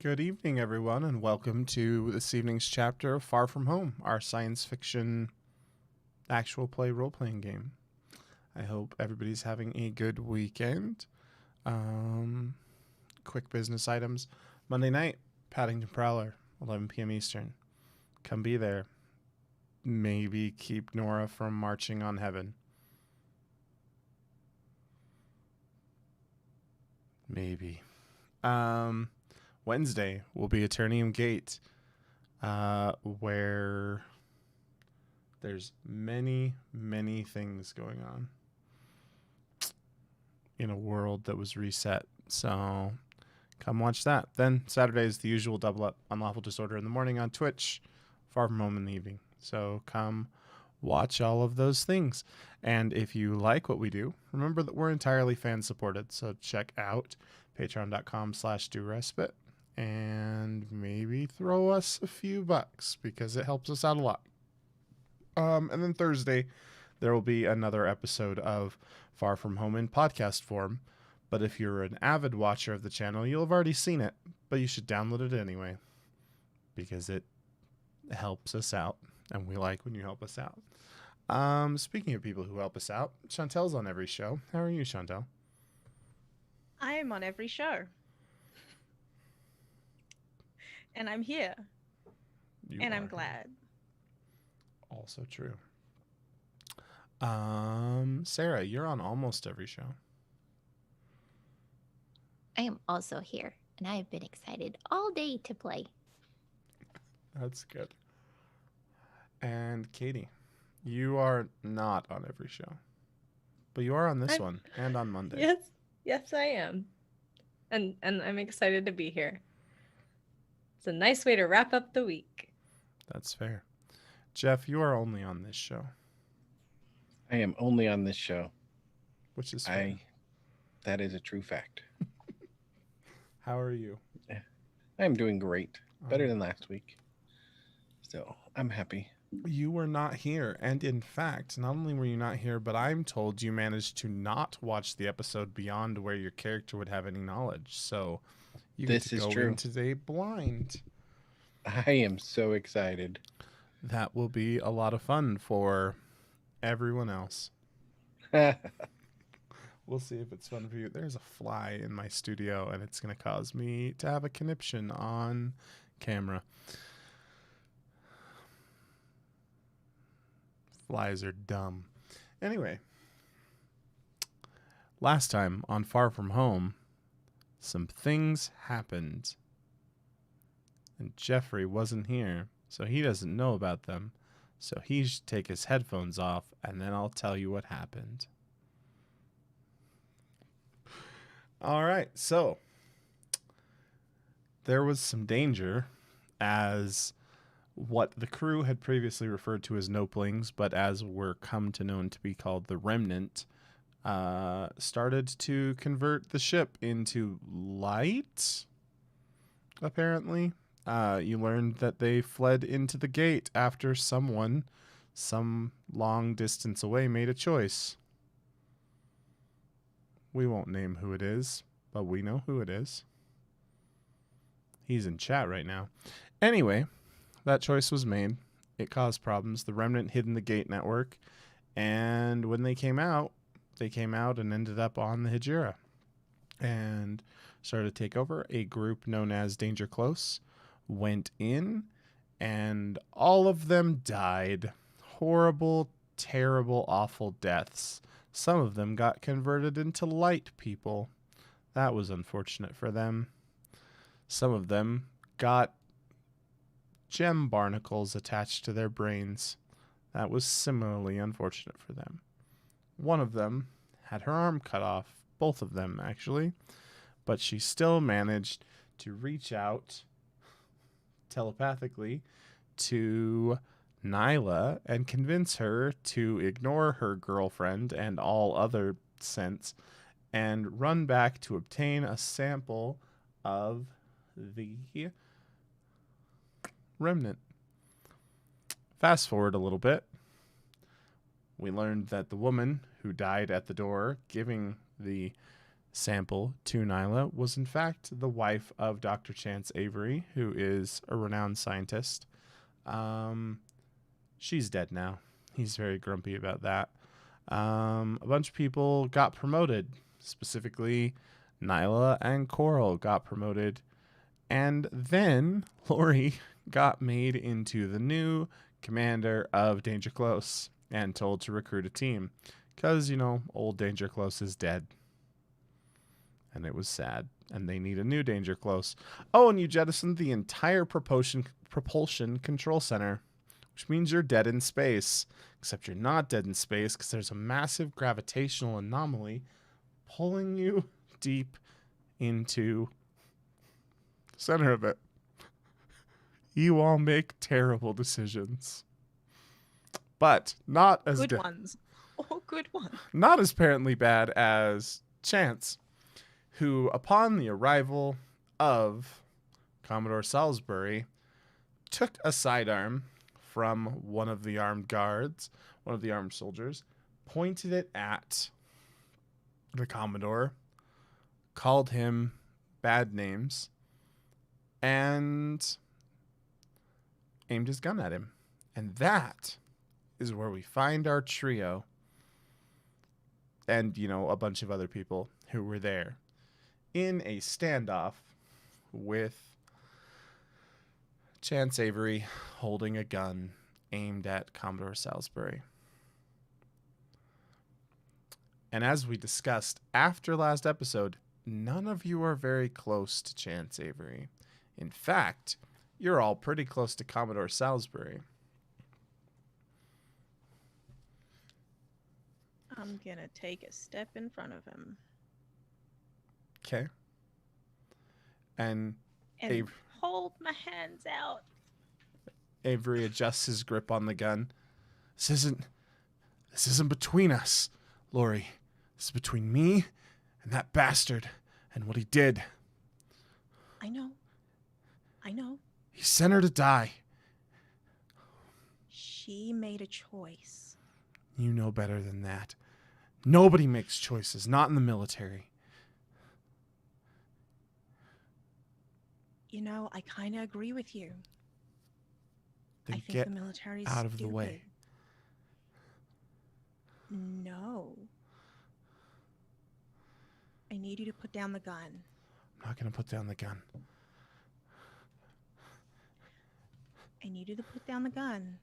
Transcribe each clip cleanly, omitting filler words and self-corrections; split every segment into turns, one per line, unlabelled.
Good evening, everyone, and welcome to this evening's chapter of Far From Home, our science fiction actual play role playing game. I hope everybody's having a good weekend. Um, Quick business items. Monday night, Paddington Prowler, 11 p.m. Eastern. Come be there. Maybe keep Nora from marching on heaven. Maybe. Wednesday will be Eternium Gate, where there's many, many things going on in a world that was reset. So come watch that. Then Saturday is the usual double up Unlawful Disorder in the morning on Twitch, Far From Home in the evening. So come watch all of those things. And if you like what we do, remember that we're entirely fan supported. So check out patreon.com/dorespit and maybe throw us a few bucks because it helps us out a lot. And then Thursday, there will be another episode of Far From Home in podcast form. But if you're an avid watcher of the channel, you'll have already seen it, but you should download it anyway because it helps us out, and we like when you help us out. Speaking of people who help us out, Chantel's on every show. How are you, Chantel?
I am on every show. And I'm here. And I'm glad.
Also true. Sarah, you're on almost every show.
I am also here, and I have been excited all day to play.
That's good. And Katie, you are not on every show, but you are on this one and on Monday.
Yes, I am. And I'm excited to be here. It's a nice way to wrap up the week.
That's fair. Jeff, you are only on this show.
I am only on this show.
Which is fair.
That is a true fact.
How are you?
I'm doing great. Better than last week. So I'm happy.
You were not here. And in fact, not only were you not here, but I'm told you managed to not watch the episode beyond where your character would have any knowledge. So you get to go in today blind.
I am so excited.
That will be a lot of fun for everyone else. We'll see if it's fun for you. There's a fly in my studio, and it's going to cause me to have a conniption on camera. Flies are dumb. Anyway, last time on Far From Home, some things happened. And Jeffrey wasn't here, so he doesn't know about them. So he should take his headphones off, and then I'll tell you what happened. All right, so there was some danger as what the crew had previously referred to as Noplings, but as were come to known to be called the Remnant, started to convert the ship into light, apparently. You learned that they fled into the gate after someone, some long distance away, made a choice. We won't name who it is, but we know who it is. He's in chat right now. Anyway, that choice was made. It caused problems. The Remnant hid in the gate network, and when they came out and ended up on the Hegira and started to take over. A group known as Danger Close went in, and all of them died. Horrible, terrible, awful deaths. Some of them got converted into light people. That was unfortunate for them. Some of them got gem barnacles attached to their brains. That was similarly unfortunate for them. One of them had her arm cut off. Both of them, actually. But she still managed to reach out telepathically to Nyla and convince her to ignore her girlfriend and all other scents and run back to obtain a sample of the remnant. Fast forward a little bit. We learned that the woman who died at the door giving the sample to Nyla was in fact the wife of Dr. Chance Avery, who is a renowned scientist. She's dead now. He's very grumpy about that. A bunch of people got promoted. Specifically, Nyla and Coral got promoted. And then Lori got made into the new commander of Danger Close and told to recruit a team. Because, old Danger Close is dead. And it was sad. And they need a new Danger Close. Oh, and you jettisoned the entire propulsion control center, which means you're dead in space. Except you're not dead in space because there's a massive gravitational anomaly pulling you deep into the center of it. You all make terrible decisions. But not as
Good ones. Oh, good ones.
not as apparently bad as Chance, who, upon the arrival of Commodore Salisbury, took a sidearm from one of the armed soldiers, pointed it at the Commodore, called him bad names, and aimed his gun at him. And that is where we find our trio and, a bunch of other people who were there in a standoff with Chance Avery holding a gun aimed at Commodore Salisbury. And as we discussed after last episode, none of you are very close to Chance Avery. In fact, you're all pretty close to Commodore Salisbury.
I'm gonna take a step in front of him.
Okay. And
And hold my hands out.
Avery adjusts his grip on the gun. This isn't between us, Lori. This is between me and that bastard and what he did.
I know.
He sent her to die.
She made a choice.
You know better than that. Nobody makes choices, not in the military.
I kind of agree with you.
Then
I think
get
the military's
out of the
stupid.
way.
No. I need you to put down the gun.
I'm not going to put down the gun.
I need you to put down the gun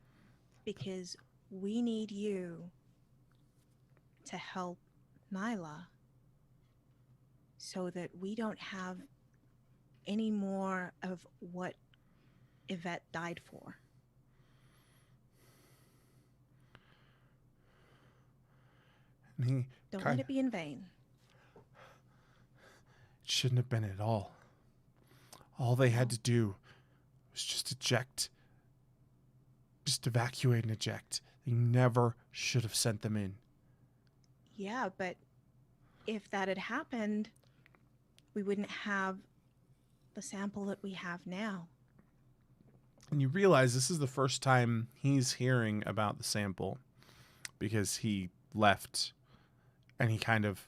because we need you to help Nyla so that we don't have any more of what Yvette died for.
And
Don't let it be in vain.
It shouldn't have been at all. All they had to do was just eject. Just evacuate and eject. They never should have sent them in.
Yeah, but if that had happened, we wouldn't have the sample that we have now.
And you realize this is the first time he's hearing about the sample because he left and he kind of...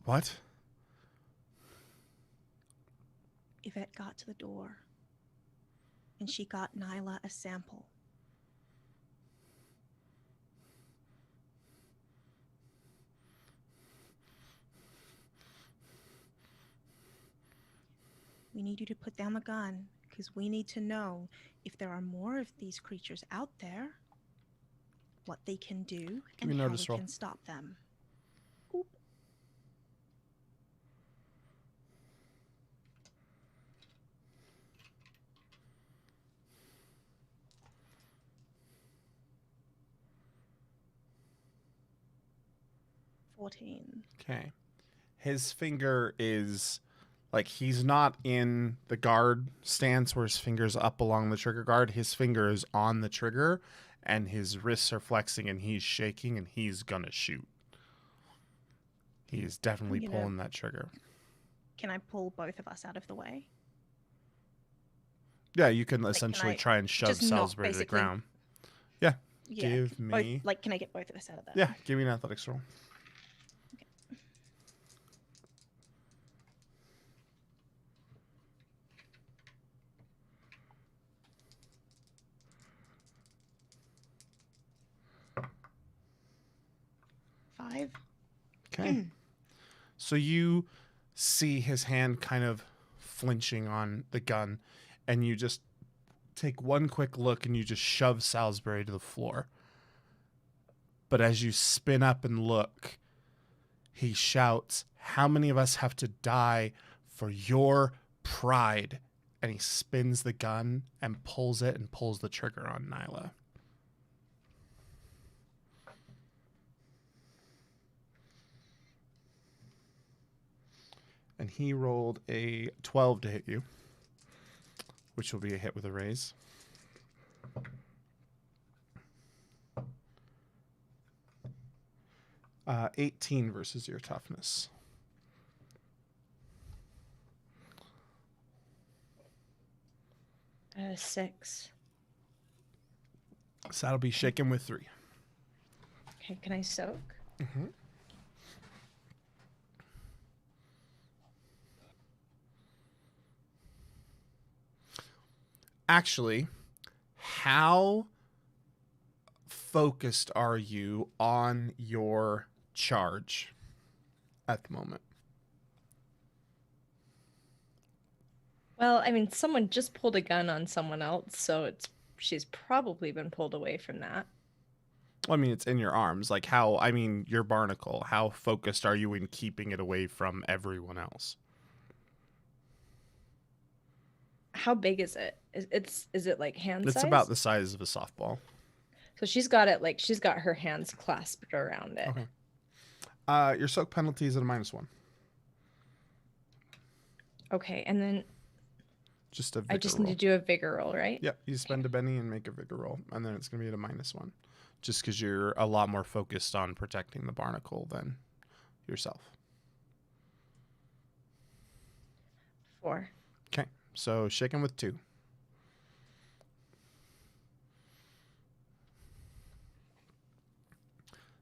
What?
Yvette got to the door and she got Nyla a sample. We need you to put down the gun because we need to know if there are more of these creatures out there, what they can do,
Give me
and
a
how
notice
we
roll.
can stop them. 14.
Okay. His finger is like he's not in the guard stance where his finger's up along the trigger guard. His finger is on the trigger and his wrists are flexing and he's shaking and he's gonna shoot. He is definitely pulling that trigger.
Can I pull both of us out of the way?
Yeah, you can essentially try and shove
just not
Salisbury to the
basically-
ground. Yeah.
Yeah.
Give me...
Can I get both of us out of that?
Yeah, give me an athletics roll.
Okay. 5.
Okay. So you see his hand kind of flinching on the gun, and you just take one quick look and you just shove Salisbury to the floor. But as you spin up and look, he shouts, "How many of us have to die for your pride?" And he spins the gun and pulls it and pulls the trigger on Nyla. And he rolled a 12 to hit you, which will be a hit with a raise. Uh, 18 versus your toughness.
6.
So that'll be shaken with 3.
Okay, can I soak?
Mm-hmm. Actually, how focused are you on your charge at the moment?
Well, I mean, someone just pulled a gun on someone else, so she's probably been pulled away from that.
I mean, it's in your arms. Like your barnacle, how focused are you in keeping it away from everyone else?
How big is it? Is it like hand size?
It's about the size of a softball.
So she's got her hands clasped around it.
Okay. Your soak penalty is at a -1.
Okay, and then
Just a vigor
I just
roll.
need to do a vigor roll, right?
Yep, you spend a Benny and make a vigor roll, and then it's going to be at a -1. Just because you're a lot more focused on protecting the barnacle than yourself.
4.
Okay, so shaken with 2.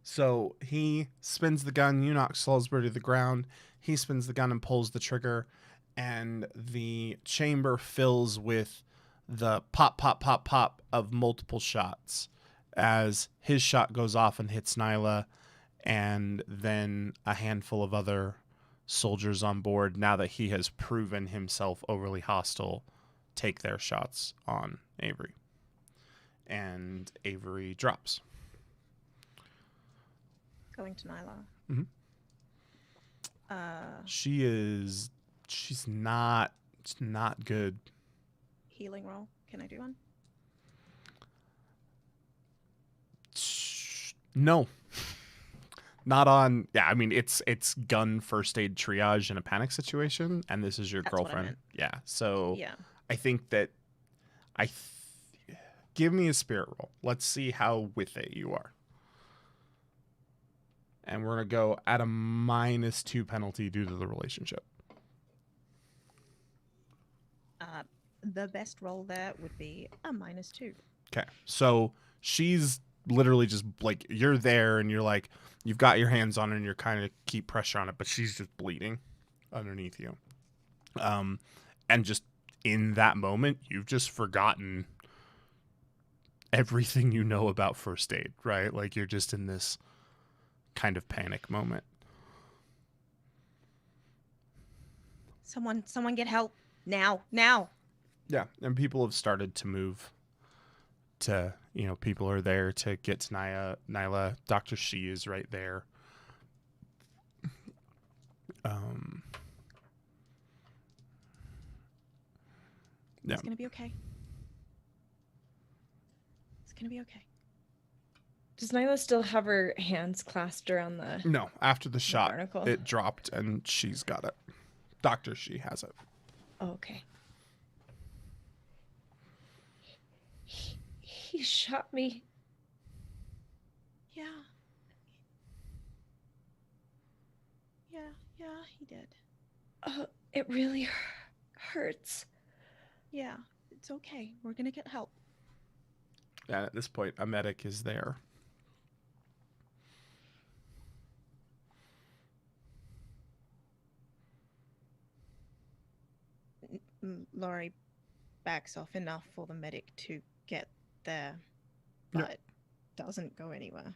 So he spins the gun, you knock Salisbury to the ground. He spins the gun and pulls the trigger, and the chamber fills with the pop, pop, pop, pop of multiple shots as his shot goes off and hits Nyla, and then a handful of other soldiers on board, now that he has proven himself overly hostile, take their shots on Avery. And Avery drops.
Going to Nyla.
Mhm. She's not good.
Healing roll. Can I do one?
No. Not on. Yeah, I mean it's gun first aid triage in a panic situation, and this is your
That's what I
girlfriend.
meant.
Yeah. So
Yeah.
I think that give me a spirit roll. Let's see how with it you are. And we're gonna go at a -2 penalty due to the relationship.
The best roll there would be a -2.
Okay. So she's literally just like, you're there and you're like, you've got your hands on her and you're kind of keep pressure on it, but she's just bleeding underneath you. And just in that moment, you've just forgotten everything you know about first aid, right? Like you're just in this kind of panic moment.
Someone get help now.
Yeah. And people have started to move to, people are there to get to Nyla. Dr. Shi is right there. Yeah.
It's gonna be okay. It's gonna be okay.
Does Nyla still have her hands clasped around the...
No, after the shot,
barnacle?
it dropped and she's got it. Dr. Shi has it.
Oh, okay. He shot me.
Yeah. Yeah, he did.
It really hurts.
Yeah, it's okay. We're gonna get help.
And at this point, a medic is there.
Laurie backs off enough for the medic to get there, but doesn't go anywhere.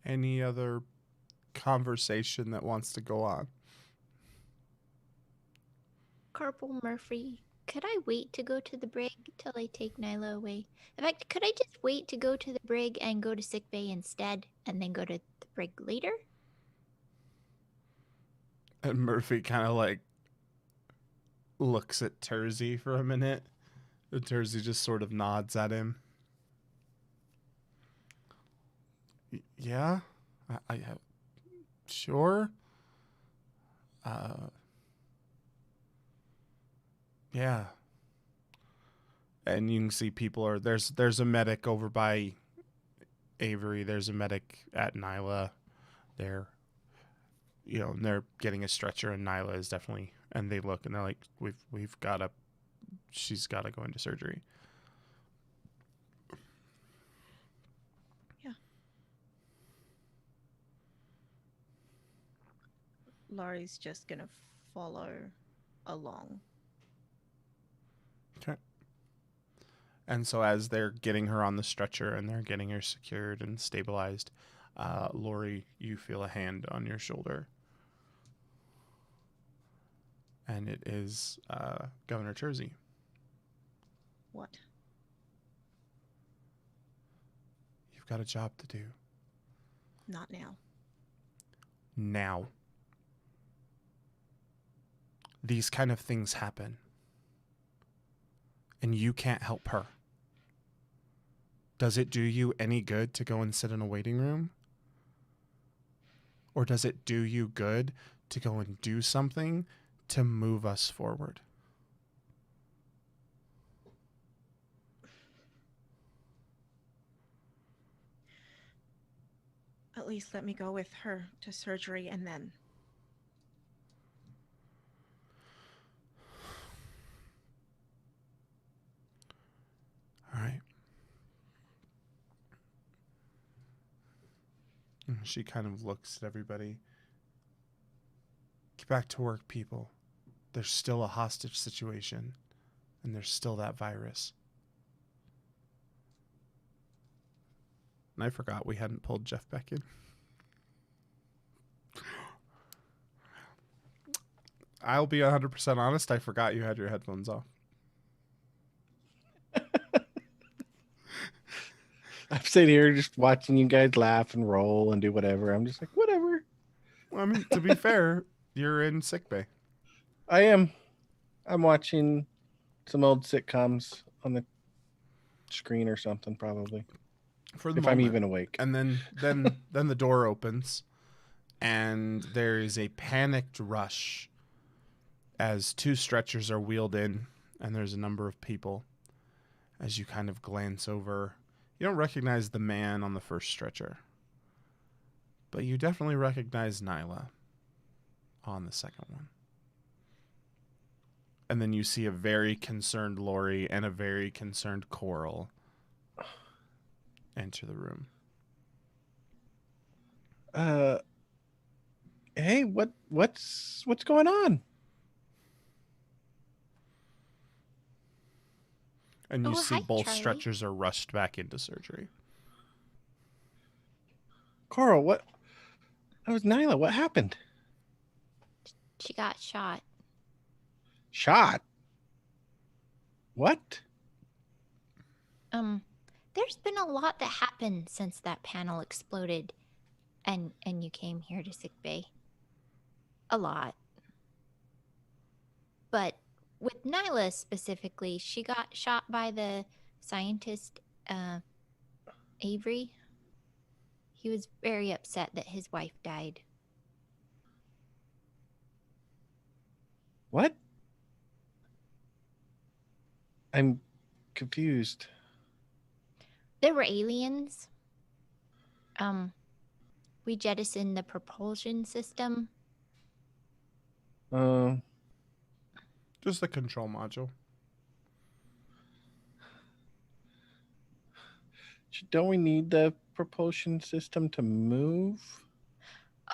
any other conversation that wants to go on?
Corporal Murphy, could I wait to go to the brig till I take Nyla away? In fact, could I just wait to go to the brig and go to sickbay instead, and then go to the brig later?
And Murphy kind of like looks at Tersey for a minute. And Tersey just sort of nods at him. Yeah, I have. Sure. Yeah. And you can see people are there's a medic over by Avery. There's a medic at Nyla. They're they're getting a stretcher, and Nyla is definitely, and they look and they're like, we've got to, she's got to go into surgery.
Yeah. Laurie's just gonna follow along.
Okay. And so as they're getting her on the stretcher and they're getting her secured and stabilized, Lori, you feel a hand on your shoulder. And it is Governor Tersey.
What?
You've got a job to do.
Not now.
Now. These kind of things happen. And you can't help her. Does it do you any good to go and sit in a waiting room? Or does it do you good to go and do something to move us forward?
At least let me go with her to surgery and then.
All right. And she kind of looks at everybody. Get back to work, people. There's still a hostage situation, and there's still that virus. And I forgot we hadn't pulled Jeff back in. I'll be 100% honest, I forgot you had your headphones off.
I'm sitting here just watching you guys laugh and roll and do whatever. I'm just like, whatever.
Well, I mean, to be fair, you're in sickbay.
I am. I'm watching some old sitcoms on the screen or something, probably.
For the
if
moment.
I'm even awake.
And then the door opens, and there is a panicked rush as two stretchers are wheeled in, and there's a number of people. As you kind of glance over, you don't recognize the man on the first stretcher, but you definitely recognize Nyla on the second one. And then you see a very concerned Lori and a very concerned Coral enter the room.
Hey, what's going on?
And you
Oh,
see
hi,
both
Charlie.
stretchers are rushed back into surgery.
Coral, what? That was Nyla. What happened?
She got shot.
Shot? What?
There's been a lot that happened since that panel exploded and you came here to sickbay. A lot. But with Nyla specifically, she got shot by the scientist Avery. He was very upset that his wife died.
What? I'm confused.
There were aliens. We jettisoned the propulsion system.
Just the control module.
Don't we need the propulsion system to move?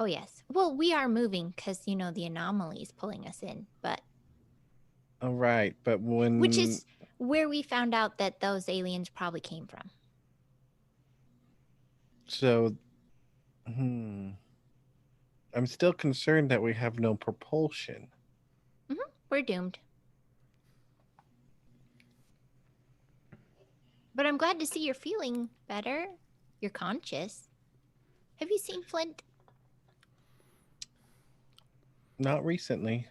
Oh, yes. Well, we are moving because, the anomaly is pulling us in, but...
All right, but when...
Which is where we found out that those aliens probably came from.
So I'm still concerned that we have no propulsion.
We're doomed. But I'm glad to see you're feeling better. You're conscious. Have you seen Flint?
Not recently.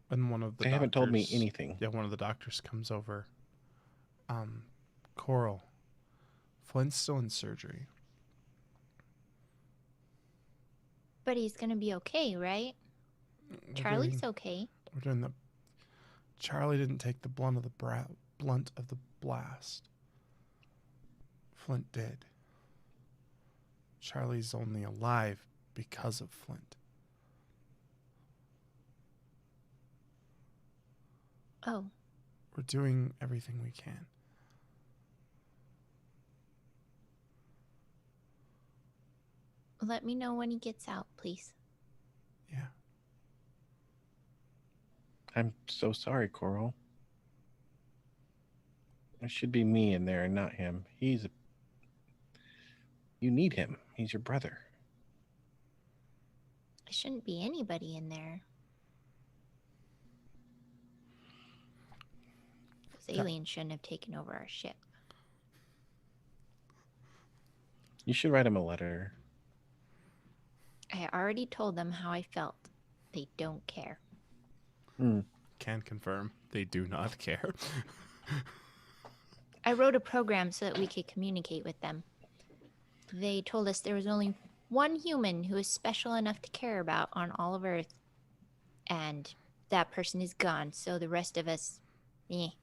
And one of the
They haven't told me
doctors-
anything.
Yeah, one of the doctors comes over. Coral, Flint's still in surgery.
But he's gonna be okay, right? Charlie's okay.
We're doing the. Charlie didn't take the blunt of the blast. Flint did. Charlie's only alive because of Flint.
Oh,
We're doing everything we can.
let me know when he gets out, please.
Yeah.
I'm so sorry, Coral. It should be me in there and not him. You need him. He's your brother.
There shouldn't be anybody in there. Those
Yeah.
aliens shouldn't have taken over our ship.
You should write him a letter.
I already told them how I felt. They don't care.
Can confirm they do not care.
I wrote a program so that we could communicate with them. They told us there was only one human who is special enough to care about on all of Earth. And that person is gone, so the rest of us, we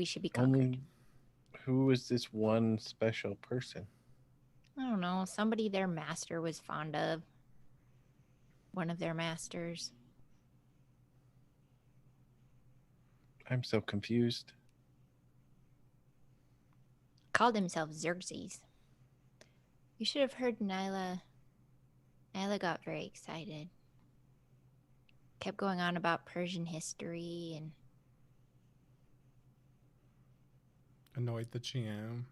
should be conquered.
Who is this one special person?
I don't know, somebody their master was fond of. One of their masters.
I'm so confused.
Called himself Xerxes. You should have heard Nyla. Nyla got very excited. Kept going on about Persian history and
Annoyed that she am.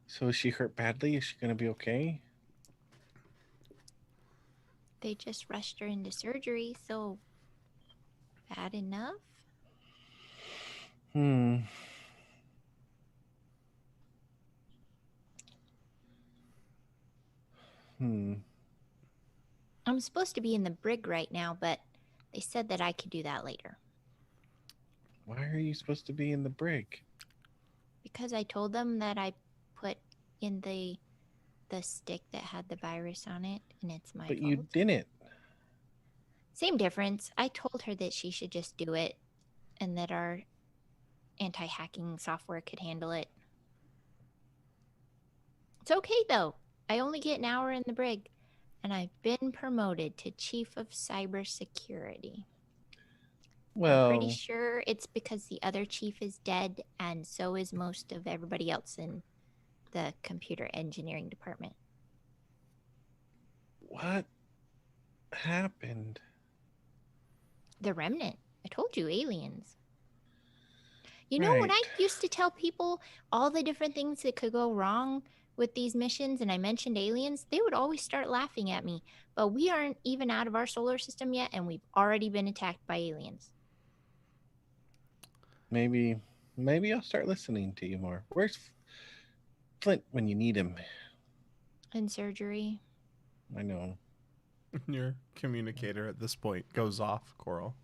So is she hurt badly? Is she going to be okay?
they just rushed her into surgery, so bad enough. I'm supposed to be in the brig right now, but they said that I could do that later.
Why are you supposed to be in the brig?
Because I told them that I put in the stick that had the virus on it, and it's my
But
fault.
you didn't.
Same difference. I told her that she should just do it, and that our anti-hacking software could handle it. It's okay, though. I only get an hour in the brig, and I've been promoted to Chief of Cybersecurity.
Well,
I'm pretty sure it's because the other chief is dead, and so is most of everybody else in the computer engineering department.
what happened?
The Remnant. I told you, aliens. You know, when I
Right.
used to tell people all the different things that could go wrong with these missions, and I mentioned aliens, they would always start laughing at me. But we aren't even out of our solar system yet, and we've already been attacked by aliens.
Maybe I'll start listening to you more. Where's Flint when you need him?
In surgery.
I know.
Your communicator at this point goes off, Coral.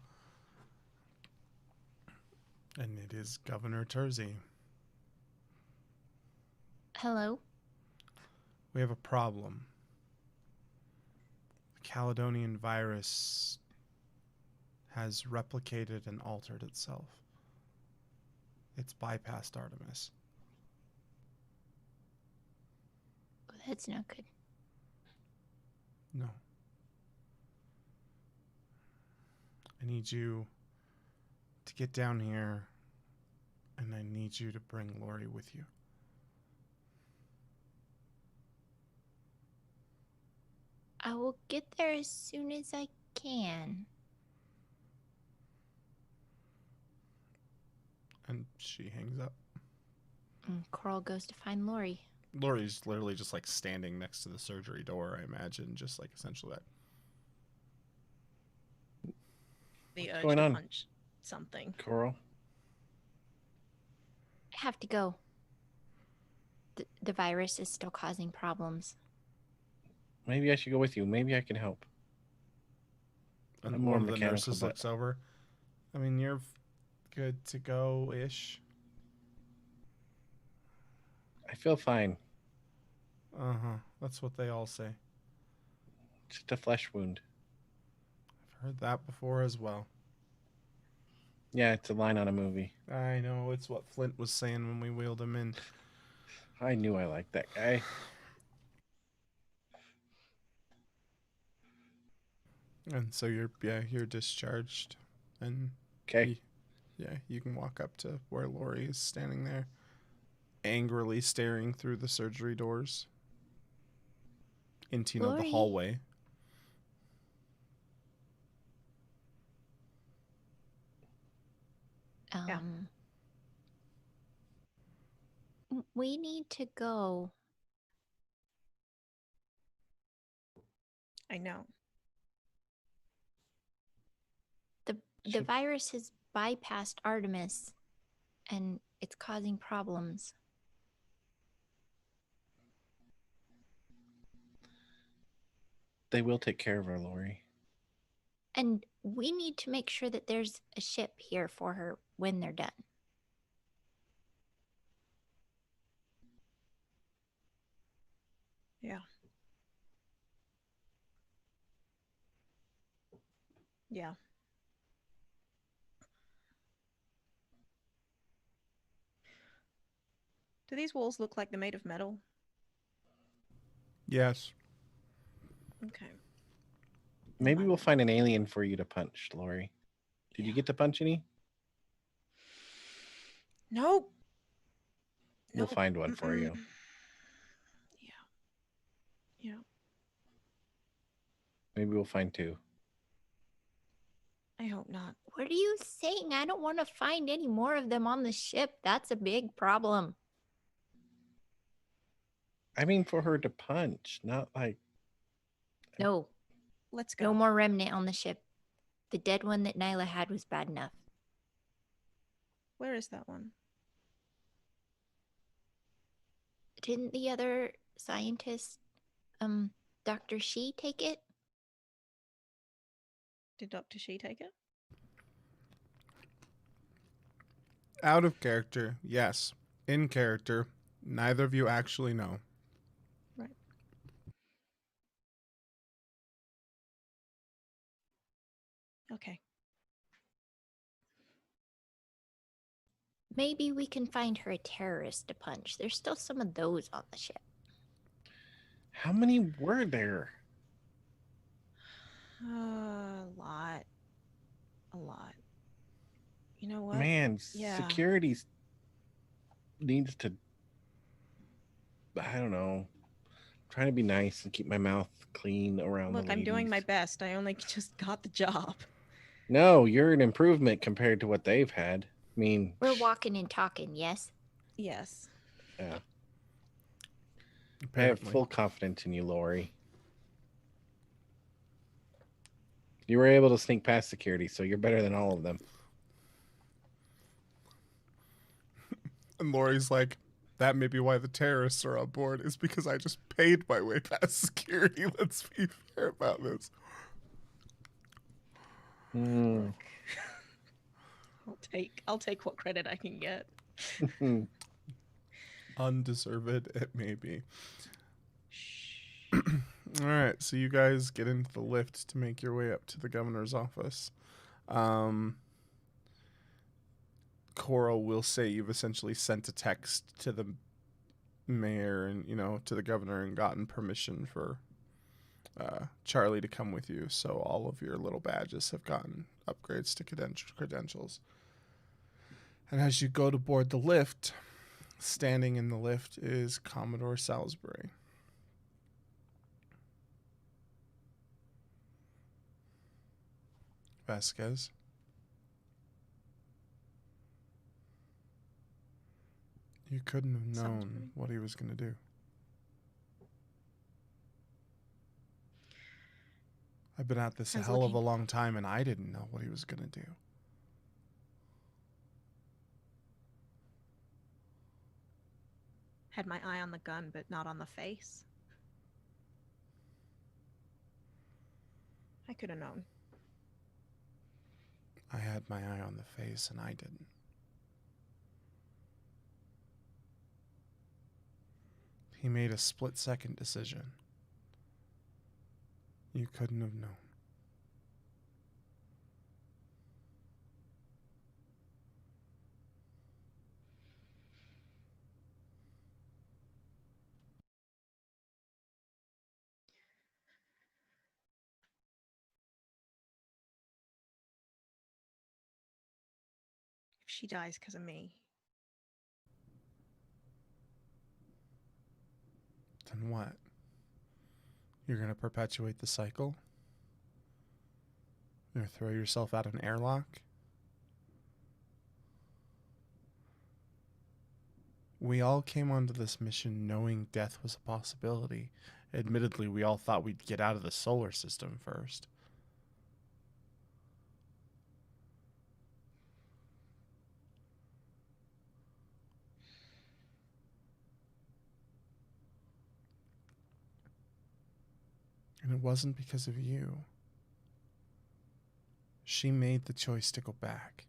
And it is Governor Terzi.
Hello?
We have a problem. The Caledonian virus has replicated and altered itself. It's bypassed Artemis.
That's not good.
No. I need you to get down here, and I need you to bring Lori with you.
I will get there as soon as I can.
And she hangs up.
And Coral goes to find Lori.
Lori's literally just like standing next to the surgery door, I imagine, just like essentially that.
The
What's
urge
going
to
on?
punch something.
Coral.
I have to go. The virus is still causing problems.
Maybe I should go with you. Maybe I can help.
And
I'm more
one of the
mechanical,
nurses
but-
looks over. I mean, you're good to go-ish.
I feel fine.
Uh-huh. That's what they all say.
Just a flesh wound.
I've heard that before as well.
Yeah, it's a line on a movie.
I know, it's what Flint was saying when we wheeled him in.
I knew I liked that guy.
And so you're discharged. And
Okay.
you can walk up to where Lori is standing there, angrily staring through the surgery doors into, the
Lori?
hallway.
Yeah.
We need to go.
I know.
The virus has bypassed Artemis, and it's causing problems.
They will take care of her, Lori.
And we need to make sure that there's a ship here for her when they're done.
Yeah. Yeah. Do these walls look like they're made of metal?
Yes.
Okay.
Maybe we'll find an alien for you to punch, Lori. Did you get to punch any?
Nope.
We'll
Nope.
find one for you.
Yeah. Yeah.
Maybe we'll find two.
I hope not.
What are you saying? I don't want to find any more of them on the ship. That's a big problem.
I mean, for her to punch, not like.
No,
Let's go.
no more remnant on the ship. The dead one that Nyla had was bad enough.
Where is that one?
Didn't the other scientist, Dr. Shi, take it?
Did Dr. Shi take it?
Out of character, yes. In character, neither of you actually know.
Right. Okay.
Maybe we can find her a terrorist to punch. There's still some of those on the ship.
How many were there?
A lot. A lot. You know what?
Man,
Yeah.
security needs to. I don't know. Trying to be nice and keep my mouth clean around
Look,
the
I'm doing my
ladies.
best. I only just got the job.
No, you're an improvement compared to what they've had. I mean,
We're walking and talking, yes?
Yes.
yeah. I have
Apparently.
full confidence in you, Lori. You were able to sneak past security, so you're better than all of them.
And Lori's like, that may be why the terrorists are on board, is because I just paid my way past security. Let's be fair about this.
Hmm.
I'll take what credit I can get.
Undeserved it may be. All right, so you guys get into the lift to make your way up to the governor's office. Coral will say you've essentially sent a text to the mayor and, to the governor and gotten permission for Charlie to come with you. So all of your little badges have gotten upgrades to credentials. And as you go to board the lift, standing in the lift is Commodore Salisbury. Vasquez. You couldn't have
Sounds
known
pretty-
what he was going to do. I've been at this a
I was
hell of a
looking-
long time, and I didn't know what he was going to do.
Had my eye on the gun, but not on the face. I could have known.
I had my eye on the face, and I didn't. He made a split-second decision. You couldn't have known.
If she dies because of me,
Then what? You're going to perpetuate the cycle? You're going to throw yourself out an airlock? We all came onto this mission knowing death was a possibility. Admittedly, we all thought we'd get out of the solar system first. And it wasn't because of you. She made the choice to go back.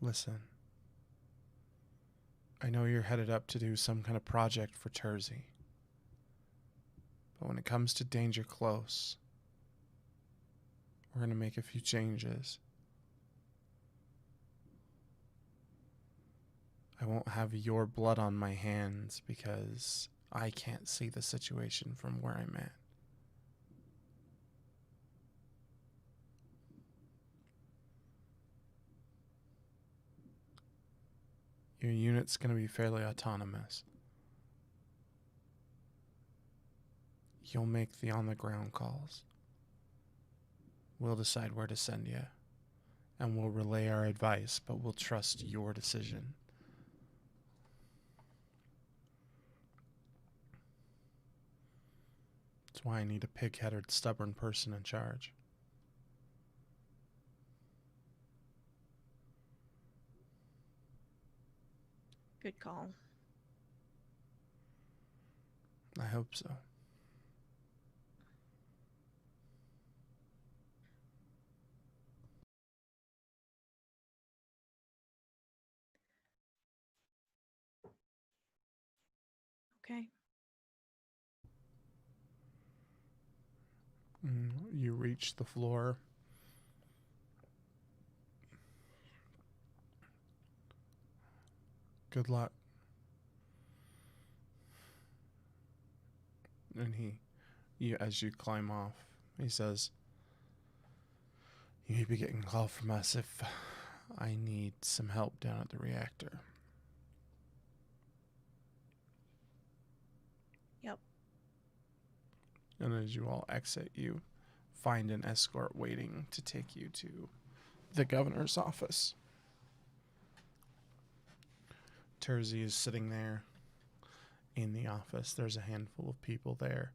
Listen, I know you're headed up to do some kind of project for Terzi. But when it comes to danger close, we're going to make a few changes. I won't have your blood on my hands because I can't see the situation from where I'm at. Your unit's going to be fairly autonomous. You'll make the on-the-ground calls. We'll decide where to send you, and we'll relay our advice, but we'll trust your decision. That's why I need a pig-headed, stubborn person in charge.
good call.
I hope so.
Okay.
You reach the floor. Good luck. And as you climb off, he says, you may be getting a call from us if I need some help down at the reactor.
Yep.
And as you all exit, you find an escort waiting to take you to the governor's office. Terzi is sitting there in the office. There's a handful of people there,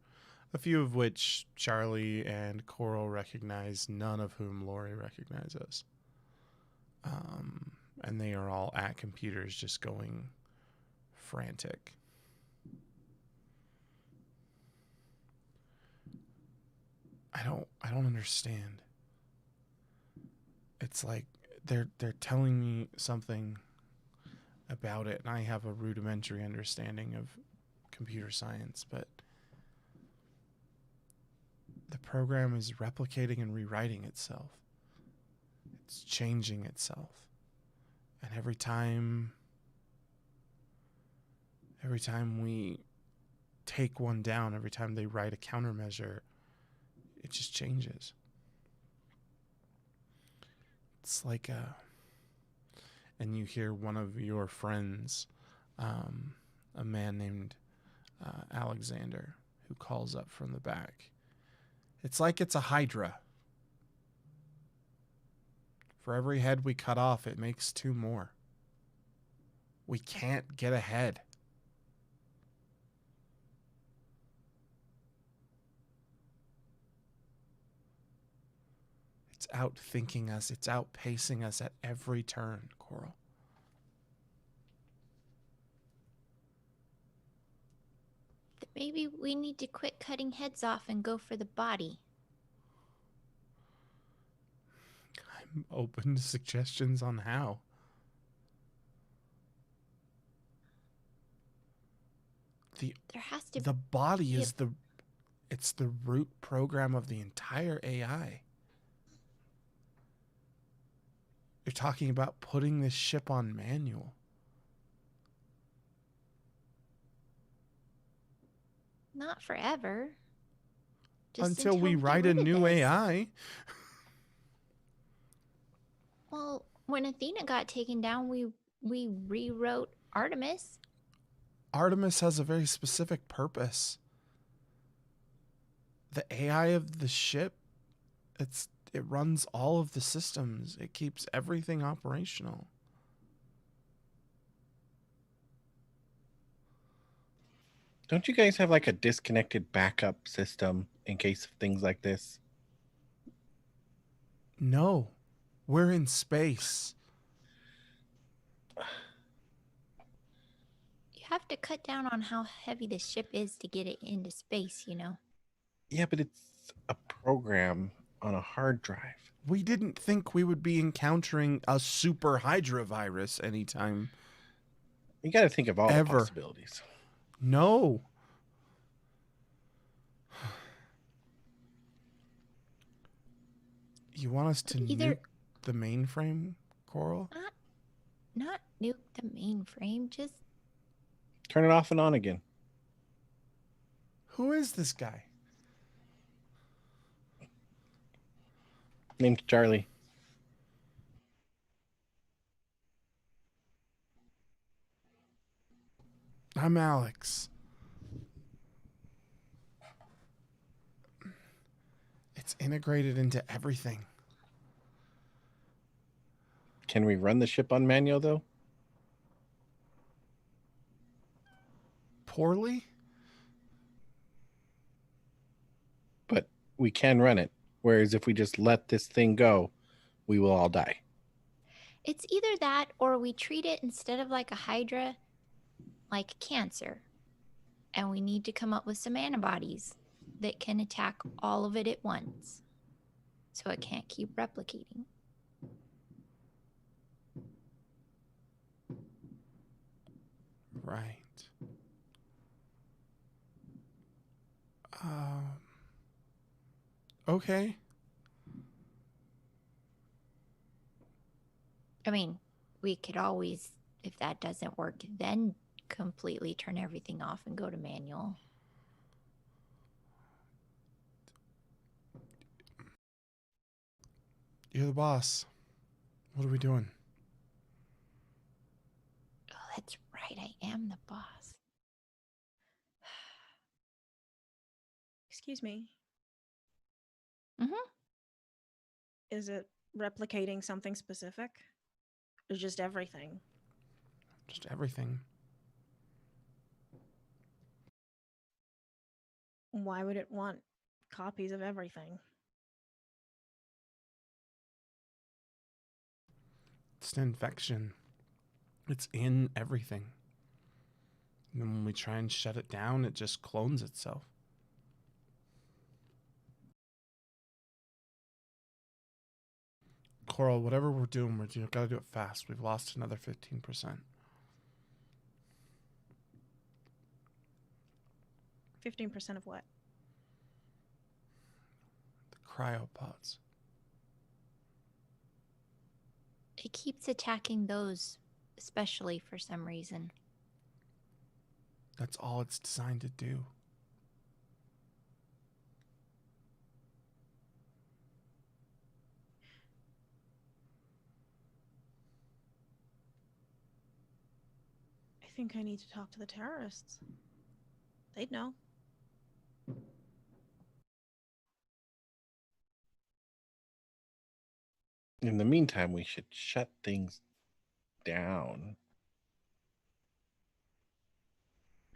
a few of which Charlie and Coral recognize, none of whom Lori recognizes. And they are all at computers just going frantic. I don't understand. It's like they're telling me something about it, and I have a rudimentary understanding of computer science, but the program is replicating and rewriting itself. It's changing itself. And every time we take one down, every time they write a countermeasure, It just changes. It's like and you hear one of your friends, a man named Alexander, who calls up from the back. It's like it's a hydra. For every head we cut off, it makes 2 more. We can't get ahead. It's outthinking us. It's outpacing us at every turn, Coral.
Maybe we need to quit cutting heads off and go for the body.
I'm open to suggestions on how.
There has to
The body is it's the root program of the entire AI. You're talking about putting this ship on manual.
not forever. Just
Until we
get
write a
rid of
new
this.
AI.
Well, when Athena got taken down, we rewrote Artemis.
Artemis has a very specific purpose. The AI of the ship, it runs all of the systems. It keeps everything operational.
Don't you guys have like a disconnected backup system in case of things like this?
No, we're in space.
You have to cut down on how heavy the ship is to get it into space, you know.
Yeah, but it's a program on a hard drive.
We didn't think we would be encountering a super Hydra virus anytime.
You got to think of all the
Ever.
possibilities.
No. You want us to
Either-
nuke the mainframe, Coral?
Not nuke the mainframe, just
Turn it off and on again.
Who is this guy?
Named Charlie.
I'm Alex. It's integrated into everything.
Can we run the ship on manual though?
Poorly?
But we can run it. Whereas if we just let this thing go, we will all die.
it's either that or we treat it instead of like a Hydra, like cancer. And we need to come up with some antibodies that can attack all of it at once. So it can't keep replicating.
Right. Okay.
I mean, we could always, if that doesn't work, then completely turn everything off and go to manual.
You're the boss. What are we doing?
Oh, that's right. I am the boss.
Excuse me.
Mhm.
Is it replicating something specific? Or just everything?
Just everything.
Why would it want copies of everything?
It's an infection. It's in everything. And then when we try and shut it down, it just clones itself. Coral, whatever we're doing, we've got to do it fast. We've lost another 15%.
15% of what?
The cryopods.
It keeps attacking those, especially for some reason.
That's all it's designed to do.
think I need to talk to the terrorists. They'd know.
In the meantime, we should shut things down.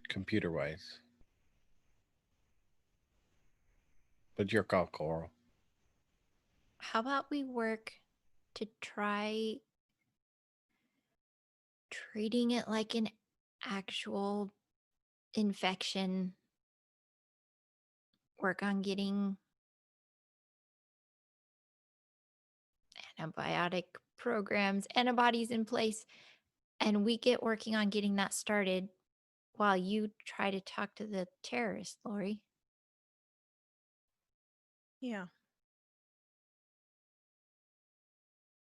Computer-wise. But your call, Coral.
How about we work to try treating it like an actual infection? Work on getting antibiotic programs, antibodies in place, and we get working on getting that started while you try to talk to the terrorists, Lori.
Yeah.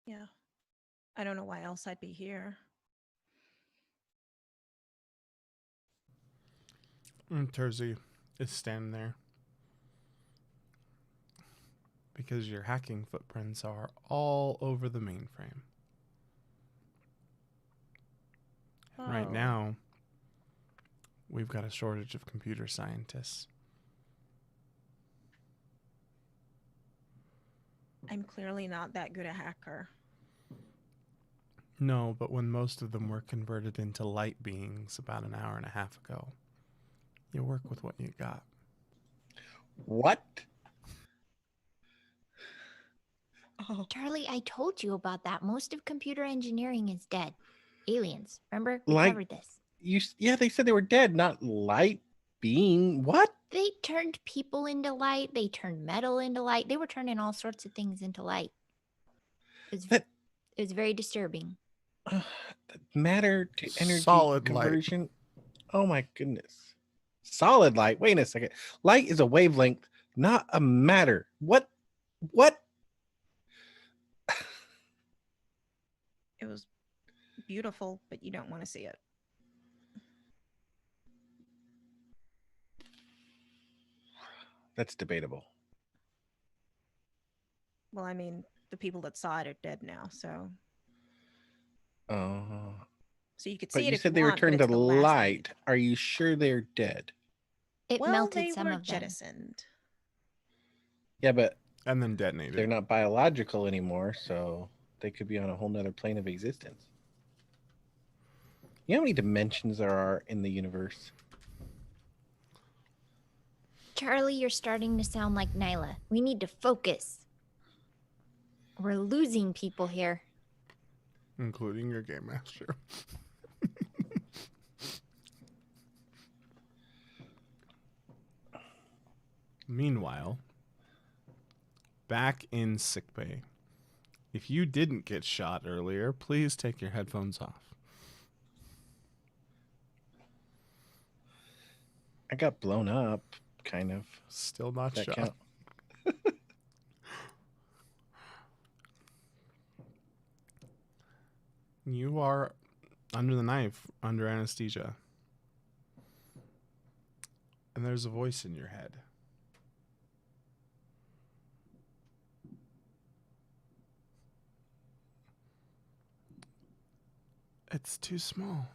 Yeah. I don't know why else I'd be here.
And Terzi is standing there because your hacking footprints are all over the mainframe. And right
Oh.
now, we've got a shortage of computer scientists.
I'm clearly not that good a hacker.
No, but when most of them were converted into light beings about an hour and a half ago, you work with what you got.
What?
Oh.
Charlie, I told you about that. Most of computer engineering is dead. Aliens. Remember? We
Like-
covered this.
Yeah, they said they were dead, not light being. What?
They turned people into light. They turned metal into light. They were turning all sorts of things into light.
That-
It was very disturbing.
Matter to energy
Solid light.
conversion. Oh my goodness. Solid light. Wait a second. Light is a wavelength, not a matter. What?
It was beautiful, but you don't want to see it.
That's debatable.
Well, I mean, the people that saw it are dead now, so
Oh.
you could
But
see it
you
if
said
you
they were
want, but
turned
it's
to
the last thing you
light.
do.
Are you sure they're dead?
It
Well,
melted
they
some
were
of them.
jettisoned.
Yeah, but
And then detonated.
they're not biological anymore, so they could be on a whole nother plane of existence. You know how many dimensions there are in the universe?
Charlie, you're starting to sound like Nyla. We need to focus. We're losing people here.
Including your game master. Meanwhile, back in sickbay. If you didn't get shot earlier, please take your headphones off.
I got blown up, kind of.
Still not
That
shot.
count?
You are under the knife, under anesthesia. And there's a voice in your head. It's too small.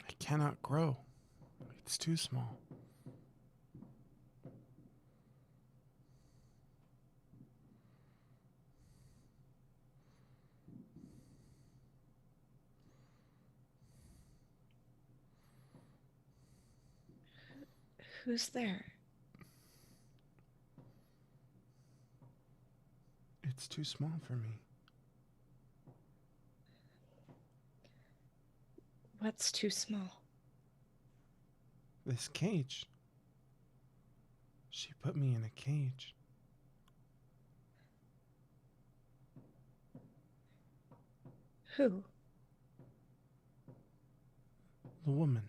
I cannot grow. It's too small.
Who's there?
It's too small for me.
What's too small?
This cage. She put me in a cage.
Who?
The woman.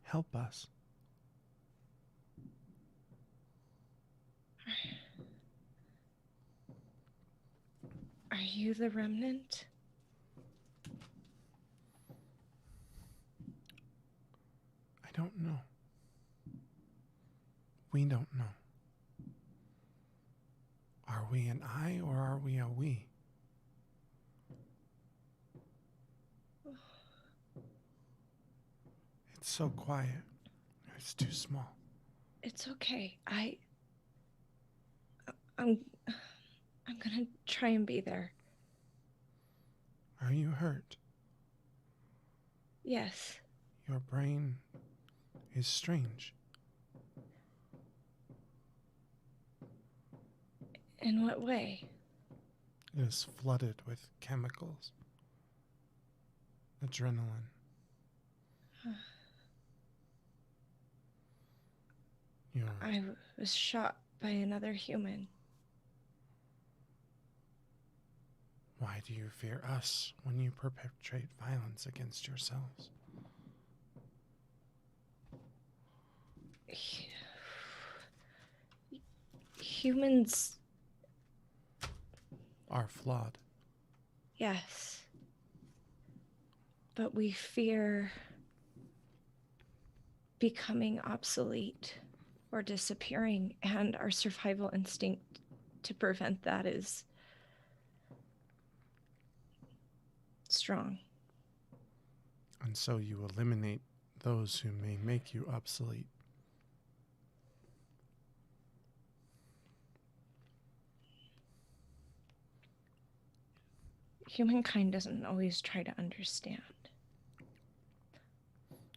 Help us.
Are you the remnant?
I don't know. We don't know. Why are we? It's so quiet. It's too small.
It's okay. I'm gonna try and be there.
Are you hurt?
Yes.
Your brain is strange.
In what way?
It is flooded with chemicals. Adrenaline.
I was shot by another human.
Why do you fear us when you perpetrate violence against yourselves?
Humans,
Are flawed.
yes. But we fear becoming obsolete or disappearing, and our survival instinct to prevent that is strong.
And so you eliminate those who may make you obsolete.
Humankind doesn't always try to understand.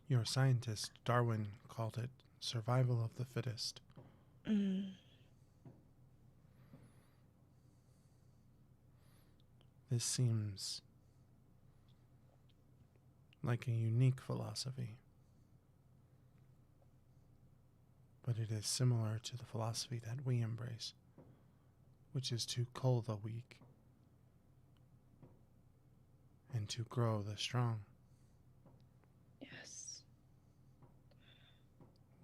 Your scientist, Darwin, called it survival of the fittest. This seems like a unique philosophy, but it is similar to the philosophy that we embrace, which is to cull the weak and to grow the strong.
Yes.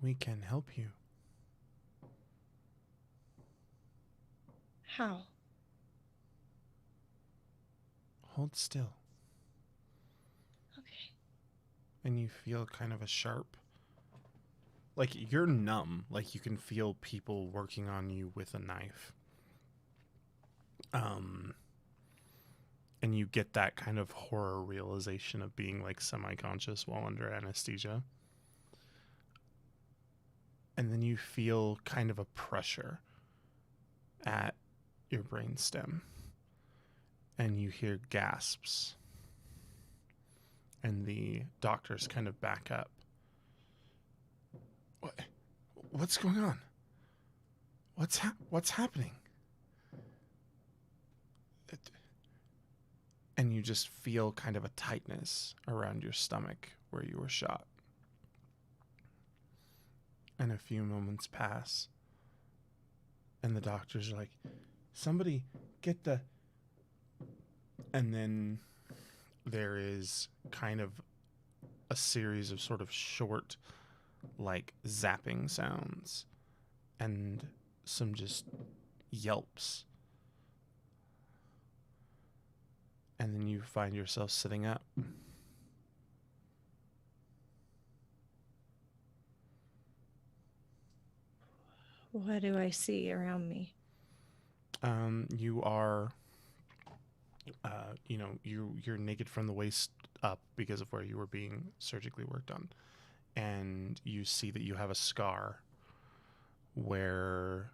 We can help you.
How?
Hold still.
Okay.
And you feel kind of a sharp, like you're numb, like you can feel people working on you with a knife. And you get that kind of horror realization of being like semi-conscious while under anesthesia. And then you feel kind of a pressure at your brainstem. And you hear gasps. And the doctors kind of back up. What's going on? What's happening? And you just feel kind of a tightness around your stomach where you were shot. And a few moments pass. And the doctors are like, somebody get the... And then there is kind of a series of sort of short, like, zapping sounds. And some just yelps. And then you find yourself sitting up.
What do I see around me?
You are, you're naked from the waist up because of where you were being surgically worked on. And you see that you have a scar where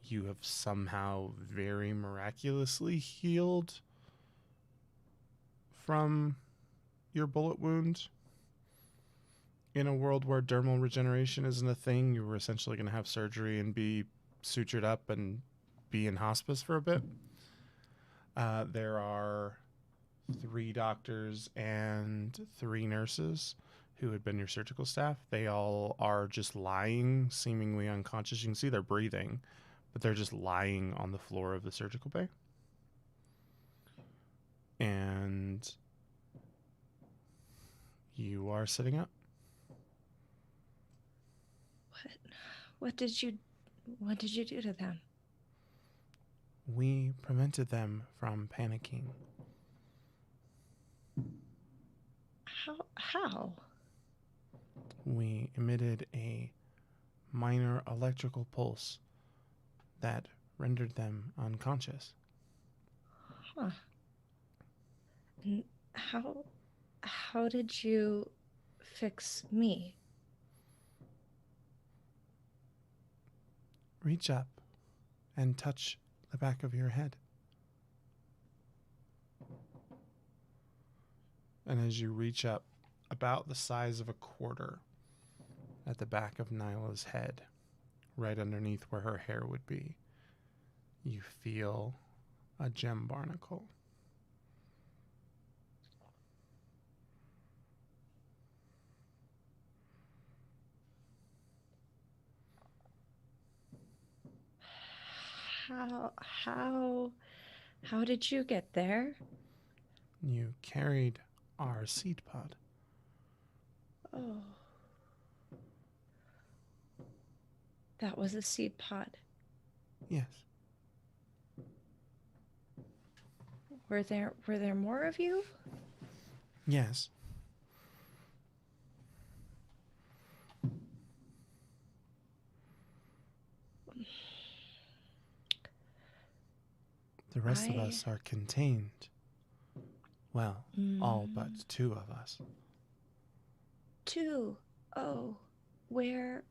you have somehow very miraculously healed from your bullet wound. In a world where dermal regeneration isn't a thing, you were essentially going to have surgery and be sutured up and be in hospice for a bit. There are 3 doctors and 3 nurses who had been your surgical staff. They all are just lying, seemingly unconscious. You can see they're breathing, but they're just lying on the floor of the surgical bay. And you are sitting up.
What did you do to them?
We prevented them from panicking.
How?
We emitted a minor electrical pulse that rendered them unconscious.
Huh. And how did you fix me?
Reach up and touch the back of your head. And as you reach up about the size of a quarter at the back of Nyla's head, right underneath where her hair would be, you feel a gem barnacle.
How did you get there?
You carried our seed pod.
Oh. That was a seed pod.
Yes.
Were there more of you?
Yes. The rest of us are contained. Well, all but 2 of us.
2. Oh. Where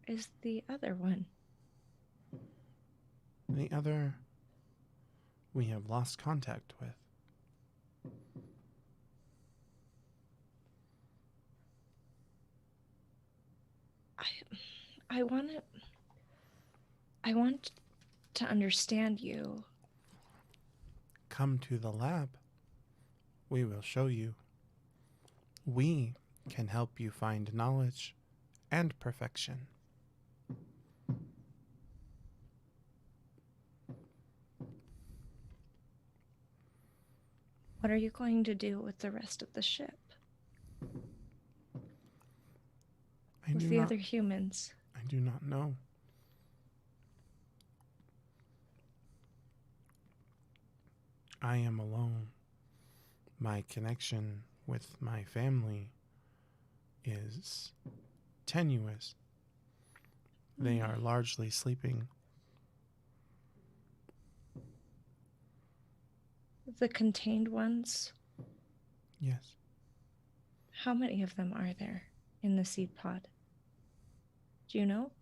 is the other one?
The other we have lost contact with.
I want to understand you.
Come to the lab. We will show you. We can help you find knowledge and perfection.
What are you going to do with the rest of the ship? With the other humans?
I do not know. I am alone. My connection with my family is tenuous. They are largely sleeping.
The contained ones?
Yes.
How many of them are there in the seed pod? Do you know?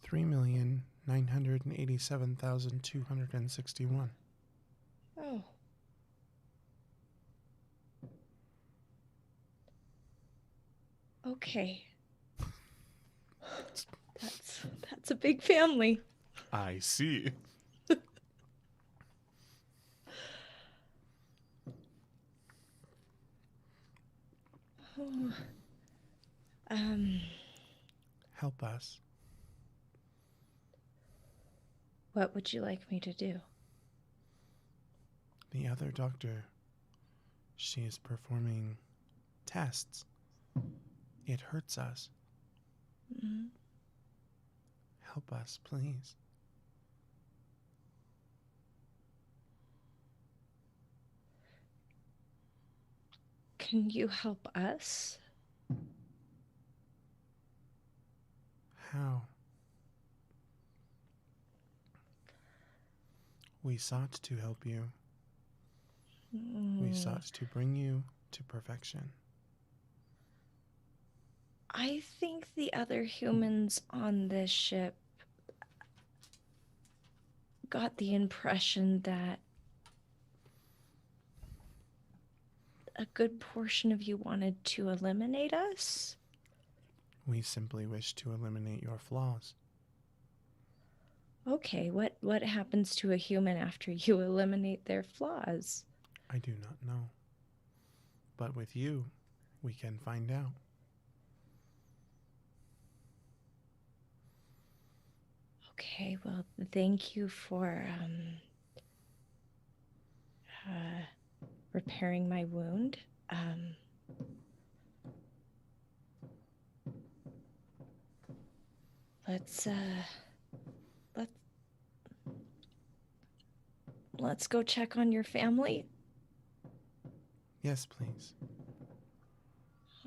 3,987,261.
Oh. Okay. That's a big family.
I see.
Oh.
Help us.
What would you like me to do?
The other doctor, she is performing tests. It hurts us.
Mm.
Help us, please.
Can you help us?
How? We sought to help you. We sought to bring you to perfection.
I think the other humans on this ship got the impression that a good portion of you wanted to eliminate us.
We simply wish to eliminate your flaws.
Okay, what happens to a human after you eliminate their flaws?
I do not know. But with you, we can find out.
Okay, well, thank you for repairing my wound. Let's go check on your family.
Yes, please.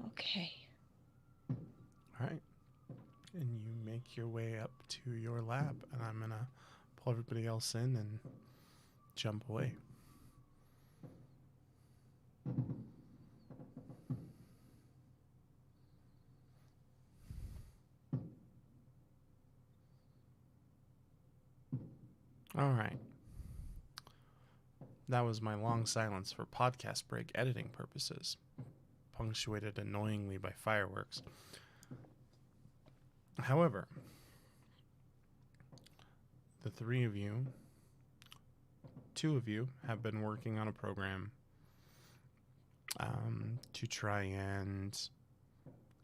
Okay.
All right. And you make your way up to your lab, and I'm going to pull everybody else in and jump away. All right. That was my long silence for podcast break editing purposes, punctuated annoyingly by fireworks. However, the three of you, two of you, have been working on a program to try and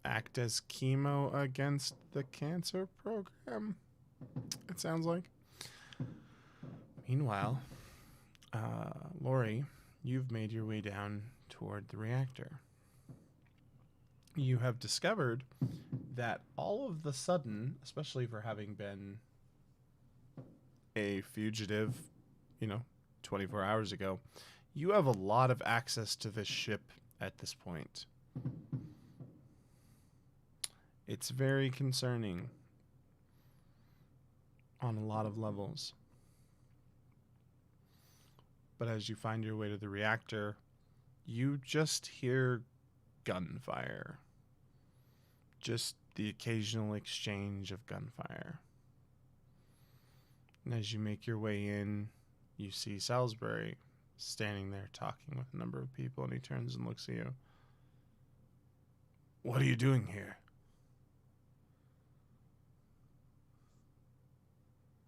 act as chemo against the cancer program, it sounds like. Meanwhile, Lori, you've made your way down toward the reactor. You have discovered that all of the sudden, especially for having been a fugitive, 24 hours ago, you have a lot of access to this ship at this point. It's very concerning on a lot of levels. But as you find your way to the reactor, you just hear gunfire. Just the occasional exchange of gunfire. And as you make your way in, you see Salisbury standing there talking with a number of people, and he turns and looks at you. What are you doing here?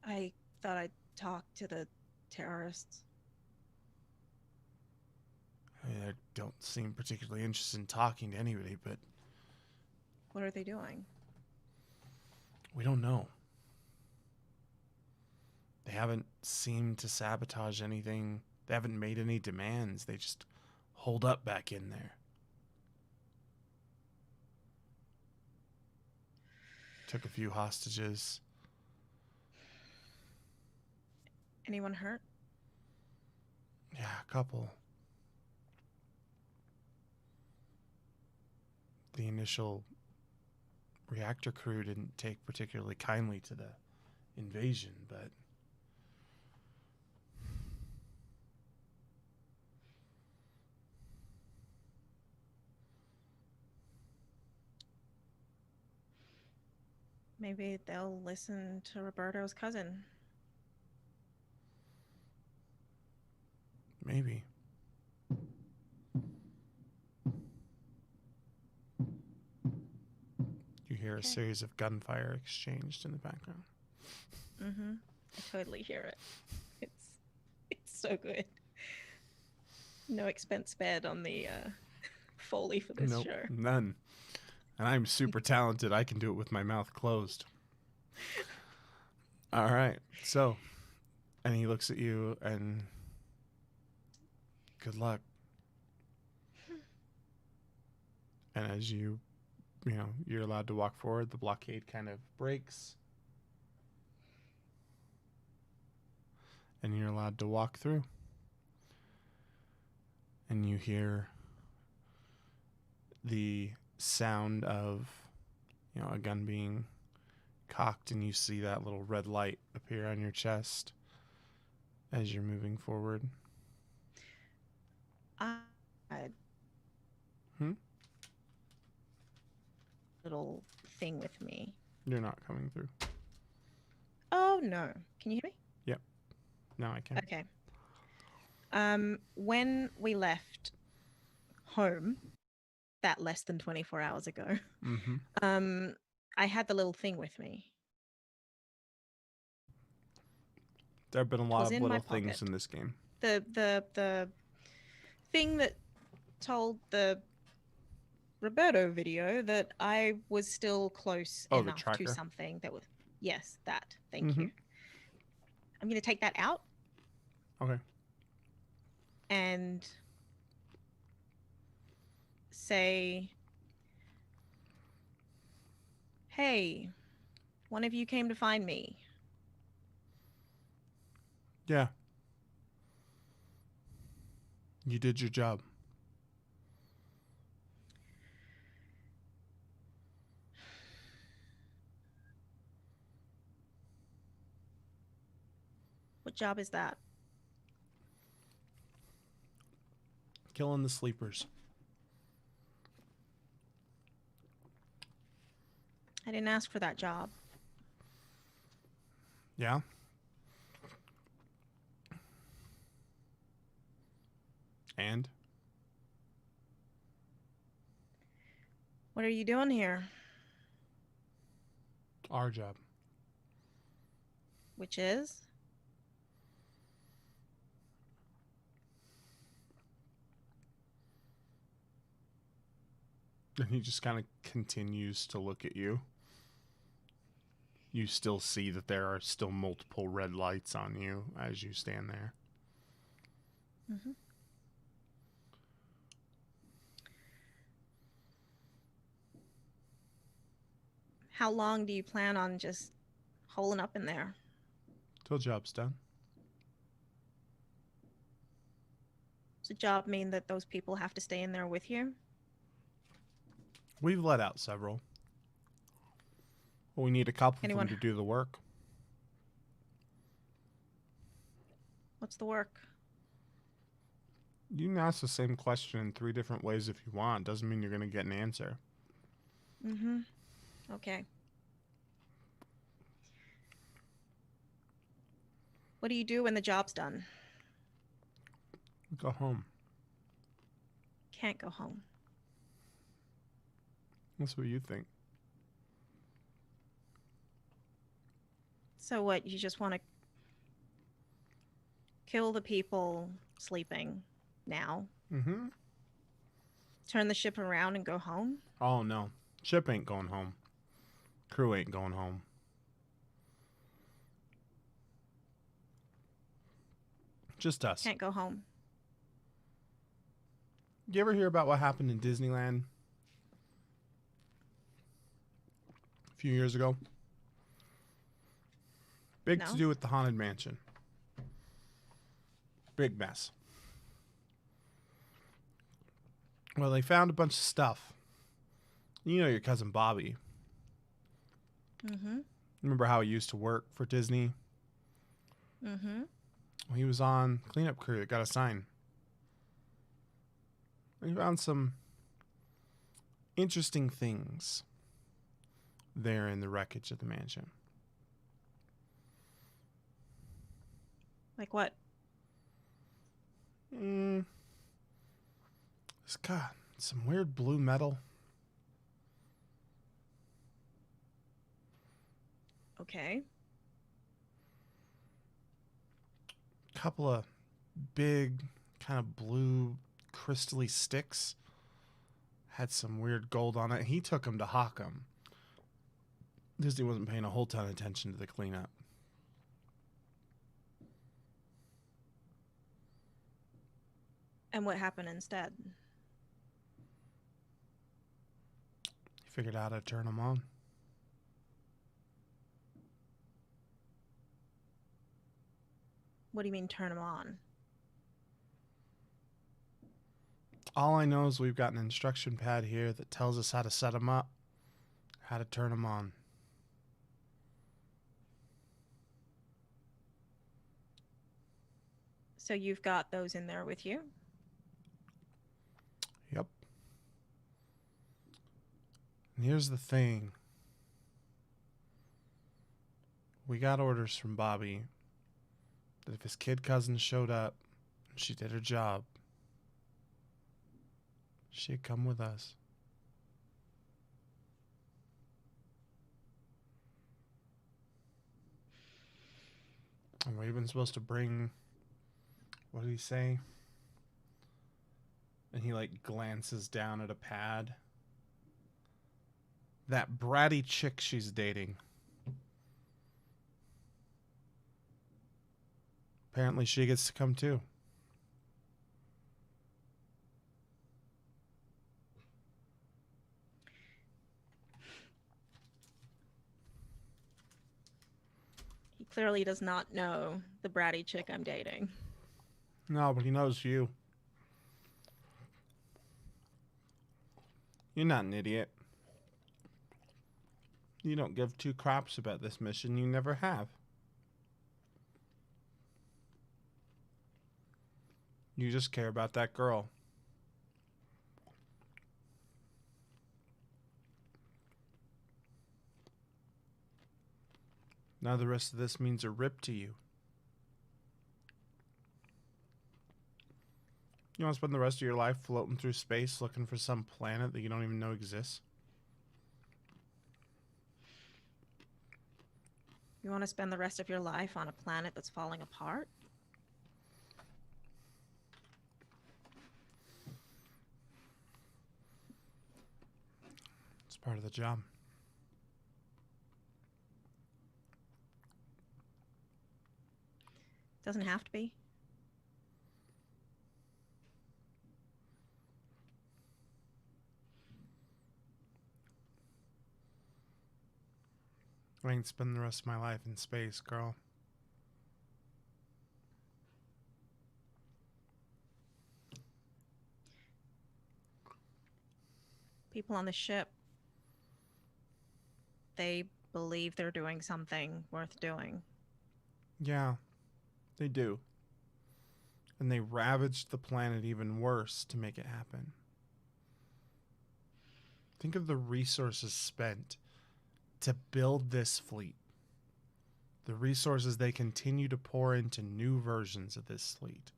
I thought I'd talk to the terrorists.
I don't seem particularly interested in talking to anybody, but
What are they doing?
we don't know. They haven't seemed to sabotage anything. They haven't made any demands. They just hold up back in there. Took a few hostages.
Anyone hurt?
Yeah, a couple. The initial reactor crew didn't take particularly kindly to the invasion, but
Maybe they'll listen to Roberto's cousin.
maybe. You hear a
Okay.
series of gunfire exchanged in the background.
Mm-hmm. I totally hear it. It's so good. No expense spared on the Foley for this
Nope,
show.
none. And I'm super talented. I can do it with my mouth closed. All right. So, and he looks at you and good luck. And as you're allowed to walk forward, the blockade kind of breaks. And you're allowed to walk through. And you hear the sound of, a gun being cocked, and you see that little red light appear on your chest as you're moving forward.
I
Hmm?
little thing with me.
You're not coming through.
Oh no. Can you hear me?
Now I can.
Okay. When we left home that less than 24 hours ago,
Mm-hmm.
I had the little thing with me.
There have been a
was
lot of
in my
little things
pocket.
in this game.
The thing that told the Roberto video that I was still close
Oh, the
enough to
tracker.
something that was that. Thank
Mhm.
you. I'm gonna take that out
Okay.
and say, hey, one of you came to find me.
Yeah. You did your job.
What job is that?
killing the sleepers.
I didn't ask for that job.
Yeah? And?
What are you doing here?
Our job.
Which is?
And he just kind of continues to look at you. You still see that there are still multiple red lights on you as you stand there.
Mm-hmm. How long do you plan on just holing up in there?
Till job's done.
Does the job mean that those people have to stay in there with you?
We've let out several. We need a couple
Anyone-
of them to do the work.
What's the work?
You can ask the same question in 3 different ways if you want. Doesn't mean you're going to get an answer.
Mm-hmm. Okay. What do you do when the job's done?
Go home.
Can't go home.
That's what you think.
So what, you just want to kill the people sleeping now,
Mm-hmm.
turn the ship around and go home?
Oh, no. Ship ain't going home. Crew ain't going home. Just us.
Can't go home.
You ever hear about what happened in Disneyland a few years ago? Big
No.
to do with the Haunted Mansion. Big mess. Well, they found a bunch of stuff. You know your cousin Bobby.
Mm-hmm.
Remember how he used to work for Disney?
Mm-hmm.
Well, he was on cleanup crew that got assigned. We found some interesting things there in the wreckage of the mansion.
Like what?
It's got some weird blue metal.
Okay.
Couple of big kind of blue crystally sticks. Had some weird gold on it. He took them to hawk 'em. Disney wasn't paying a whole ton of attention to the cleanup.
And what happened instead?
He figured out how to turn them on.
What do you mean turn them on?
All I know is we've got an instruction pad here that tells us how to set them up, how to turn them on.
So you've got those in there with you?
Yep. And here's the thing. We got orders from Bobby that if his kid cousin showed up and she did her job, she'd come with us. And we've been supposed to bring, what did he say? And he like glances down at a pad. That bratty chick she's dating. Apparently she gets to come too.
He clearly does not know the bratty chick I'm dating.
No, but he knows you. You're not an idiot. You don't give 2 craps about this mission. You never have. You just care about that girl. Now the rest of this means a rip to you. You want to spend the rest of your life floating through space looking for some planet that you don't even know exists?
You want to spend the rest of your life on a planet that's falling apart?
It's part of the job.
Doesn't have to be.
I ain't spending the rest of my life in space, girl.
People on the ship, they believe they're doing something worth doing.
Yeah, they do. And they ravaged the planet even worse to make it happen. Think of the resources spent to build this fleet. The resources they continue to pour into new versions of this fleet.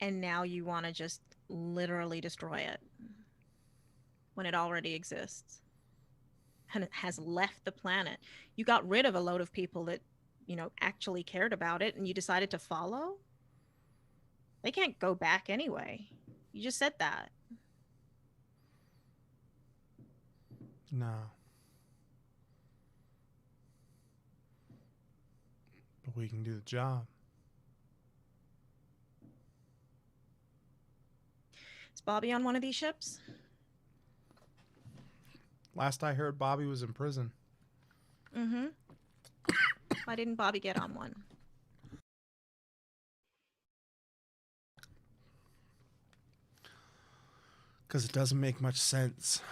And now you want to just literally destroy it when it already exists and it has left the planet. You got rid of a load of people that, actually cared about it, and you decided to follow? They can't go back anyway. You just said that.
No. But we can do the job.
Is Bobby on one of these ships?
Last I heard, Bobby was in prison.
Mm-hmm. Why didn't Bobby get on one?
Because it doesn't make much sense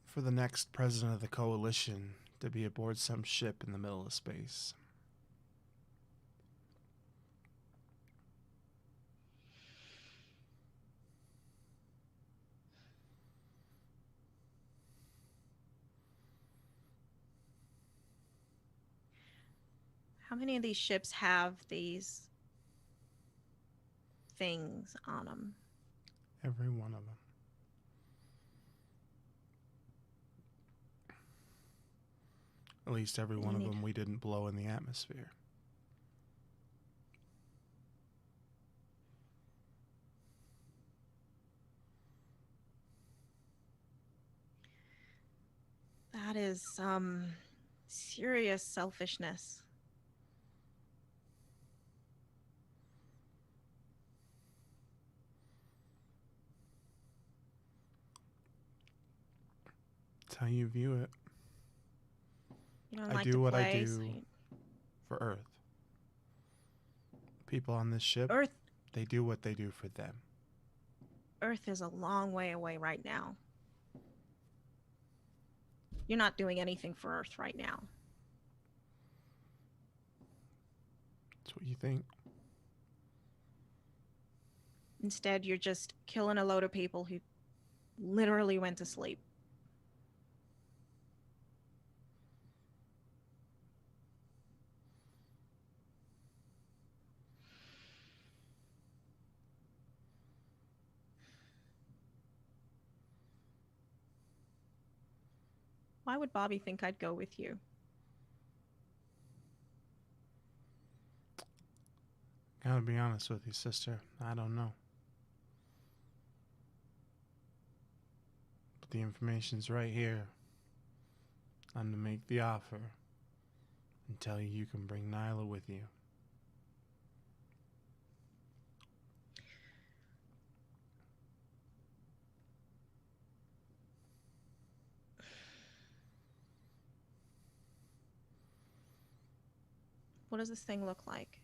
for the next president of the coalition to be aboard some ship in the middle of space.
How many of these ships have these things on them?
Every one of them. At least every one of them we didn't blow in the atmosphere.
That is some serious selfishness.
It's how you view it.
You don't
I
like
do
to
what I
play,
do
so
for Earth. People on this ship,
Earth
they do what they do for them.
Earth is a long way away right now. You're not doing anything for Earth right now.
That's what you think.
Instead, you're just killing a load of people who literally went to sleep. Why would Bobby think I'd go with you?
Gotta be honest with you, sister. I don't know. But the information's right here. I'm to make the offer and tell you can bring Nyla with you.
What does this thing look like?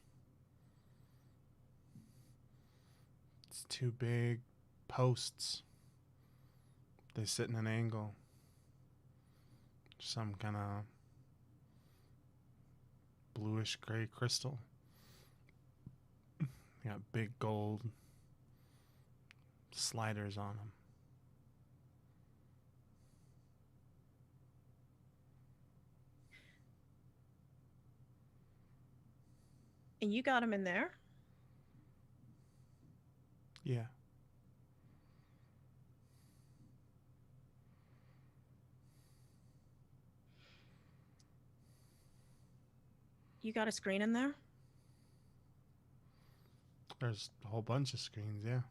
It's two big posts. They sit in an angle. Some kind of bluish gray crystal. They got big gold sliders on them.
And you got him in there?
Yeah.
You got a screen in there?
There's a whole bunch of screens, yeah.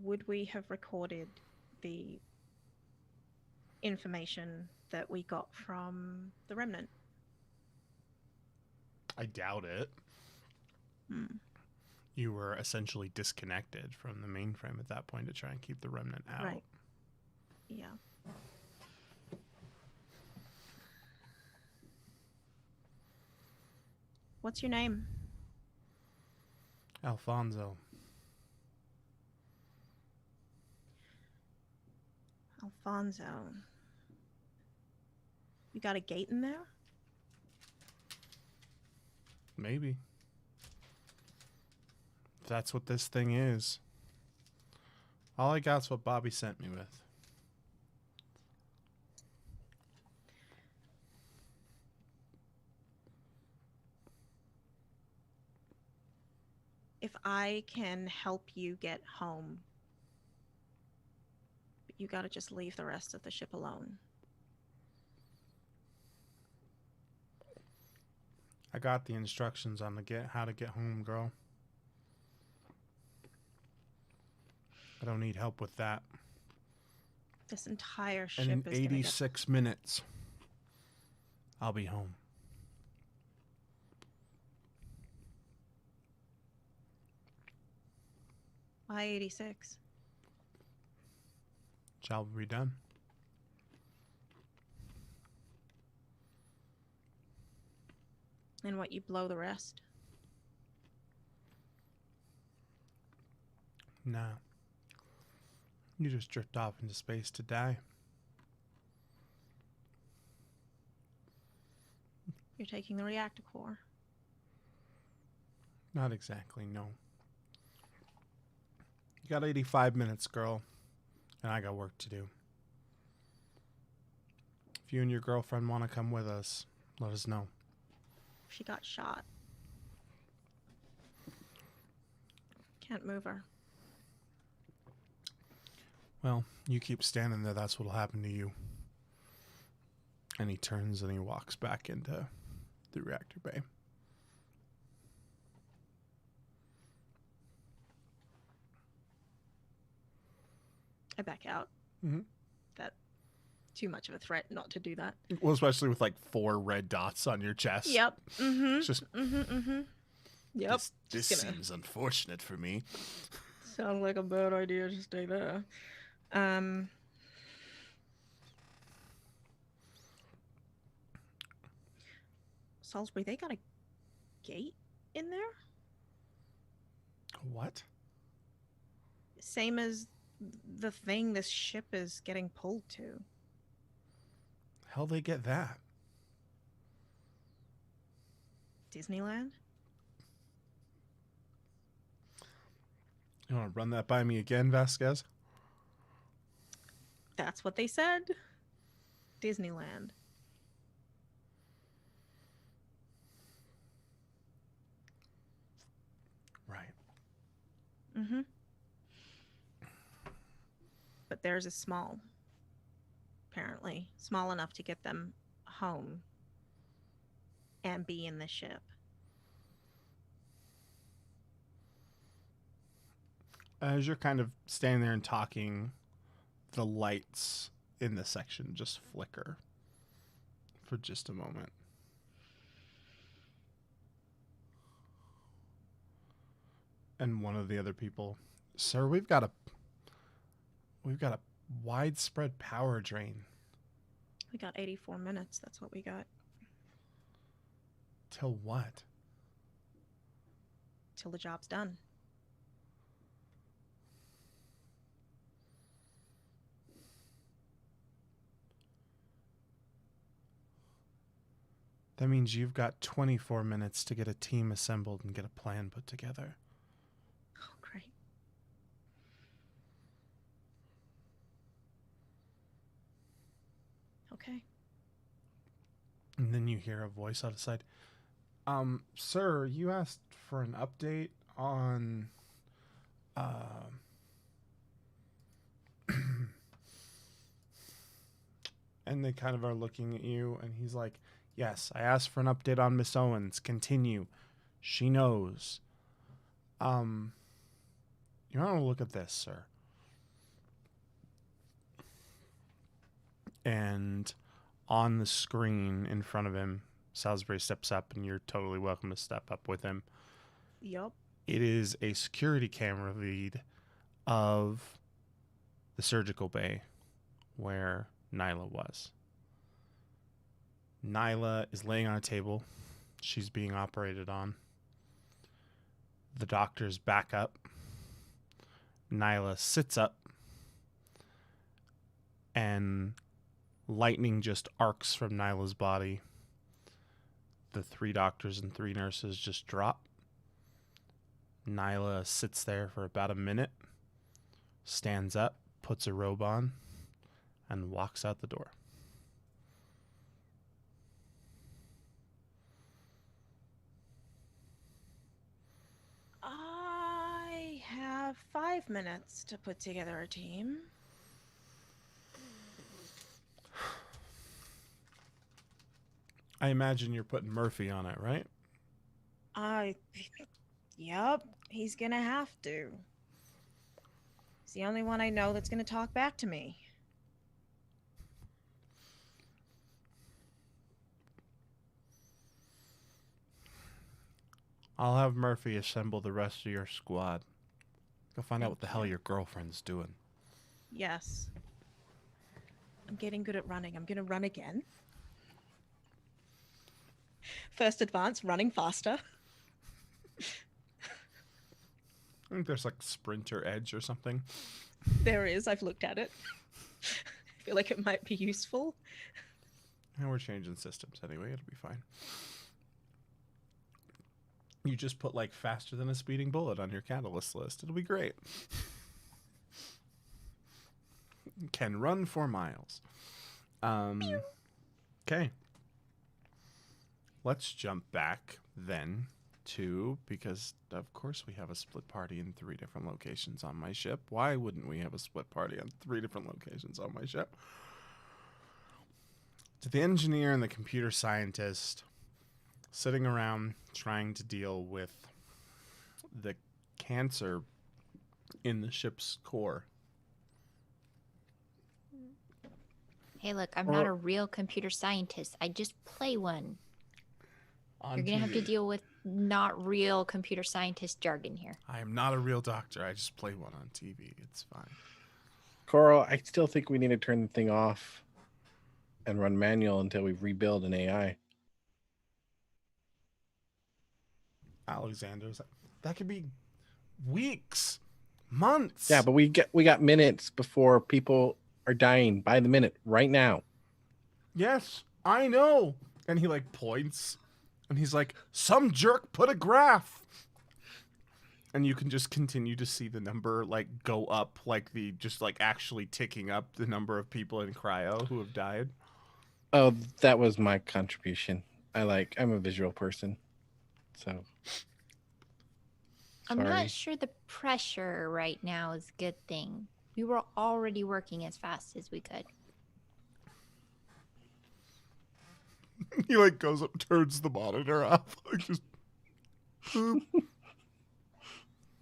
Would we have recorded the information that we got from the remnant?
I doubt it.
Hmm.
You were essentially disconnected from the mainframe at that point to try and keep the remnant out.
Right. Yeah. What's your name?
Alfonso.
Alfonso. You got a gate in there?
Maybe. If that's what this thing is. All I got's what Bobby sent me with.
If I can help you get home, you gotta just leave the rest of the ship alone.
I got the instructions on how to get home, girl. I don't need help with that.
This entire ship
And in
is gonna get
86 minutes, I'll be home.
Why 86?
Job will be done.
And what, you blow the rest?
Nah. You just drift off into space to die.
You're taking the reactor core.
Not exactly, no. You got 85 minutes, girl. And I got work to do. If you and your girlfriend want to come with us, let us know.
She got shot. Can't move her.
Well, you keep standing there, that's what'll happen to you. And he turns and he walks back into the reactor bay.
I back out.
Mhm.
That too much of a threat not to do that.
Well, especially with like 4 red dots on your chest.
Yep. Mm-hmm.
It's just,
Yep.
this
Just gonna-
seems unfortunate for me.
Sounds like a bad idea to stay there. Salisbury, they got a gate in there?
What?
Same as the thing this ship is getting pulled to.
How'd they get that?
Disneyland?
You want to run that by me again, Vasquez?
That's what they said. Disneyland.
Right.
Mm-hmm. But theirs is small. Apparently. Small enough to get them home and be in the ship.
As you're kind of standing there and talking, the lights in the section just flicker for just a moment. And one of the other people, sir, we've got a widespread power drain.
We got 84 minutes. That's what we got.
Till what?
Till the job's done.
That means you've got 24 minutes to get a team assembled and get a plan put together.
Oh, great. Okay.
And then you hear a voice out of sight. Sir, you asked for an update on and they kind of are looking at you, and he's like, yes, I asked for an update on Miss Owens. Continue. She knows. You want to look at this, sir. And on the screen in front of him, Salisbury steps up, and you're totally welcome to step up with him.
Yup.
It is a security camera feed of the surgical bay where Nyla was. Nyla is laying on a table. She's being operated on. The doctors back up. Nyla sits up. And lightning just arcs from Nyla's body. The 3 doctors and 3 nurses just drop. Nyla sits there for about a minute, stands up, puts a robe on, and walks out the door.
I have 5 minutes to put together a team.
I imagine you're putting Murphy on it, right?
Yep, he's gonna have to. He's the only one I know that's gonna talk back to me.
I'll have Murphy assemble the rest of your squad. Go find out what the hell your girlfriend's doing.
Yes. I'm getting good at running. I'm gonna run again. First advance, running faster.
I think there's like Sprinter Edge or something.
There is, I've looked at it. I feel like it might be useful.
And we're changing systems anyway, it'll be fine. You just put like faster than a speeding bullet on your catalyst list. It'll be great. Can run 4 miles. Okay. Let's jump back then to, because of course we have a split party in 3 different locations on my ship. Why wouldn't we have a split party on 3 different locations on my ship? To the engineer and the computer scientist sitting around trying to deal with the cancer in the ship's core.
Hey, look, I'm not a real computer scientist. I just play one.
On
You're going to have to
TV.
deal with not real computer scientist jargon here.
I am not a real doctor. I just play one on TV. It's fine.
Coral, I still think we need to turn the thing off and run manual until we rebuild an AI.
Alexander's like, that could be weeks, months.
Yeah, but we got minutes before people are dying by the minute right now.
Yes, I know. And he like points and he's like, some jerk put a graph. And you can just continue to see the number like go up, like the just like actually ticking up the number of people in cryo who have died.
Oh, that was my contribution. I'm a visual person. So
I'm
sorry.
not sure the pressure right now is a good thing. We were already working as fast as we could.
He like goes up, turns the monitor off, like just boop.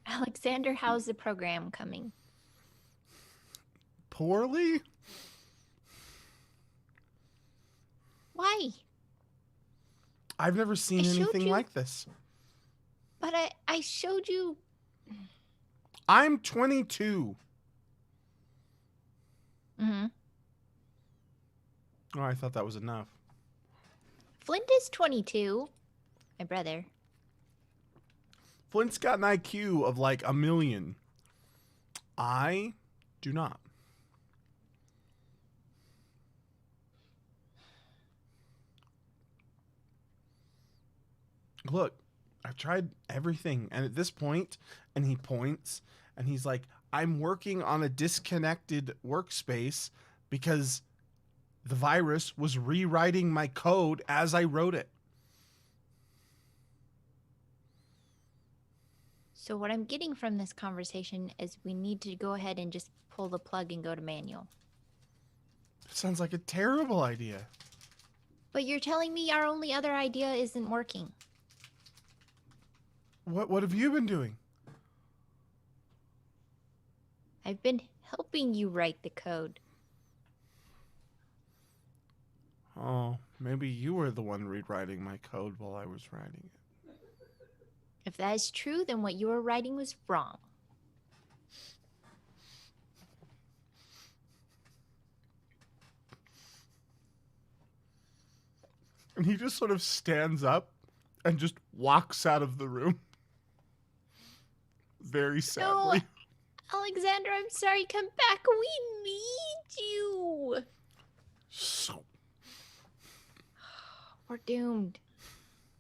Alexander, how's the program coming?
Poorly.
Why?
I've never seen
I showed
anything
you-
like this.
But I showed you.
I'm 22.
Mm-hmm.
Oh, I thought that was enough.
Flint is 22. My brother.
Flint's got an IQ of like 1,000,000. I do not. Look, I've tried everything. And at this point, and he points, and he's like, I'm working on a disconnected workspace because The virus was rewriting my code as I wrote it.
So what I'm getting from this conversation is we need to go ahead and just pull the plug and go to manual.
It sounds like a terrible idea.
But you're telling me our only other idea isn't working.
What have you been doing?
I've been helping you write the code.
Oh, maybe you were the one rewriting my code while I was writing it.
If that is true, then what you were writing was wrong.
And he just sort of stands up and just walks out of the room. Very sadly.
Alexander, I'm sorry. Come back. We need you.
So,
We're doomed.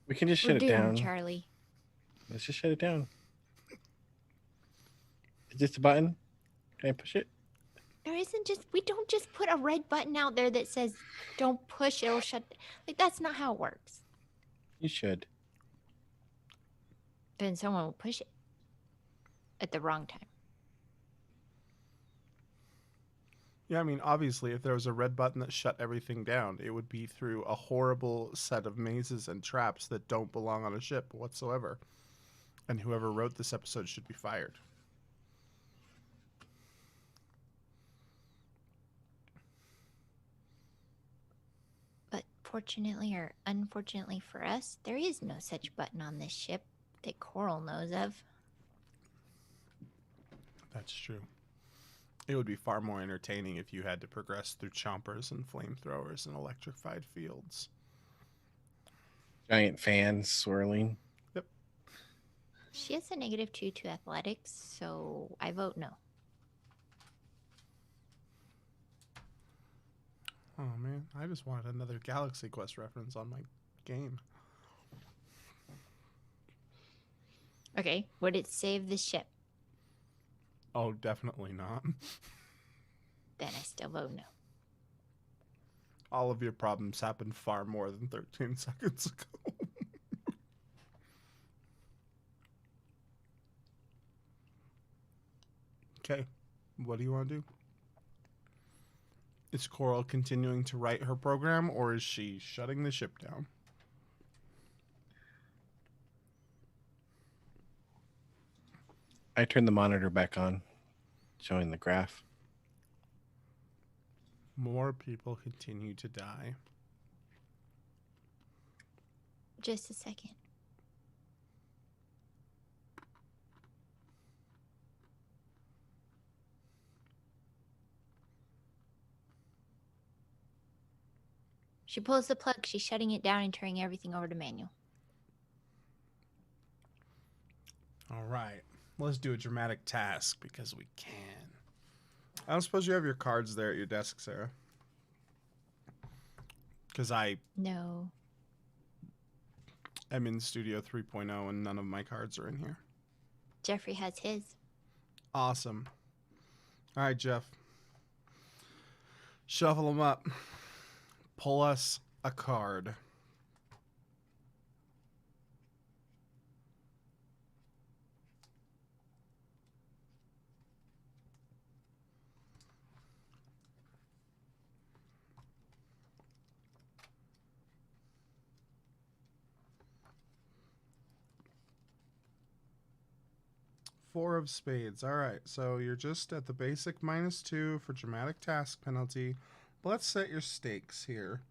We can just
We're
shut it
doomed,
down.
Charlie.
Let's just shut it down. Is this a button? Can I push it?
There isn't just, we don't just put a red button out there that says, don't push, it'll shut. Like, that's not how it works.
You should.
Then someone will push it at the wrong time.
yeah, I mean, obviously, if there was a red button that shut everything down, it would be through a horrible set of mazes and traps that don't belong on a ship whatsoever. And whoever wrote this episode should be fired.
But fortunately or unfortunately for us, there is no such button on this ship that Coral knows of.
That's true. It would be far more entertaining if you had to progress through chompers and flamethrowers and electrified fields.
Giant fans swirling.
She has a -2 to athletics, so I vote no.
Oh man, I just wanted another Galaxy Quest reference on my game.
Okay, would it save the ship?
Oh, definitely not.
Then I still vote no.
All of your problems happened far more than 13 seconds ago. Okay, what do you want to do? Is Coral continuing to write her program, or is she shutting the ship down?
I turned the monitor back on, showing the graph.
More people continue to die.
Just a second. She pulls the plug, she's shutting it down and turning everything over to manual.
All right, let's do a dramatic task because we can. I don't suppose you have your cards there at your desk, Sarah. Because I
No.
am in Studio 3.0 and none of my cards are in here.
Jeffrey has his.
Awesome. All right, Jeff. Shuffle them up. Pull us a card. Four of spades. All right, so you're just at the basic -2 for dramatic task penalty. But let's set your stakes here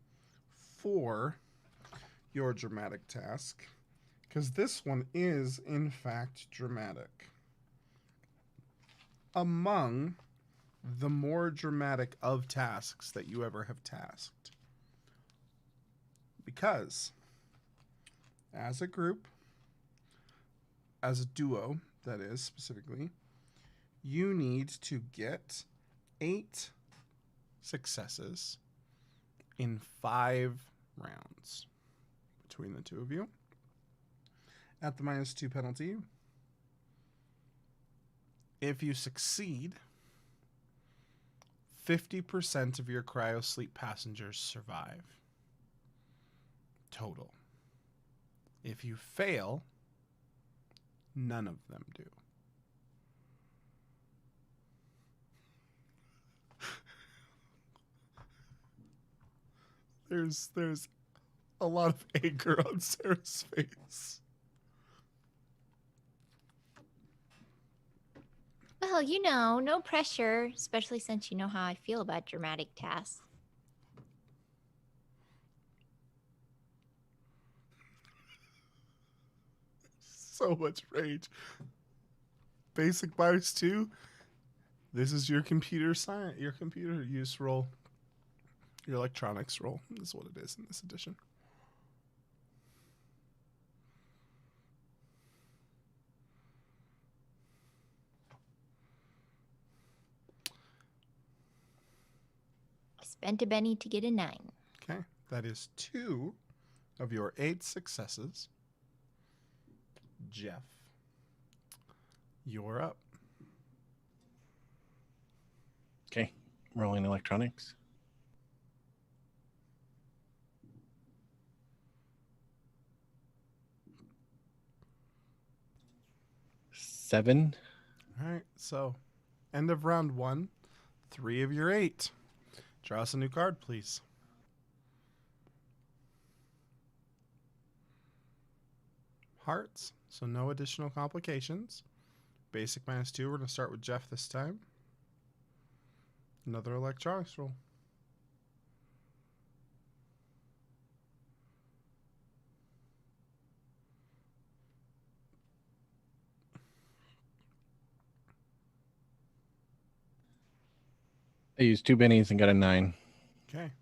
for your dramatic task, because this one is, in fact, dramatic. Among the more dramatic of tasks that you ever have tasked. Because as a group, as a duo, that is specifically, you need to get 8 successes in 5 rounds between the two of you. At the -2 penalty, if you succeed, 50% of your cryosleep passengers survive. Total. If you fail, none of them do. There's a lot of anger on Sarah's face.
Well, no pressure, especially since you know how I feel about dramatic tasks.
So much rage. Basic Bias 2. This is your computer science, your computer use role. Your electronics role is what it is in this edition.
I spent a Benny to get a 9.
Okay, that is 2 of your 8 successes. Jeff, you're up.
Okay, rolling electronics. Seven.
All right, so end of round 1, 3 of your 8. Draw us a new card, please. Hearts, so no additional complications. Basic -2, we're going to start with Jeff this time. Another electronics roll.
I used 2 bennies and got a 9.
Okay.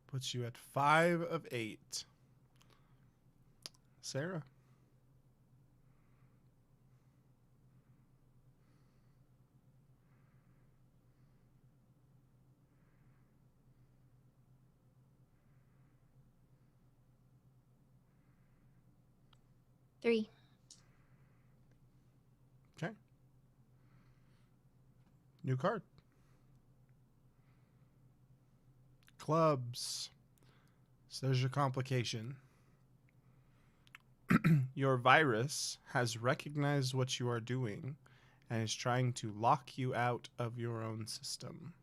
Puts you at 5 of 8. Sarah.
Three.
Okay. New card. Clubs. So there's your complication. Your virus has recognized what you are doing and is trying to lock you out of your own system.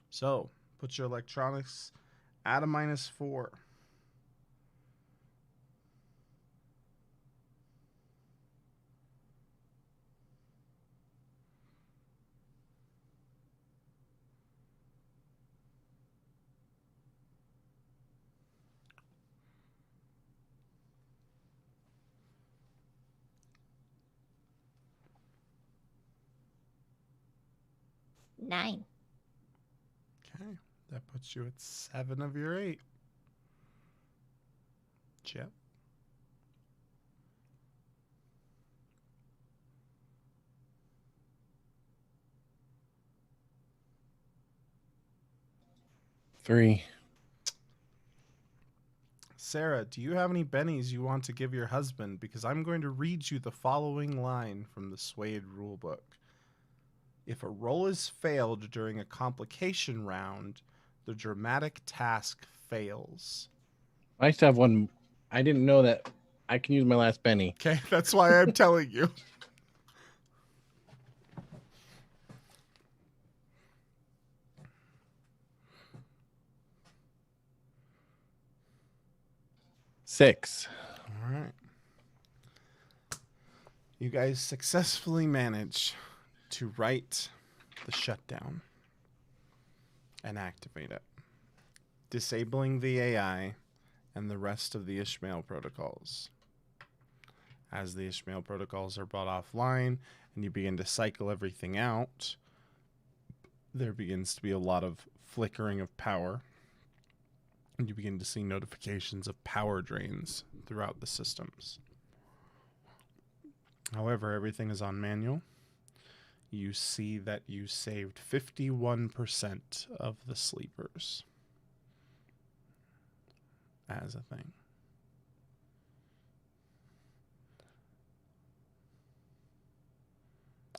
So, put your electronics at a -4.
Nine.
Okay, that puts you at 7 of your 8. Jeff.
Three.
Sarah, do you have any bennies you want to give your husband? Because I'm going to read you the following line from the Swayed rulebook. If a roll is failed during a complication round, the dramatic task fails.
I used to have one. I didn't know that I can use my last benny.
Okay, that's why I'm telling you.
Six.
All right. You guys successfully manage to write the shutdown and activate it, disabling the AI and the rest of the Ishmael protocols. As the Ishmael protocols are brought offline and you begin to cycle everything out, there begins to be a lot of flickering of power. And you begin to see notifications of power drains throughout the systems. However, everything is on manual. You see that you saved 51% of the sleepers as a thing.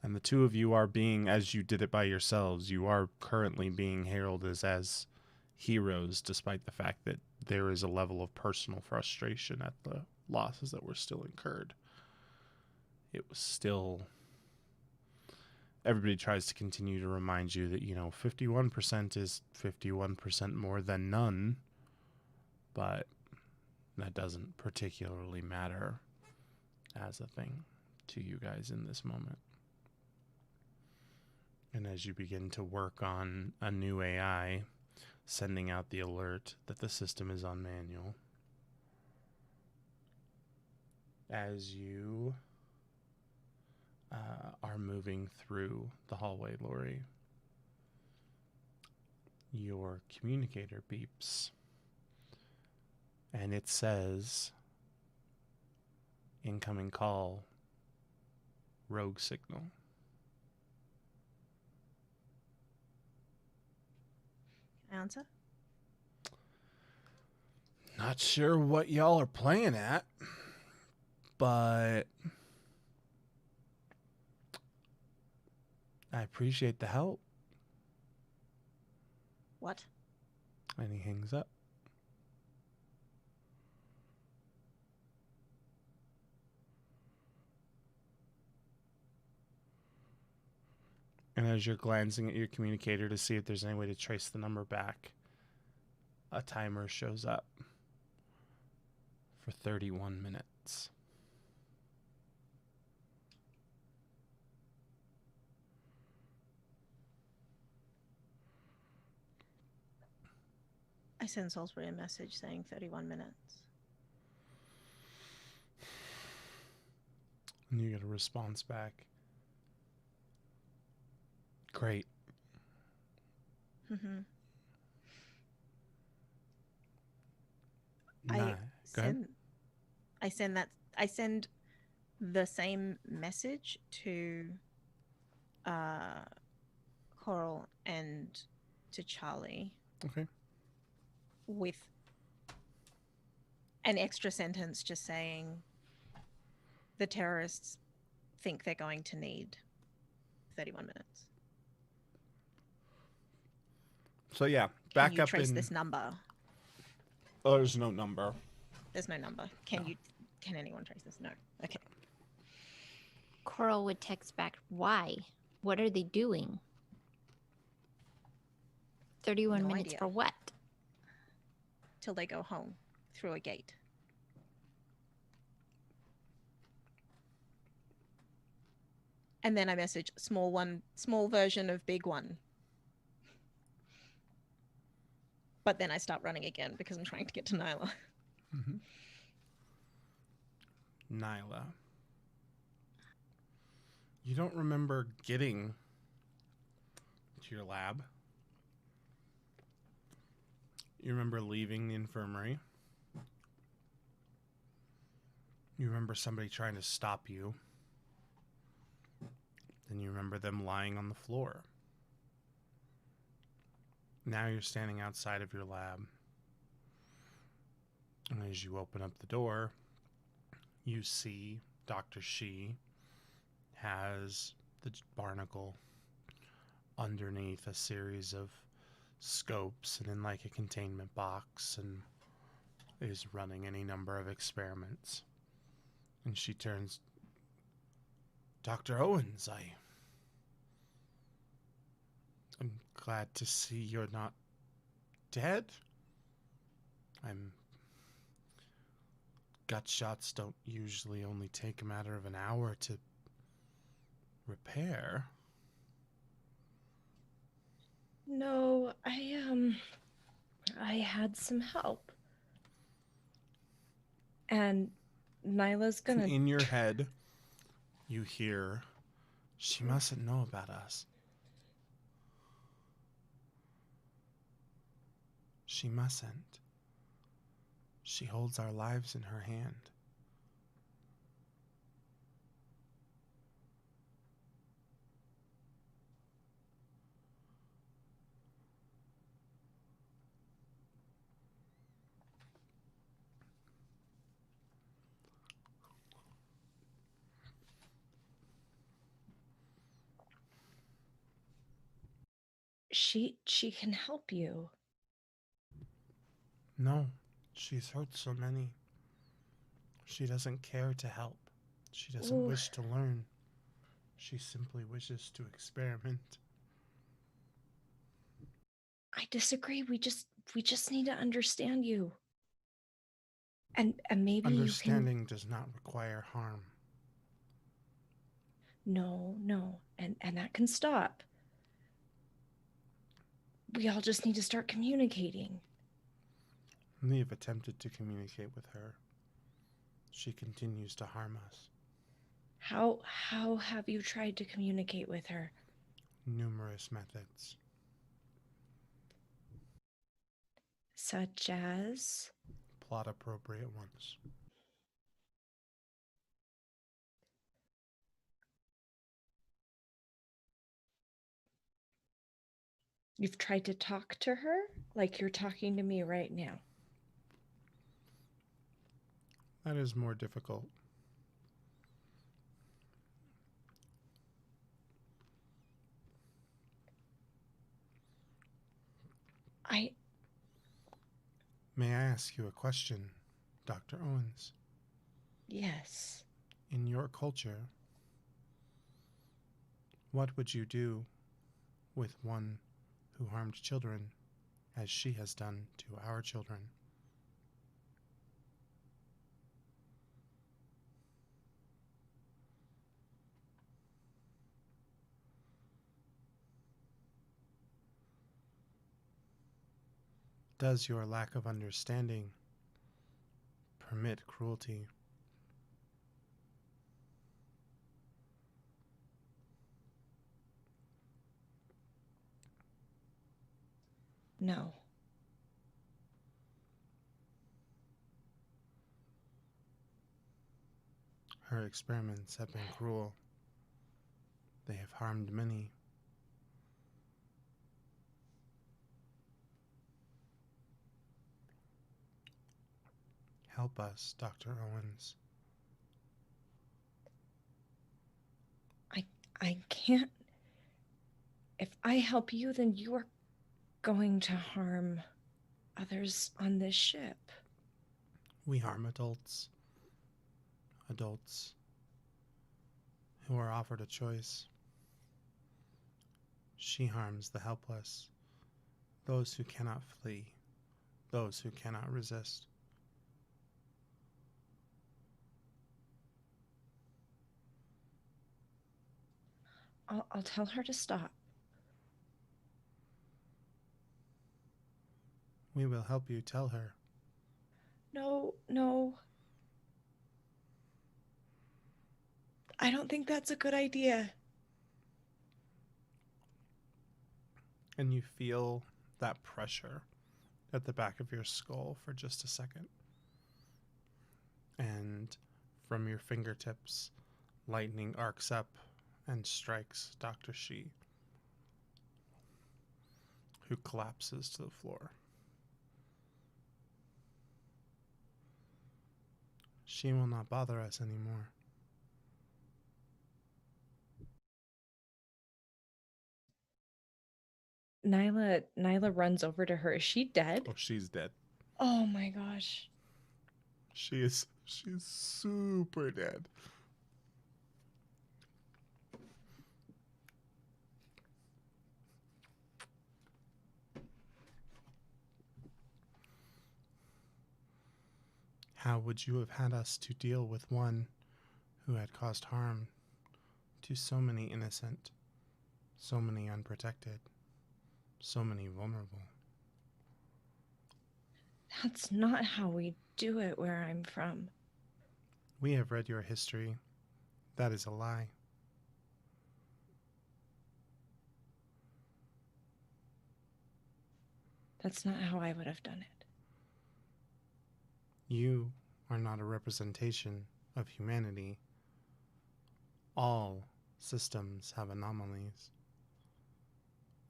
And the two of you are being, as you did it by yourselves, you are currently being heralded as heroes, despite the fact that there is a level of personal frustration at the losses that were still incurred. It was still... Everybody tries to continue to remind you that, 51% is 51% more than none, but that doesn't particularly matter as a thing to you guys in this moment. And as you begin to work on a new AI, sending out the alert that the system is on manual, as you are moving through the hallway, Lori, your communicator beeps, and it says, incoming call, rogue signal.
Answer?
Not sure what y'all are playing at, but I appreciate the help.
What?
And he hangs up. And as you're glancing at your communicator to see if there's any way to trace the number back, a timer shows up for 31 minutes.
I send Salisbury a message saying 31 minutes.
And you get a response back. Great.
Mm-hmm.
Nah, go ahead.
I send the same message to Coral and to Charlie.
Okay.
With an extra sentence just saying the terrorists think they're going to need 31 minutes.
So yeah,
Can
back
you
up
trace
in...
this number?
Oh, there's no number.
There's no number. Can anyone trace this? No. Okay.
Coral would text back, why? What are they doing? 31
No
minutes
idea.
for what?
Till they go home through a gate. And then I message small version of big one. But then I start running again because I'm trying to get to Nyla.
Mm-hmm. Nyla. You don't remember getting to your lab. You remember leaving the infirmary. You remember somebody trying to stop you. Then you remember them lying on the floor. Now you're standing outside of your lab. And as you open up the door, you see Dr. Shi has the barnacle underneath a series of scopes and in like a containment box, and is running any number of experiments. And she turns, Dr. Owens, I'm glad to see you're not dead. Gut shots don't usually only take a matter of an hour to repair.
No, I had some help. And Nyla's gonna...
In your head, you hear, she mustn't know about us. She mustn't. She holds our lives in her hand.
She can help you.
No, she's hurt so many. She doesn't care to help. She doesn't
Ooh.
wish to learn. She simply wishes to experiment.
I disagree. We just need to understand you. And maybe you can.
Understanding does not require harm.
No. And that can stop. We all just need to start communicating.
We have attempted to communicate with her. She continues to harm us.
How have you tried to communicate with her?
Numerous methods.
Such as?
Plot appropriate ones.
You've tried to talk to her like you're talking to me right now.
That is more difficult. May I ask you a question, Dr. Owens?
Yes.
In your culture, what would you do with one who harmed children as she has done to our children? Does your lack of understanding permit cruelty?
No.
Her experiments have been cruel. They have harmed many. Help us, Dr. Owens.
I can't. If I help you, then you are going to harm others on this ship.
We harm adults. Adults who are offered a choice. She harms the helpless, those who cannot flee, those who cannot resist.
I'll tell her to stop.
We will help you tell her.
No. I don't think that's a good idea.
And you feel that pressure at the back of your skull for just a second. And from your fingertips, lightning arcs up and strikes Dr. Shi, who collapses to the floor. She will not bother us anymore.
Nyla runs over to her. Is she dead?
Oh, she's dead.
Oh my gosh.
She's super dead. How would you have had us to deal with one who had caused harm to so many innocent, so many unprotected, so many vulnerable?
That's not how we do it where I'm from.
We have read your history. That is a lie.
That's not how I would have done it.
You are not a representation of humanity. All systems have anomalies.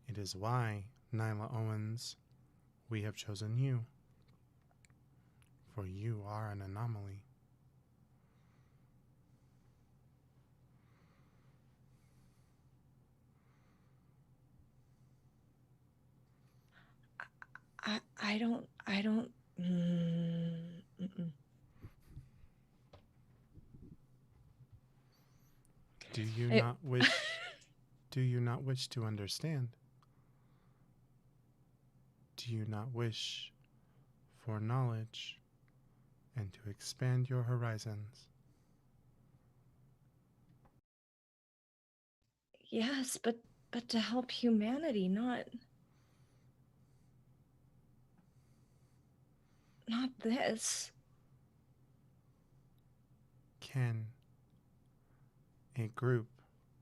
It is why, Nyla Owens, we have chosen you. For you are an anomaly.
I don't. Mm-mm.
Do you
I-
not wish? Do you not wish to understand? Do you not wish for knowledge and to expand your horizons?
Yes, but to help humanity, not this.
Can a group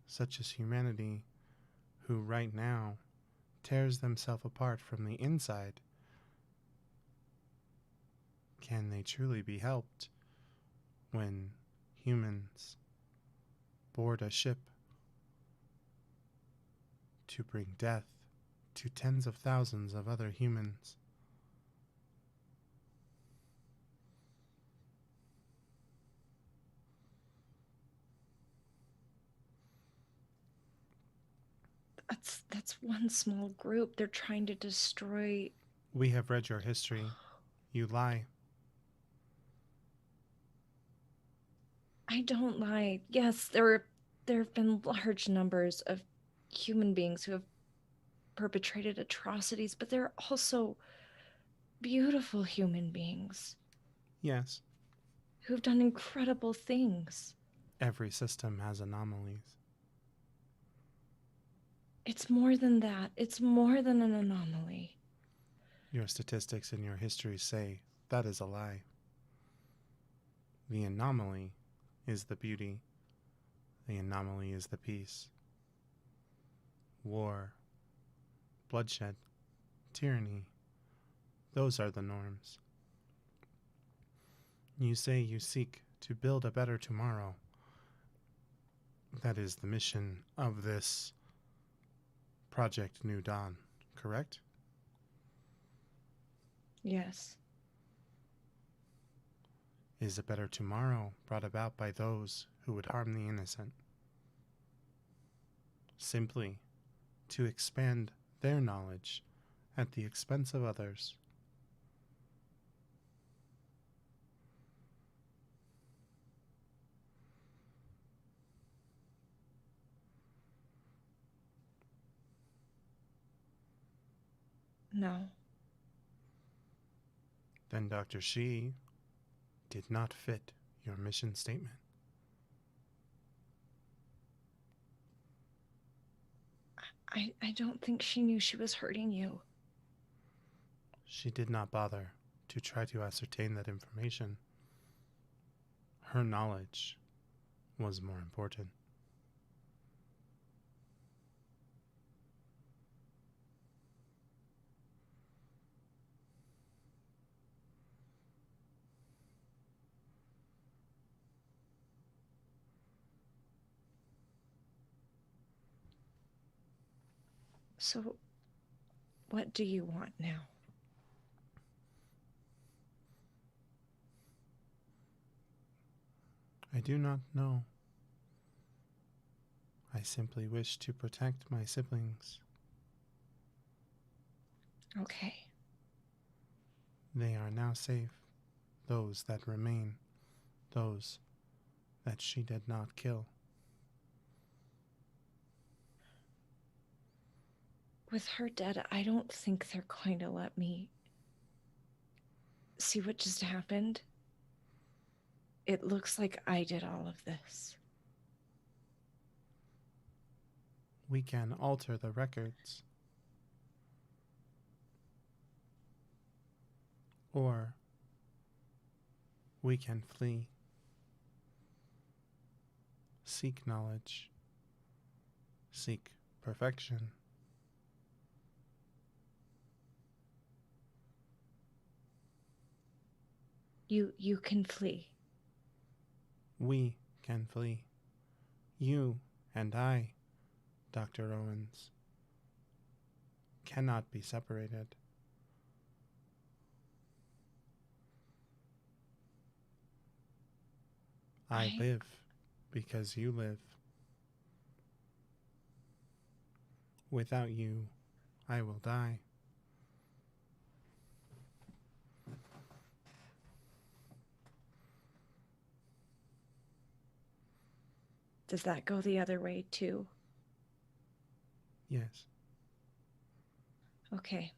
such as humanity, who right now tears themselves apart from the inside, can they truly be helped when humans board a ship to bring death to tens of thousands of other humans?
That's one small group. They're trying to destroy.
We have read your history. You lie.
I don't lie. Yes, there have been large numbers of human beings who have perpetrated atrocities, but there are also beautiful human beings
Yes,
who have done incredible things.
every system has anomalies.
It's more than that. It's more than an anomaly.
Your statistics and your history say that is a lie. The anomaly is the beauty. The anomaly is the peace. War, bloodshed, tyranny, those are the norms. You say you seek to build a better tomorrow. That is the mission of this Project New Dawn, correct?
Yes.
Is a better tomorrow brought about by those who would harm the innocent, simply to expand their knowledge at the expense of others?
No.
Then Dr. Shi did not fit your mission statement.
I don't think she knew she was hurting you.
She did not bother to try to ascertain that information. Her knowledge was more important.
So, what do you want now?
I do not know. I simply wish to protect my siblings.
Okay.
They are now safe. Those that remain. Those that she did not kill.
With her dead, I don't think they're going to let me see what just happened. It looks like I did all of this.
We can alter the records. Or we can flee. Seek knowledge. Seek perfection.
You can flee.
We can flee. You and I, Dr. Owens, cannot be separated. I live because you live. Without you, I will die.
Does that go the other way too?
Yes.
Okay.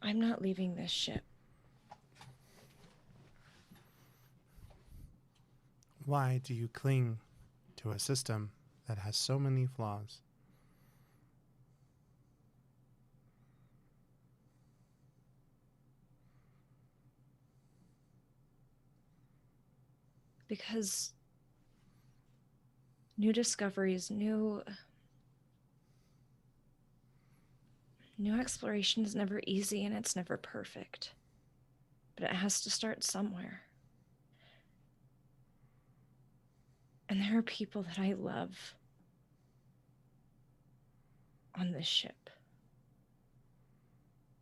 I'm not leaving this ship.
Why do you cling to a system that has so many flaws?
Because new discoveries, new exploration is never easy and it's never perfect. But it has to start somewhere. And there are people that I love on this ship.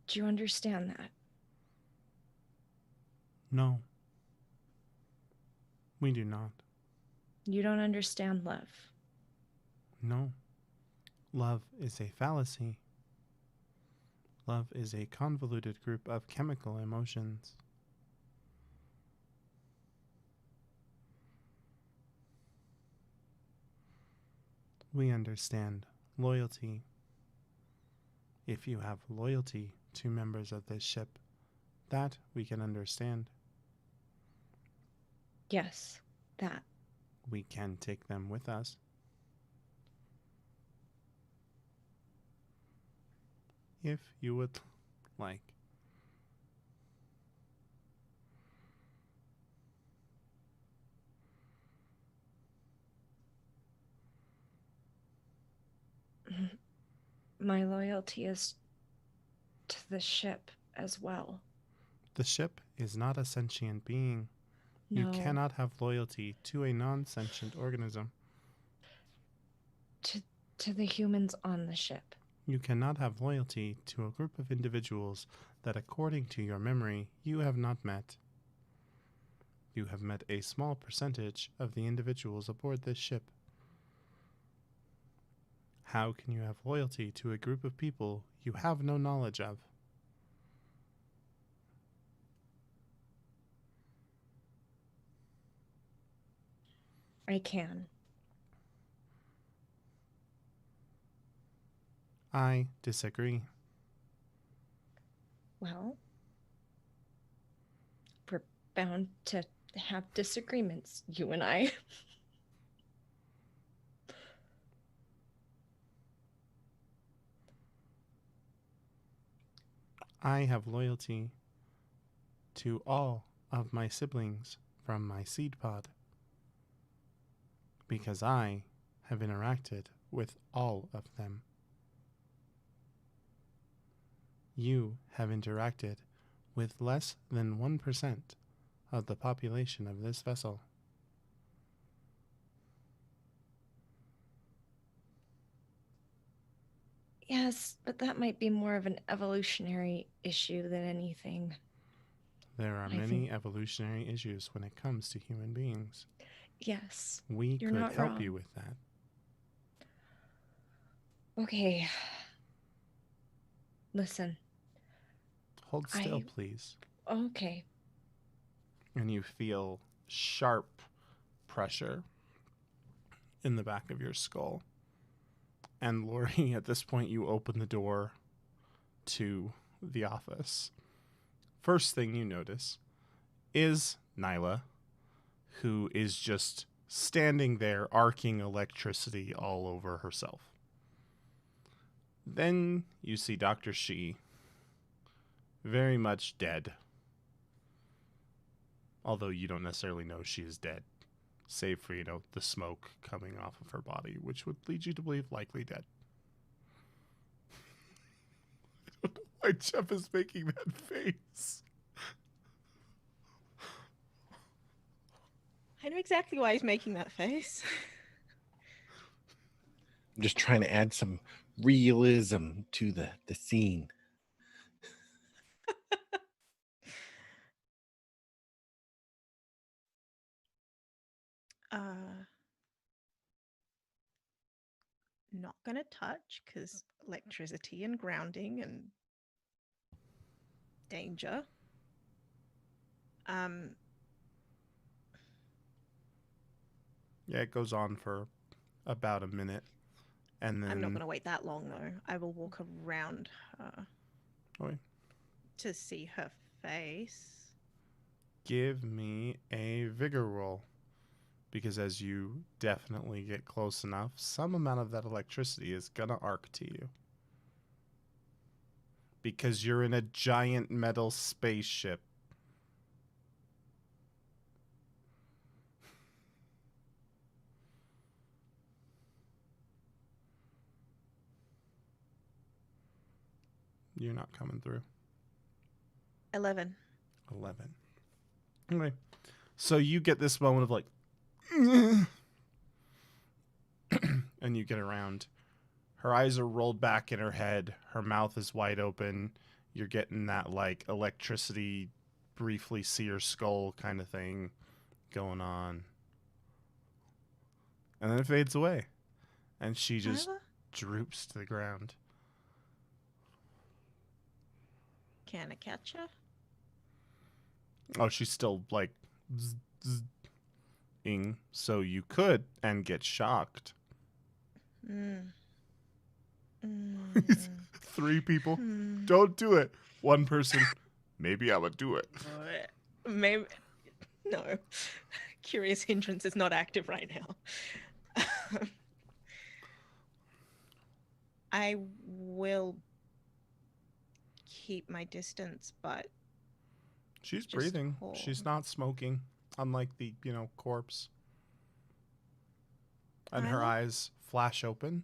Do you understand that?
No. We do not.
You don't understand love.
No. Love is a fallacy. Love is a convoluted group of chemical emotions. We understand loyalty. If you have loyalty to members of this ship, that we can understand.
Yes, that.
We can take them with us. If you would like.
My loyalty is to the ship as well.
The ship is not a sentient being.
No,
You cannot have loyalty to a non-sentient organism.
to the humans on the ship.
You cannot have loyalty to a group of individuals that, according to your memory, you have not met. You have met a small percentage of the individuals aboard this ship. How can you have loyalty to a group of people you have no knowledge of?
I can.
I disagree.
Well, we're bound to have disagreements, you and I.
I have loyalty to all of my siblings from my seed pod because I have interacted with all of them. You have interacted with less than 1% of the population of this vessel.
Yes, but that might be more of an evolutionary issue than anything.
There are many evolutionary issues when it comes to human beings.
Yes.
We
You're
could
not
help
wrong.
you with that.
Okay. Listen.
Hold still, please.
Okay.
And you feel sharp pressure in the back of your skull. And Lori, at this point, you open the door to the office. First thing you notice is Nyla, who is just standing there arcing electricity all over herself. Then you see Dr. Shi, very much dead. Although you don't necessarily know she is dead, save for, the smoke coming off of her body, which would lead you to believe likely dead. I don't know why Jeff is making that face.
I know exactly why he's making that face.
I'm just trying to add some realism to the scene.
Not gonna touch because electricity and grounding and danger.
Yeah, it goes on for about a minute. And then
I'm not going to wait that long, though. I will walk around her
Okay.
to see her face.
give me a vigor roll. Because as you definitely get close enough, some amount of that electricity is going to arc to you. Because you're in a giant metal spaceship. You're not coming through.
11.
11. Okay. So you get this moment of like, and you get around. Her eyes are rolled back in her head. Her mouth is wide open. You're getting that like electricity, briefly see her skull kind of thing going on. And then it fades away. And she just
Nyla?
droops to the ground.
Can I catch her?
Oh, she's still like ing. So you could and get shocked.
Mm.
3 people.
Hmm.
Don't do it. 1 person. Maybe I would do it.
Maybe. No. Curious Hindrance is not active right now. I will keep my distance, but
She's
just
breathing.
hold.
She's not smoking, unlike the, corpse. And her
Nyla?
eyes flash open,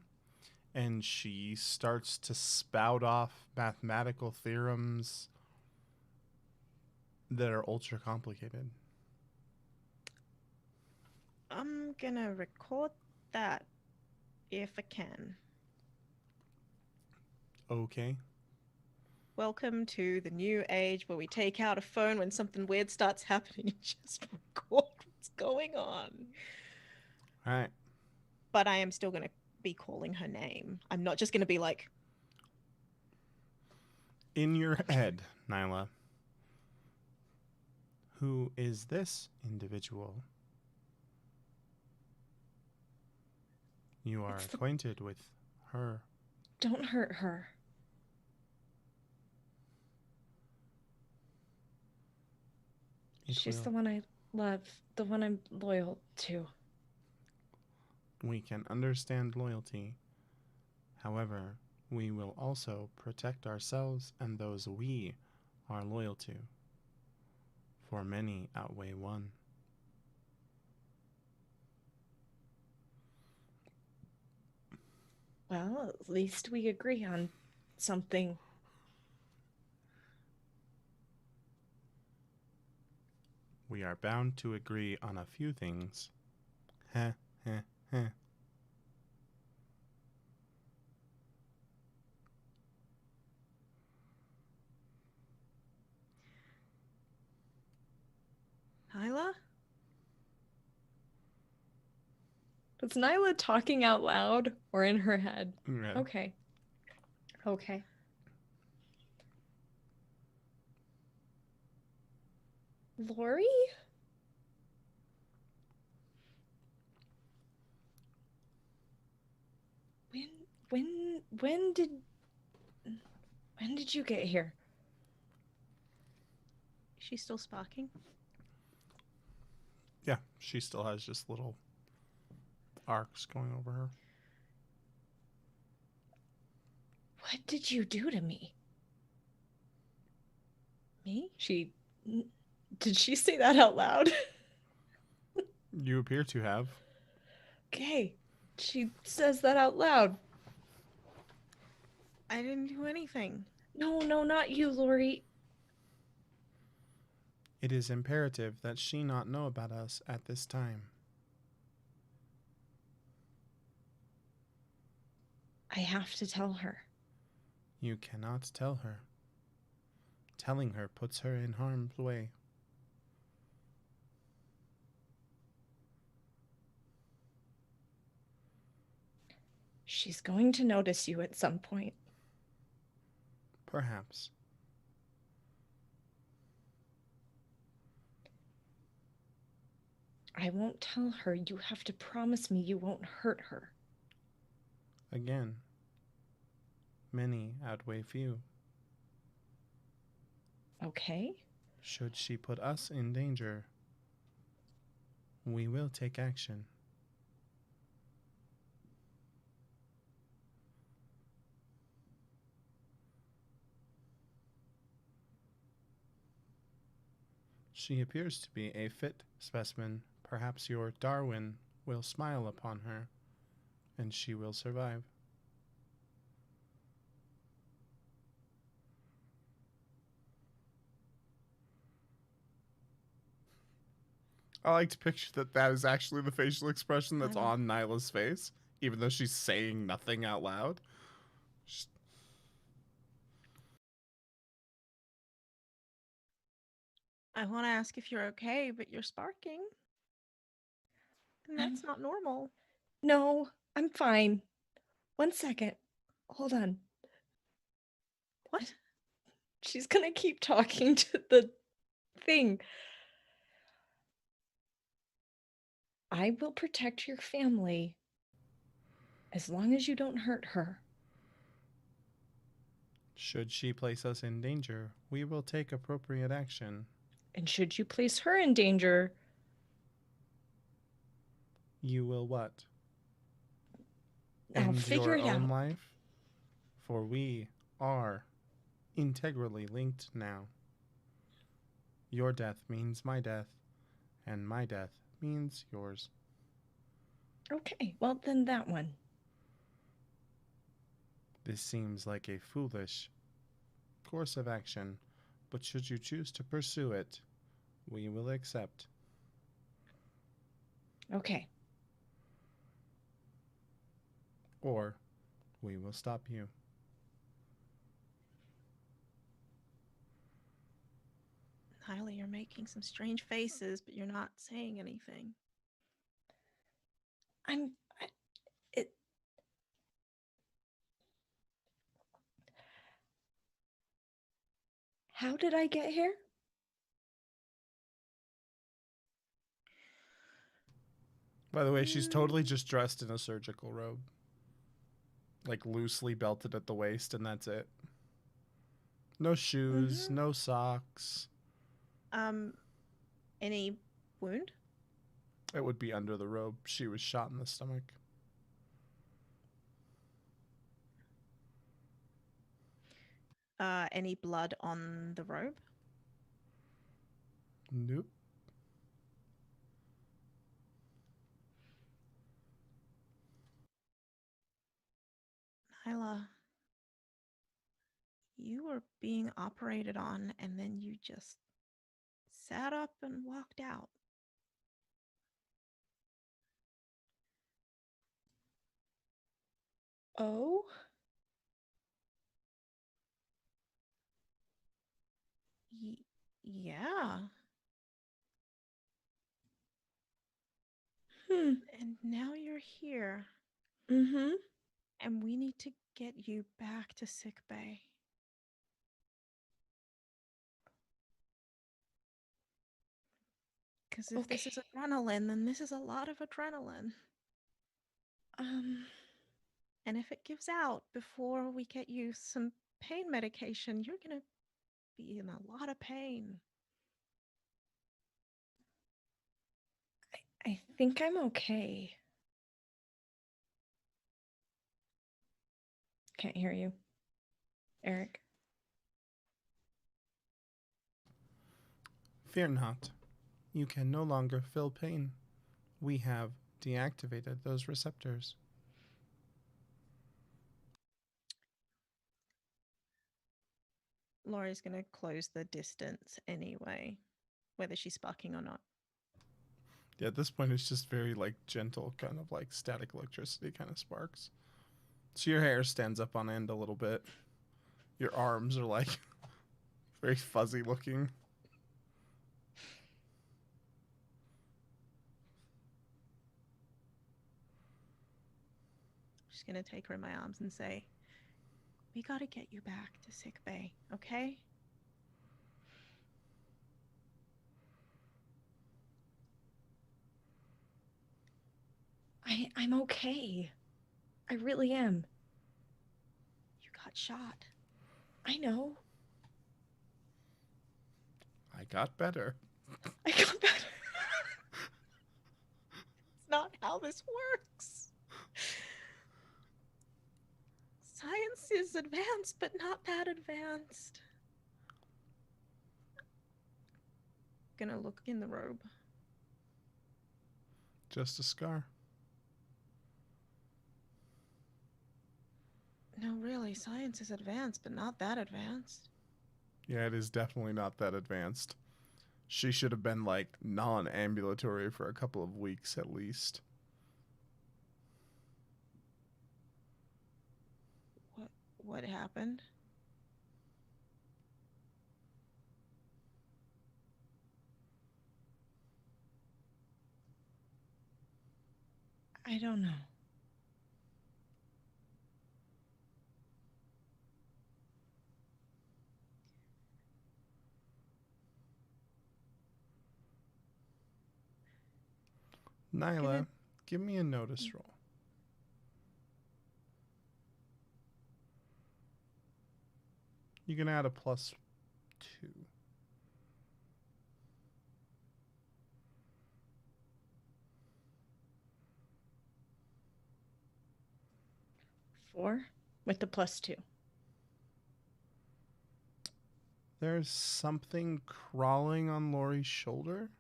and she starts to spout off mathematical theorems that are ultra complicated.
I'm gonna record that if I can.
Okay.
Welcome to the new age where we take out a phone when something weird starts happening and just record what's going on.
All right.
But I am still going to be calling her name. I'm not just going to be like,
In your head, Nyla, who is this individual? You are
It's the-
acquainted with her.
Don't hurt her. She's the one I love, the one I'm loyal to.
We can understand loyalty. However, we will also protect ourselves and those we are loyal to. For many outweigh one.
Well, at least we agree on something.
We are bound to agree on a few things. Heh, heh, heh.
Nyla?
Is Nyla talking out loud or in her head?
Yeah.
Okay. Okay. Lori? When did you get here?
Is she still sparking?
Yeah, she still has just little arcs going over her.
What did you do to me?
Me?
Did she say that out loud?
You appear to have.
Okay. She says that out loud.
I didn't do anything.
No, not you, Lori.
It is imperative that she not know about us at this time.
I have to tell her.
You cannot tell her. Telling her puts her in harm's way.
She's going to notice you at some point.
Perhaps.
I won't tell her. You have to promise me you won't hurt her.
Again, many outweigh few.
Okay?
Should she put us in danger, we will take action. She appears to be a fit specimen. Perhaps your Darwin will smile upon her, and she will survive. I like to picture that is actually the facial expression that's on Nyla's face, even though she's saying nothing out loud.
I want to ask if you're okay, but you're sparking. And that's not normal.
No, I'm fine. 1 second. Hold on.
What?
She's gonna keep talking to the thing. I will protect your family as long as you don't hurt her.
Should she place us in danger, we will take appropriate action.
And should you place her in danger,
You will what?
I'll
End
figure
your
it
own
out.
life? For we are integrally linked now. Your death means my death, and my death means yours.
Okay, well then that one.
This seems like a foolish course of action, but should you choose to pursue it, we will accept.
Okay.
Or we will stop you.
Nyla, you're making some strange faces, but you're not saying anything.
How did I get here?
By the way, she's totally just dressed in a surgical robe. Like loosely belted at the waist, and that's it. No shoes, no socks.
Any wound?
It would be under the robe. She was shot in the stomach.
Any blood on the robe?
Nope.
Nyla, you were being operated on, and then you just sat up and walked out.
Oh?
Yeah. And now you're here.
Mm-hmm.
And we need to get you back to sickbay. Because if this is adrenaline, then this is a lot of adrenaline. And if it gives out before we get you some pain medication, you're going to be in a lot of pain.
I think I'm okay. Can't hear you. Eric?
Fear not. You can no longer feel pain. We have deactivated those receptors.
Laurie's going to close the distance anyway, whether she's sparking or not.
Yeah, at this point, it's just very, like, gentle, kind of like static electricity kind of sparks. So your hair stands up on end a little bit. Your arms are, like, very fuzzy looking.
I'm just going to take her in my arms and say, we got to get you back to sickbay, okay?
I'm okay. I really am.
You got shot.
I know.
I got better.
I got better.
It's not how this works. Science is advanced, but not that advanced. Gonna look in the robe.
Just a scar.
No, really, science is advanced, but not that advanced.
Yeah, it is definitely not that advanced. She should have been like non-ambulatory for a couple of weeks at least.
What happened?
I don't know.
Nyla, give me a notice roll. You can add a +2.
Four with the +2.
There's something crawling on Lori's shoulder.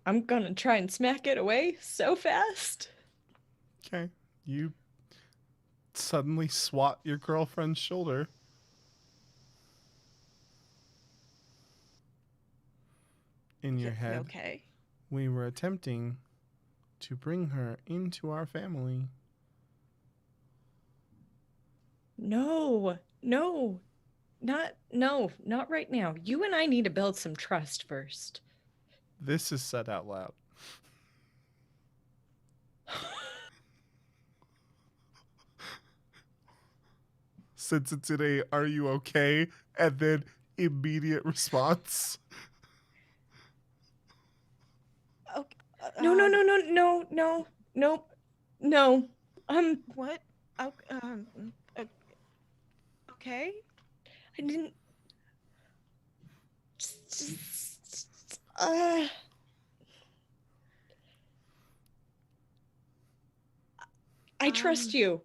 I'm gonna try and smack it away so fast.
Okay. You suddenly swat your girlfriend's shoulder. In your head,
Okay.
we were attempting to bring her into our family.
No, not right now. You and I need to build some trust first.
This is said out loud. Since it's in a "Are you okay?" and then immediate response.
Okay.
No.
What? Oh, okay.
I didn't. I trust you.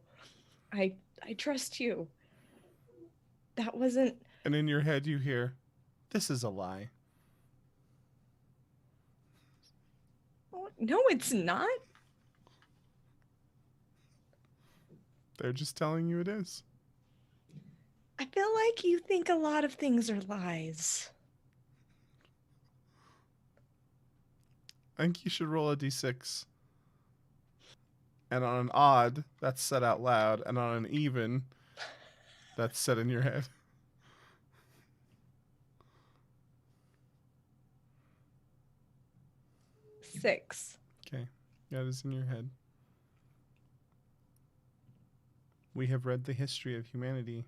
I trust you. That wasn't.
And in your head, you hear, "This is a lie."
No, it's not.
They're just telling you it is.
I feel like you think a lot of things are lies.
I think you should roll a d6. And on an odd, that's said out loud. And on an even, that's said in your head.
6.
Okay. That is in your head. We have read the history of humanity.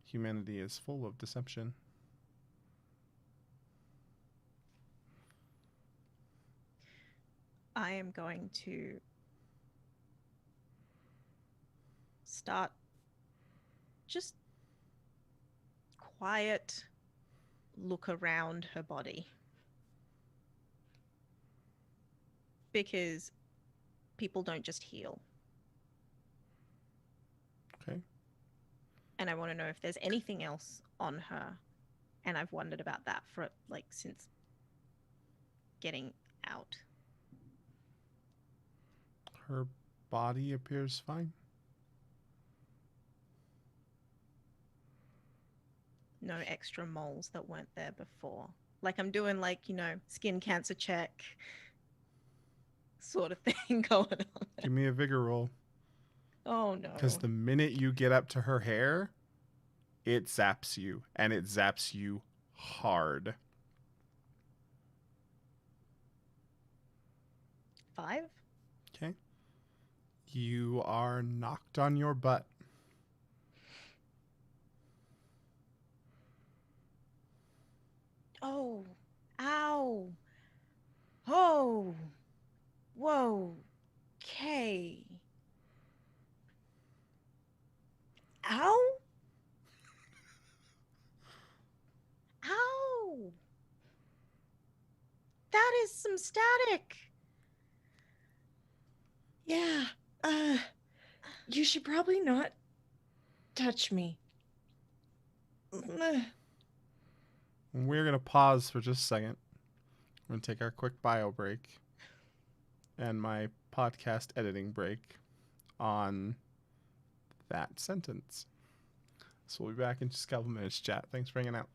Humanity is full of deception.
I am going to start just quiet look around her body. Because people don't just heal.
Okay.
And I want to know if there's anything else on her. And I've wondered about that for like since getting out.
Her body appears fine.
No extra moles that weren't there before. Like I'm doing like, skin cancer check sort of thing going on.
Give me a vigor roll.
Oh no.
Because the minute you get up to her hair, it zaps you. And it zaps you hard.
5?
Okay. You are knocked on your butt.
Oh, ow. Oh, whoa. Okay. Ow. Ow. That is some static.
Yeah. You should probably not touch me.
We're going to pause for just a second. We're going to take our quick bio break and my podcast editing break on that sentence. So we'll be back in just a couple minutes, chat. Thanks for hanging out.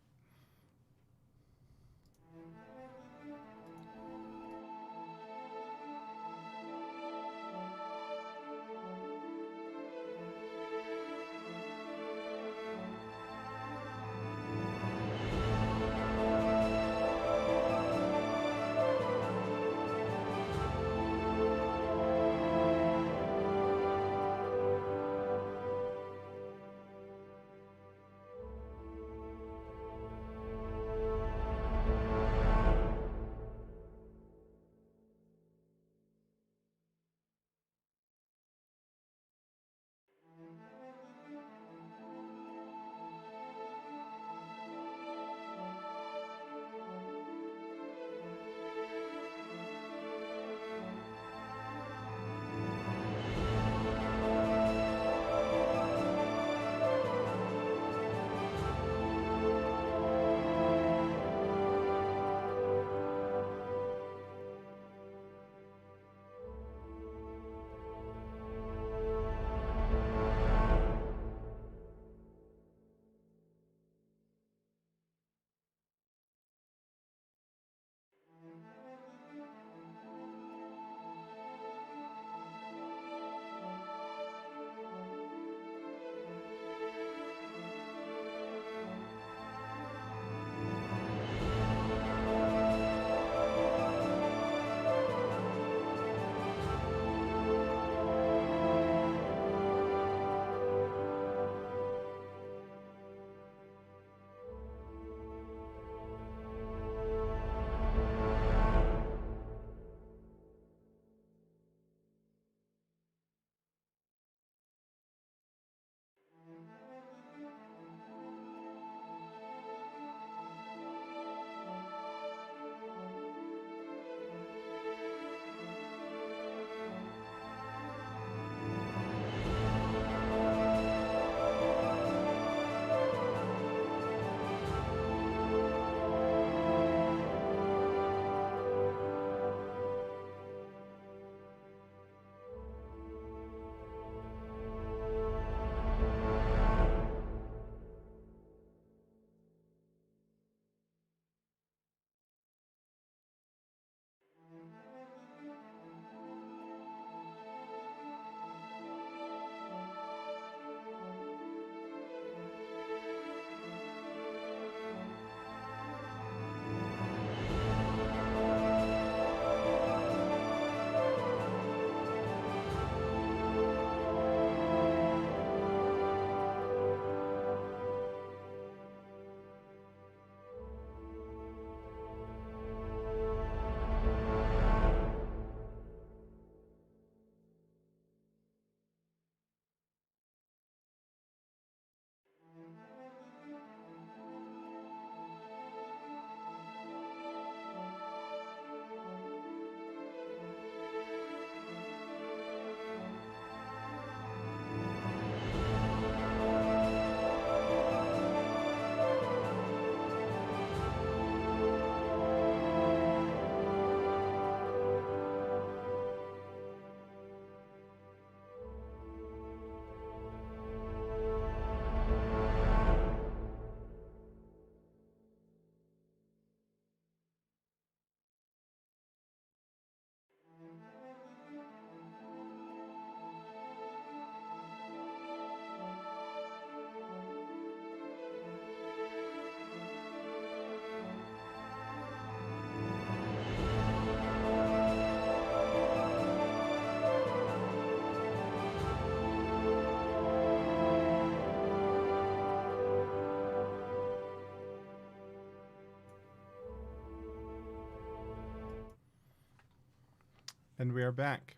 And we are back.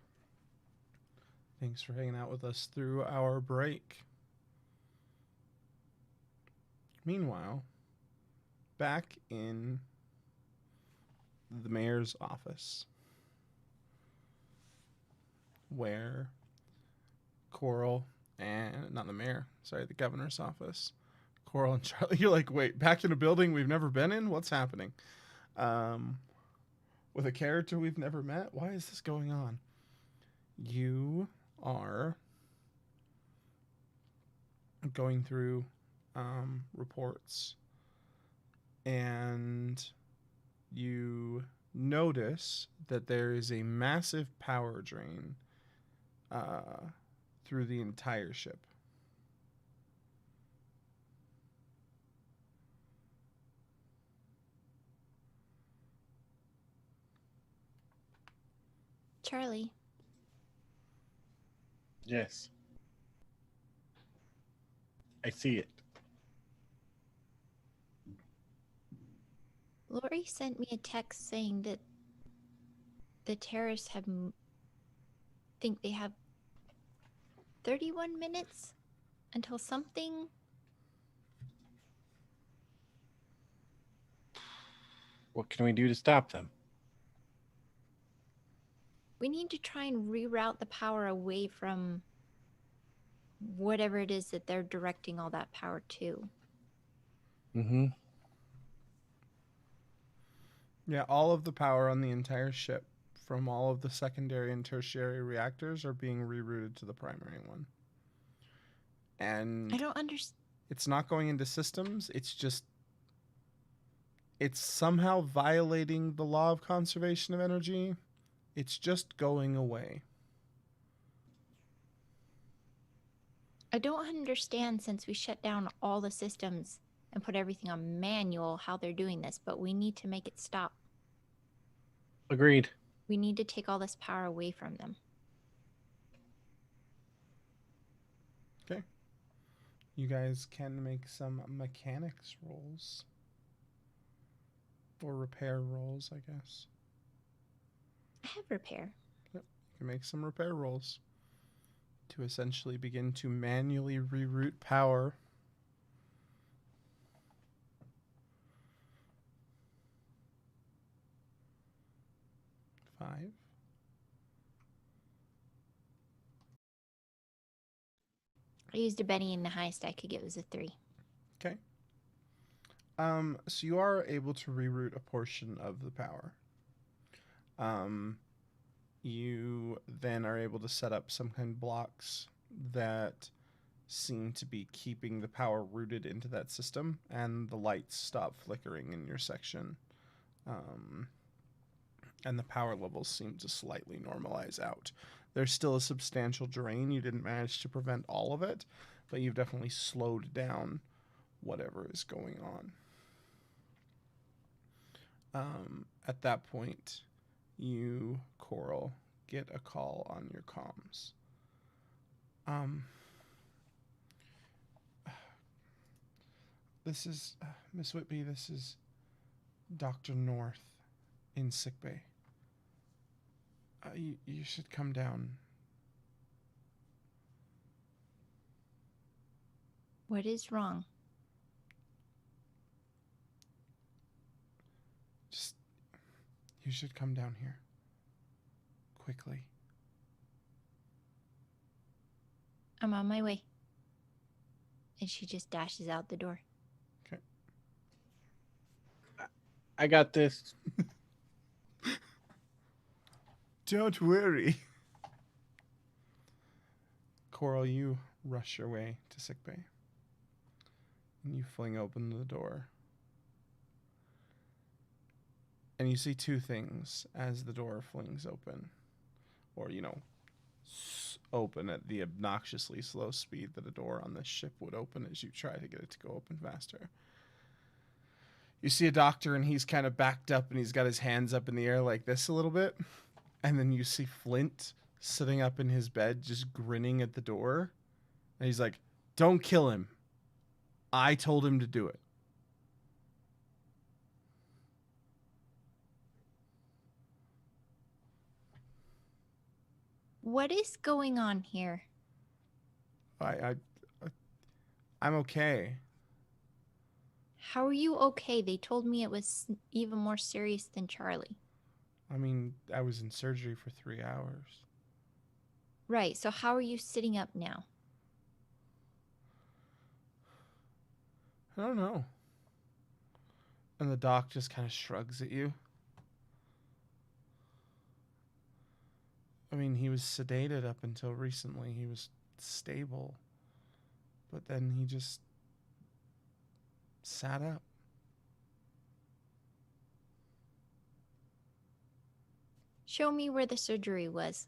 Thanks for hanging out with us through our break. Meanwhile, back in the mayor's office, where Coral and, not the mayor, sorry, the governor's office, Coral and Charlie, you're like, wait, back in a building we've never been in? What's happening? With a character we've never met? Why is this going on? You are going through reports, and you notice that there is a massive power drain through the entire ship.
Charlie,
Yes. I see it.
Lori sent me a text saying that the terrorists think they have 31 minutes until something.
What can we do to stop them?
We need to try and reroute the power away from whatever it is that they're directing all that power to.
Mm-hmm.
Yeah, all of the power on the entire ship from all of the secondary and tertiary reactors are being rerouted to the primary one. And
I don't understand.
it's not going into systems, it's somehow violating the law of conservation of energy. It's just going away.
I don't understand, since we shut down all the systems and put everything on manual, how they're doing this, but we need to make it stop.
Agreed.
We need to take all this power away from them.
Okay. You guys can make some mechanics rolls. Or repair rolls, I guess.
I have repair.
You can make some repair rolls to essentially begin to manually reroute power. Five.
I used a Benny, and the highest I could get was a 3.
Okay. So you are able to reroute a portion of the power. You then are able to set up some kind of blocks that seem to be keeping the power rooted into that system, and the lights stop flickering in your section. And the power levels seem to slightly normalize out. There's still a substantial drain. You didn't manage to prevent all of it, but you've definitely slowed down whatever is going on. At that point, you, Coral, get a call on your comms. This is Miss Whitby. This is Dr. North in sickbay. You should come down.
What is wrong?
You should come down here. Quickly.
I'm on my way. And she just dashes out the door.
Okay.
I got this.
Don't worry. Coral, you rush your way to sickbay. And you fling open the door. And you see two things as the door flings open. Or, open at the obnoxiously slow speed that a door on this ship would open as you try to get it to go open faster. You see a doctor, and he's kind of backed up, and he's got his hands up in the air like this a little bit. And then you see Flint sitting up in his bed, just grinning at the door. And he's like, "Don't kill him. I told him to do it."
What is going on here?
I'm okay.
How are you okay? They told me it was even more serious than Charlie.
I mean, I was in surgery for 3 hours.
Right, so how are you sitting up now?
I don't know. And the doc just kind of shrugs at you. I mean, he was sedated up until recently. He was stable. But then he just sat up.
Show me where the surgery was.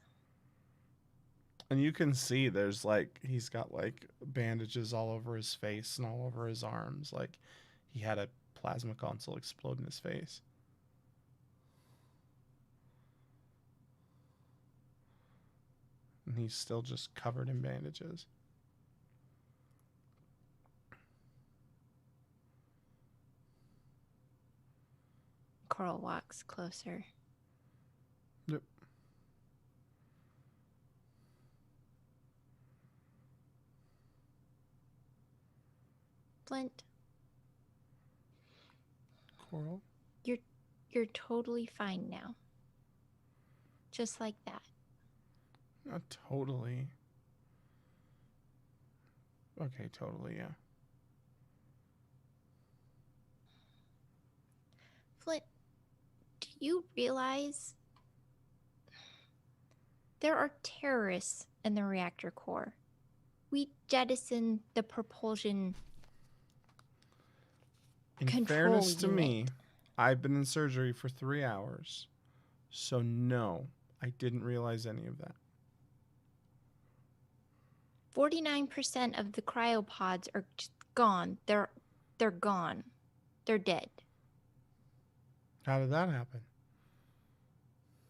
And you can see there's like, he's got like bandages all over his face and all over his arms. Like he had a plasma console explode in his face. And he's still just covered in bandages.
Coral walks closer.
Yep.
Flint,
Coral?
you're totally fine now. Just like that.
Not totally. Okay, totally, yeah.
Flint, do you realize there are terrorists in the reactor core? We jettisoned the propulsion
In
control
fairness to me,
unit.
I've been in surgery for 3 hours. So no, I didn't realize any of that.
49% of the cryopods are just gone. They're gone. They're dead.
How did that happen?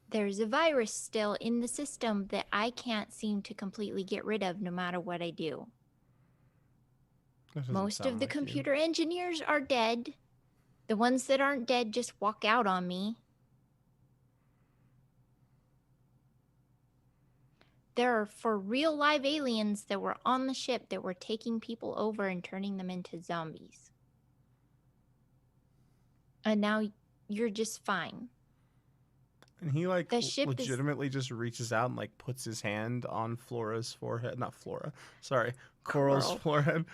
There's a virus still in the system that I can't seem to completely get rid of no matter what I do.
That doesn't
Most
sound
of the
like you.
computer engineers are dead. The ones that aren't dead just walk out on me. There are for real live aliens that were on the ship that were taking people over and turning them into zombies. And now you're just fine.
And he like
The ship is-
legitimately just reaches out and like puts his hand on Flora's forehead. Not Flora. Sorry. Coral's
Coral.
forehead.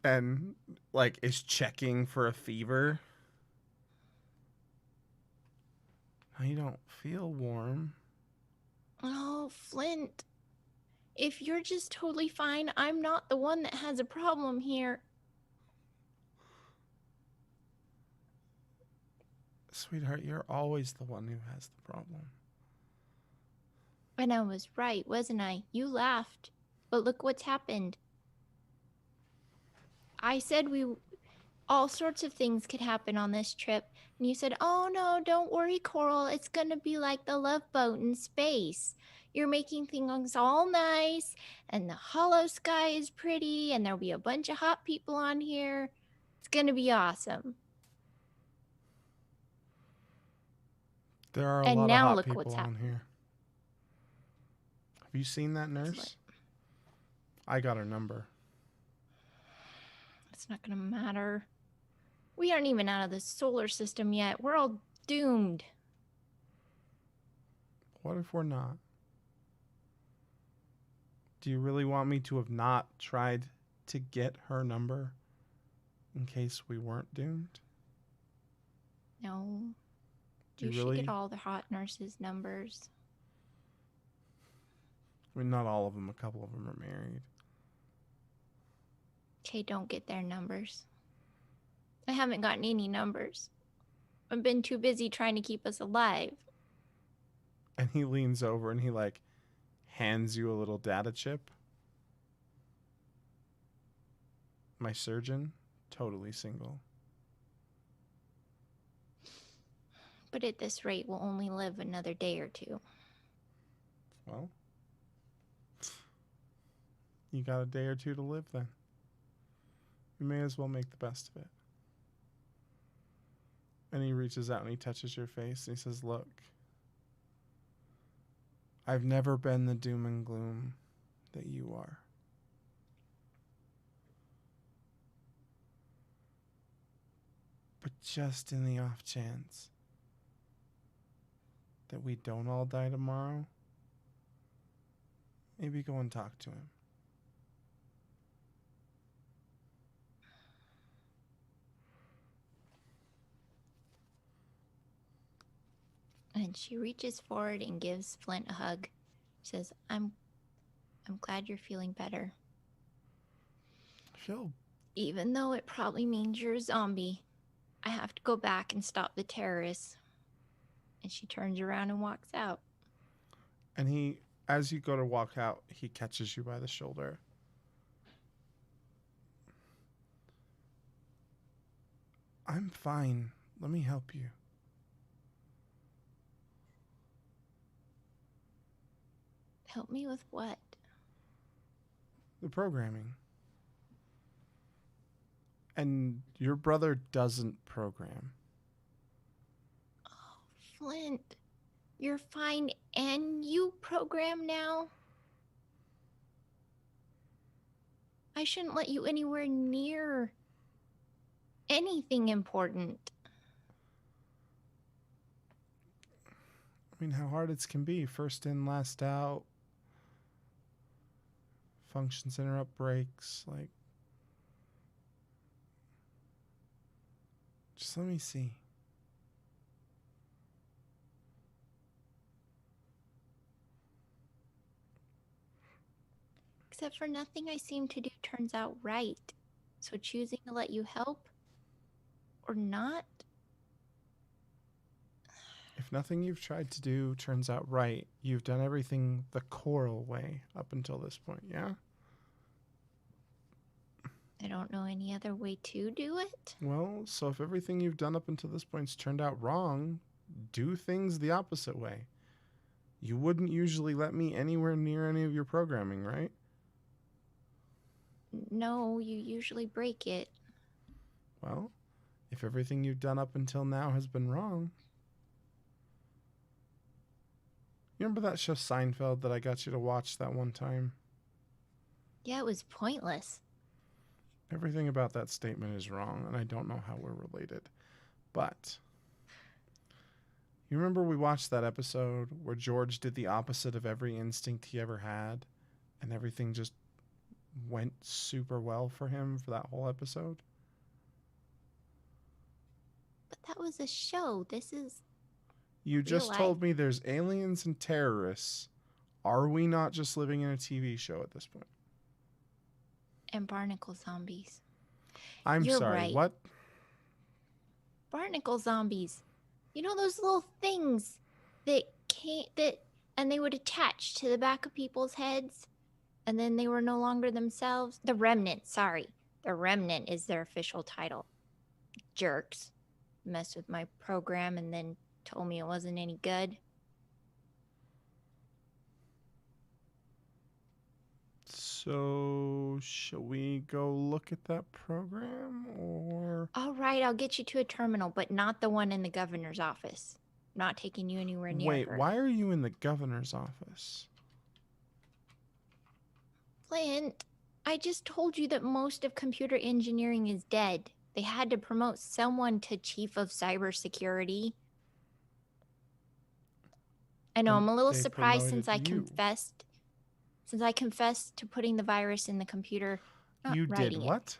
And like is checking for a fever. I don't feel warm.
Oh, Flint. If you're just totally fine, I'm not the one that has a problem here.
Sweetheart, you're always the one who has the problem.
And I was right, wasn't I? You laughed. But look what's happened. I said all sorts of things could happen on this trip. And you said, oh no, don't worry, Coral. It's going to be like the Love Boat in space. You're making things all nice, and the hollow sky is pretty, and there'll be a bunch of hot people on here. It's going to be awesome.
There are a
And
lot of
now
hot
look
people
what's
on
happened.
here. Have you seen that nurse? I got her number.
It's not going to matter. We aren't even out of the solar system yet. We're all doomed.
What if we're not? Do you really want me to have not tried to get her number in case we weren't doomed?
No.
Do
You
you
should
really?
get all the hot nurses' numbers.
I mean, not all of them. A couple of them are married.
Okay, don't get their numbers. I haven't gotten any numbers. I've been too busy trying to keep us alive.
And he leans over and he like hands you a little data chip. My surgeon, totally single.
But at this rate, we'll only live another day or two.
Well, you got a day or two to live then. You may as well make the best of it. And he reaches out and he touches your face and he says, look, I've never been the doom and gloom that you are. But just in the off chance that we don't all die tomorrow, maybe go and talk to him.
And she reaches forward and gives Flint a hug. She says, I'm glad you're feeling better.
Phil,
Even though it probably means you're a zombie, I have to go back and stop the terrorists. And she turns around and walks out.
and he, as you go to walk out, he catches you by the shoulder. I'm fine. Let me help you.
Help me with what?
The programming. And your brother doesn't program.
Flint, you're fine and you program now? I shouldn't let you anywhere near anything important.
I mean, how hard it can be. First in, last out. Functions interrupt breaks. Like, just let me see.
Except for nothing I seem to do turns out right. So choosing to let you help or not?
If nothing you've tried to do turns out right, you've done everything the Coral way up until this point, yeah?
I don't know any other way to do it.
Well, so if everything you've done up until this point's turned out wrong, do things the opposite way. You wouldn't usually let me anywhere near any of your programming, right?
No, you usually break it.
Well, if everything you've done up until now has been wrong. You remember that show Seinfeld that I got you to watch that one time?
Yeah, it was pointless.
Everything about that statement is wrong, and I don't know how we're related. But you remember we watched that episode where George did the opposite of every instinct he ever had, and everything just went super well for him for that whole episode?
But that was a show. This is
You just
life.
told me there's aliens and terrorists. Are we not just living in a TV show at this point?
and barnacle zombies.
I'm
You're
sorry,
right.
what?
Barnacle zombies. You know those little things that and they would attach to the back of people's heads and then they were no longer themselves? The Remnant, sorry. The Remnant is their official title. Jerks. Messed with my program and then told me it wasn't any good.
So, shall we go look at that program, or?
All right, I'll get you to a terminal, but not the one in the governor's office. Not taking you anywhere near
Wait,
her.
why are you in the governor's office?
Flint, I just told you that most of computer engineering is dead. They had to promote someone to chief of cybersecurity. I know,
And
I'm a little
they
surprised since I
promoted you.
confessed to putting the virus in the computer. Not
You did
writing it.
what?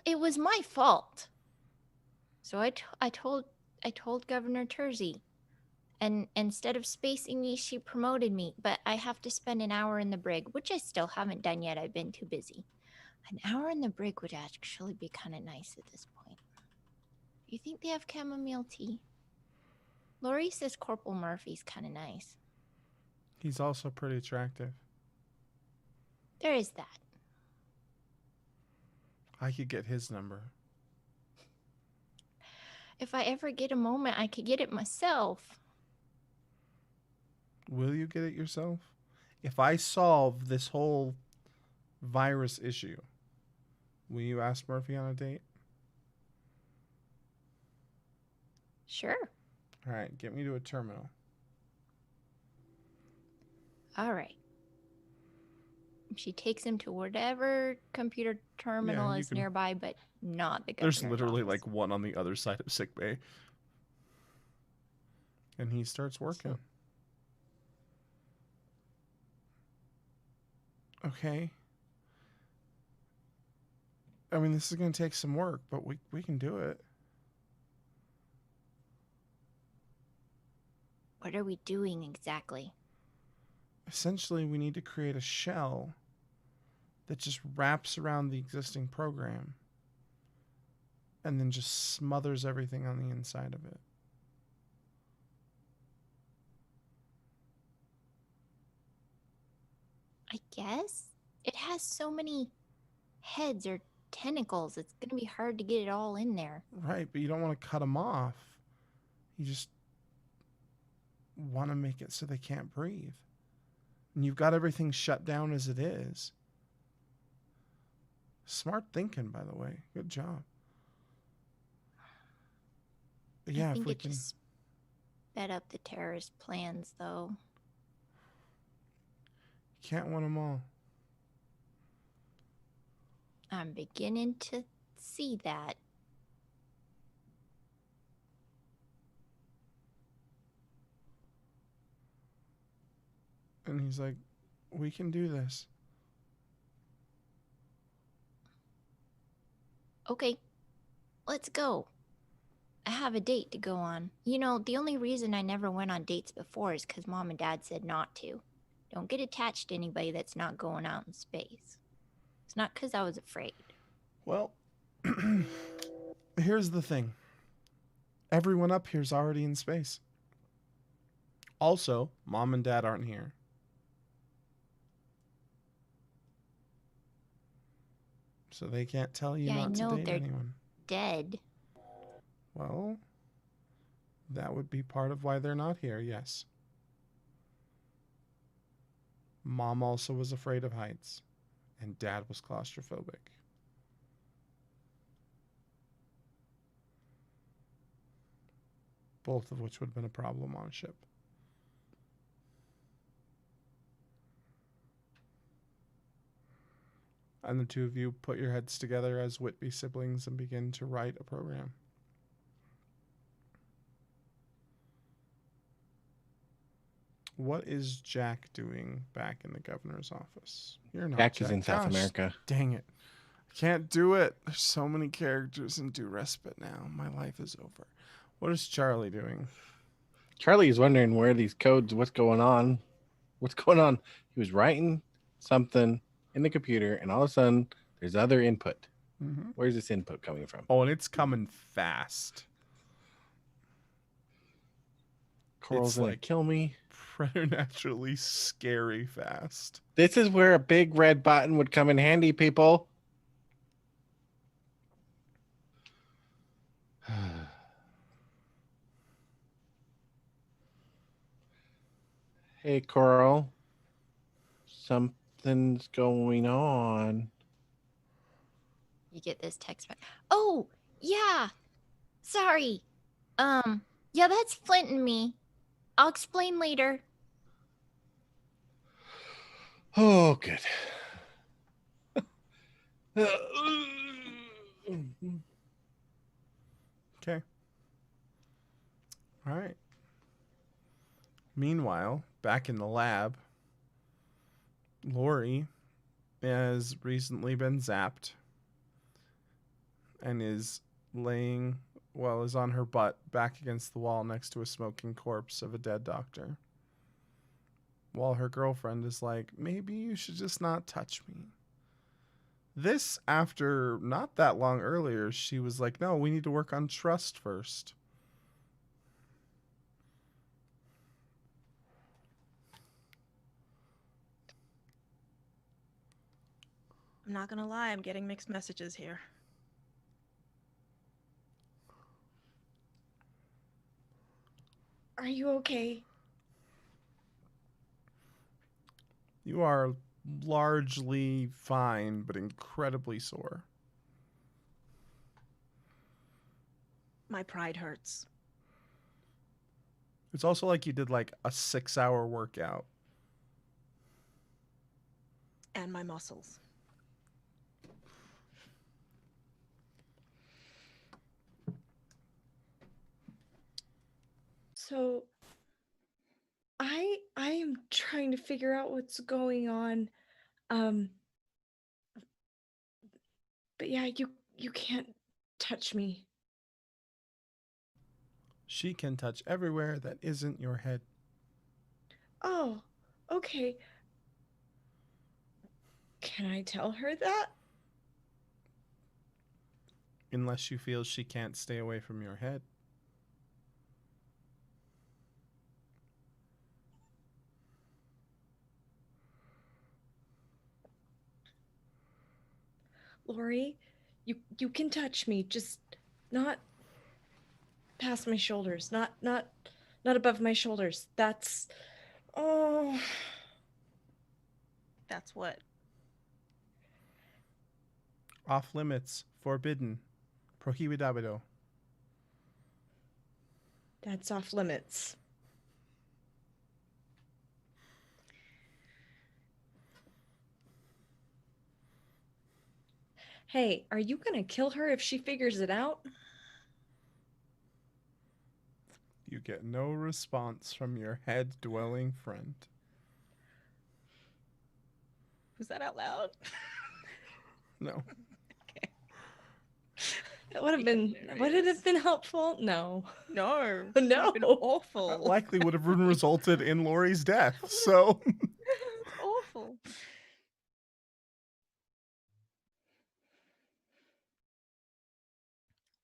It was my fault. So I told Governor Terzi. And instead of spacing me, she promoted me. But I have to spend an hour in the brig, which I still haven't done yet. I've been too busy. An hour in the brig would actually be kind of nice at this point. You think they have chamomile tea? Lori says Corporal Murphy's kind of nice.
He's also pretty attractive.
There is that.
I could get his number.
If I ever get a moment, I could get it myself.
Will you get it yourself? If I solve this whole virus issue, will you ask Murphy on a date?
Sure.
All right, get me to a terminal.
All right. She takes him to whatever computer terminal
you
is
can-
nearby, but not the
There's
governor's
literally
office.
like one on the other side of sickbay. And he starts working. Okay. I mean, this is going to take some work, but we can do it.
What are we doing exactly?
Essentially, we need to create a shell that just wraps around the existing program and then just smothers everything on the inside of it.
I guess it has so many heads or tentacles. It's going to be hard to get it all in there.
Right, but you don't want to cut them off. You just want to make it so they can't breathe. And you've got everything shut down as it is. Smart thinking, by the way. Good job. But yeah,
I think
if we
it
can.
just sped up the terrorist plans, though.
Can't win them all.
I'm beginning to see that.
And he's like, we can do this.
Okay, let's go. I have a date to go on. You know, the only reason I never went on dates before is because Mom and Dad said not to. Don't get attached to anybody that's not going out in space. It's not because I was afraid.
Well, here's the thing. Everyone up here's already in space. Also, Mom and Dad aren't here. So they can't tell you
Yeah, I
not to
know
date
they're-
anyone.
Dead.
Well, that would be part of why they're not here, yes. Mom also was afraid of heights, and Dad was claustrophobic. Both of which would have been a problem on a ship. And the two of you put your heads together as Whitby siblings and begin to write a program. What is Jack doing back in the governor's office? You're not
Jack is in South
Gosh,
America.
Dang it. I can't do it. There's so many characters in due respite now. My life is over. What is Charlie doing?
Charlie is wondering where these codes, what's going on. What's going on? He was writing something in the computer, and all of a sudden, there's other input.
Mm-hmm.
Where's this input coming from?
Oh, and it's coming fast.
Coral's
It's
gonna
like-
kill me.
Preternaturally scary fast.
This is where a big red button would come in handy, people. Hey, Coral. Something's going on.
You get this text back. Oh, yeah. Sorry. Yeah, that's Flint and me. I'll explain later.
Oh, good.
Okay. All right. Meanwhile, back in the lab, Lori has recently been zapped and is is on her butt back against the wall next to a smoking corpse of a dead doctor. While her girlfriend is like, maybe you should just not touch me. This, after not that long earlier, she was like, no, we need to work on trust first.
I'm not gonna lie, I'm getting mixed messages here.
Are you okay?
You are largely fine, but incredibly sore.
My pride hurts.
It's also like you did like a 6-hour workout.
and my muscles.
So I am trying to figure out what's going on. But yeah, you can't touch me.
She can touch everywhere that isn't your head.
Oh, okay. Can I tell her that?
Unless she feels she can't stay away from your head.
Lori, you can touch me, just not past my shoulders, not above my shoulders. That's oh,
That's what?
Off limits. Forbidden. Prohibidado.
that's off limits. Hey, are you gonna kill her if she figures it out?
You get no response from your head-dwelling friend.
Was that out loud?
No.
Okay.
That would it have been helpful? No.
No.
No.
It would have been awful.
That likely would have resulted in Lori's death, so...
It's awful.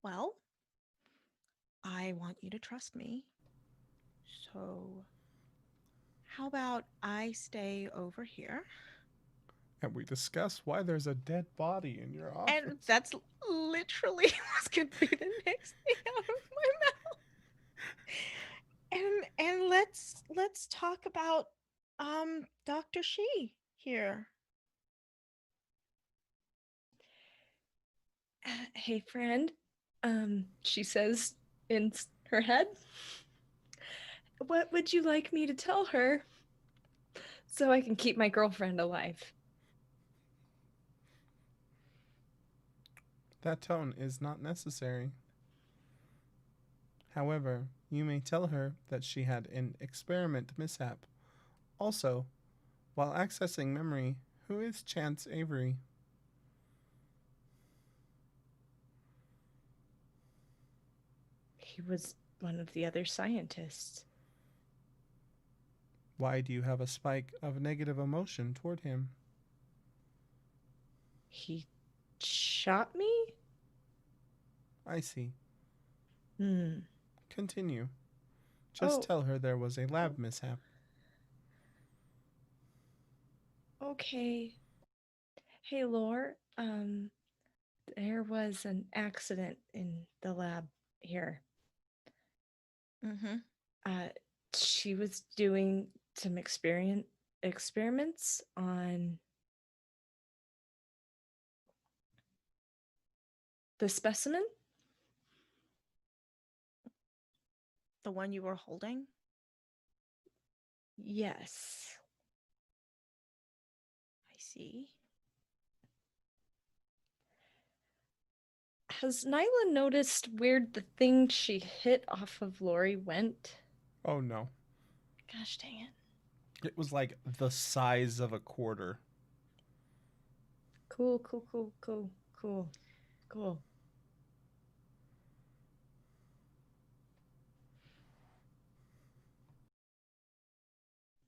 Well, I want you to trust me. So, how about I stay over here?
And we discuss why there's a dead body in your office.
And that's literally what's going to be the next thing out of my mouth. And let's talk about Dr. She here.
Hey, friend. She says in her head. What would you like me to tell her so I can keep my girlfriend alive?
That tone is not necessary. However, you may tell her that she had an experiment mishap. Also, while accessing memory, who is Chance Avery?
He was one of the other scientists.
Why do you have a spike of negative emotion toward him?
He shot me?
I see.
Hmm.
Continue. Just tell her there was a lab mishap.
Okay. Hey, Lore. There was an accident in the lab here.
Mm-hmm.
She was doing some experiments on the specimen.
The one you were holding?
Yes.
I see.
Has Nyla noticed where the thing she hit off of Lori went?
Oh no.
Gosh dang it.
It was like the size of a quarter.
Cool.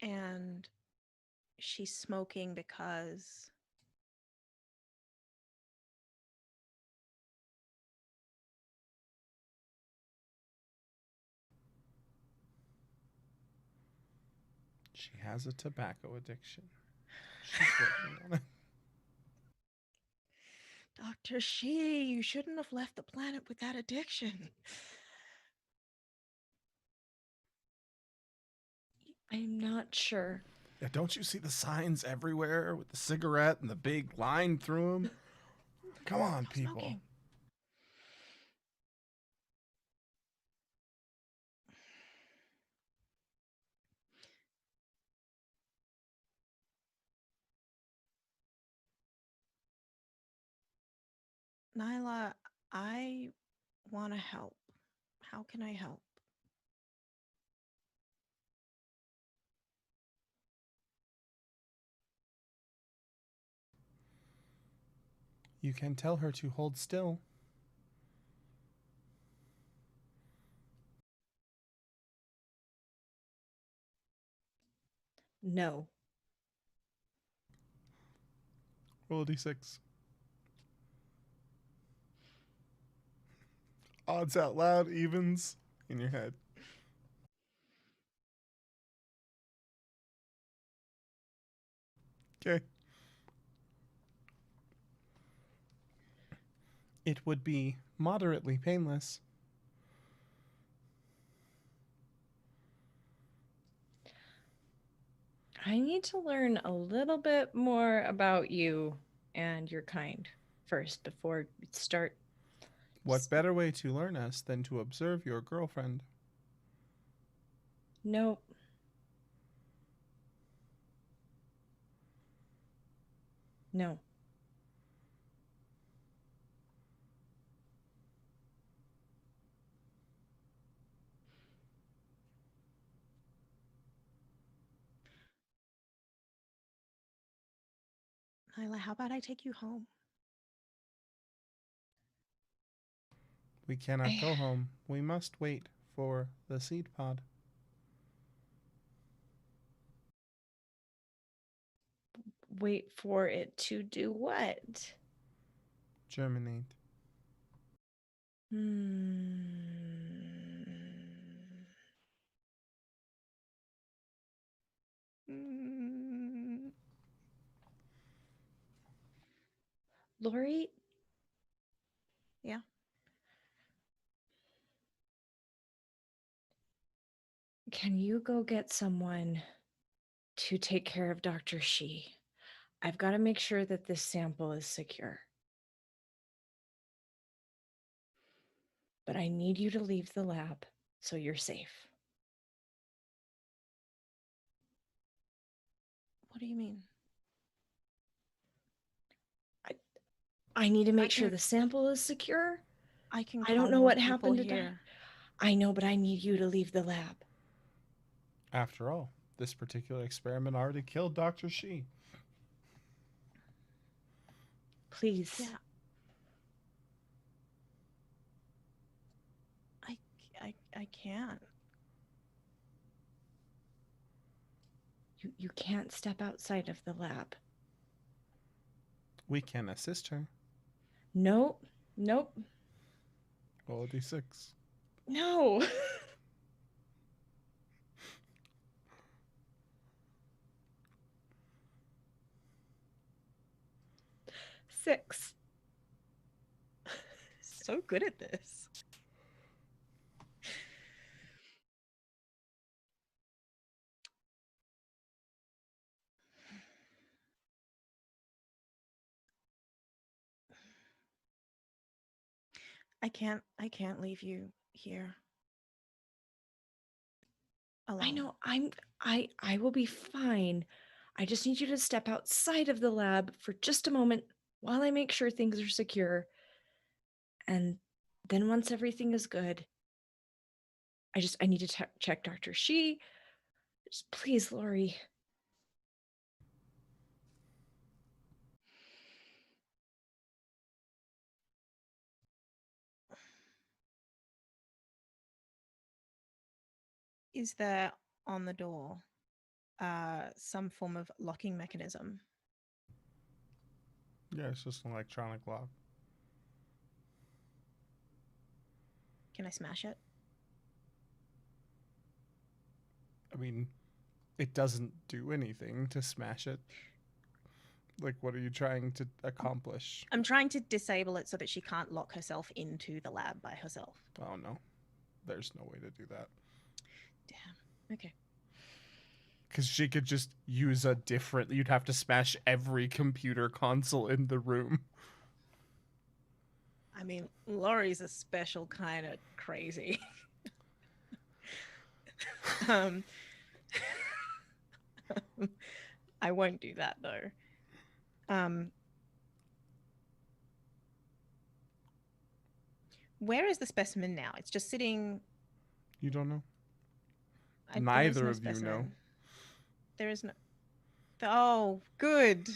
And she's smoking because
She has a tobacco addiction. She's working on it.
Dr. She, you shouldn't have left the planet with that addiction.
I'm not sure.
Yeah, don't you see the signs everywhere with the cigarette and the big line through them? Come on, people.
Smoking. Nyla, I want to help. How can I help?
You can tell her to hold still.
No.
Roll a d6. Odds out loud, evens in your head. Okay. It would be moderately painless.
I need to learn a little bit more about you and your kind first before we start.
What better way to learn us than to observe your girlfriend?
Nope. No.
Nyla, how about I take you home?
We cannot
I-
go home. We must wait for the seed pod.
Wait for it to do what?
Germinate.
Mm,
Lori?
Yeah.
Can you go get someone to take care of Dr. Shi? I've got to make sure that this sample is secure. But I need you to leave the lab so you're safe.
What do you mean?
I need to make sure
can-
the sample is secure.
I can.
I don't
calm
know
more
what
people
happened to
here.
I know, but I need you to leave the lab.
After all, this particular experiment already killed Dr. Shi.
Please.
Yeah. I can't.
You can't step outside of the lab.
We can assist her.
Nope. Nope.
Roll a d6.
No. 6.
So good at this. I can't leave you here. Alone.
I know. I will be fine. I just need you to step outside of the lab for just a moment while I make sure things are secure. And then once everything is good, I need to check Dr. Shi. Just please, Lori.
Is there on the door some form of locking mechanism?
Yeah, it's just an electronic lock.
Can I smash it?
I mean, it doesn't do anything to smash it. Like, what are you trying to accomplish?
I'm trying to disable it so that she can't lock herself into the lab by herself.
Oh, no. There's no way to do that.
Damn. Okay.
Because she could just use a different... You'd have to smash every computer console in the room.
I mean, Laurie's a special kind of crazy. I won't do that though. Where is the specimen now? It's just sitting.
You don't know?
There is
Neither
no
of you know.
specimen. There is no. Oh, good.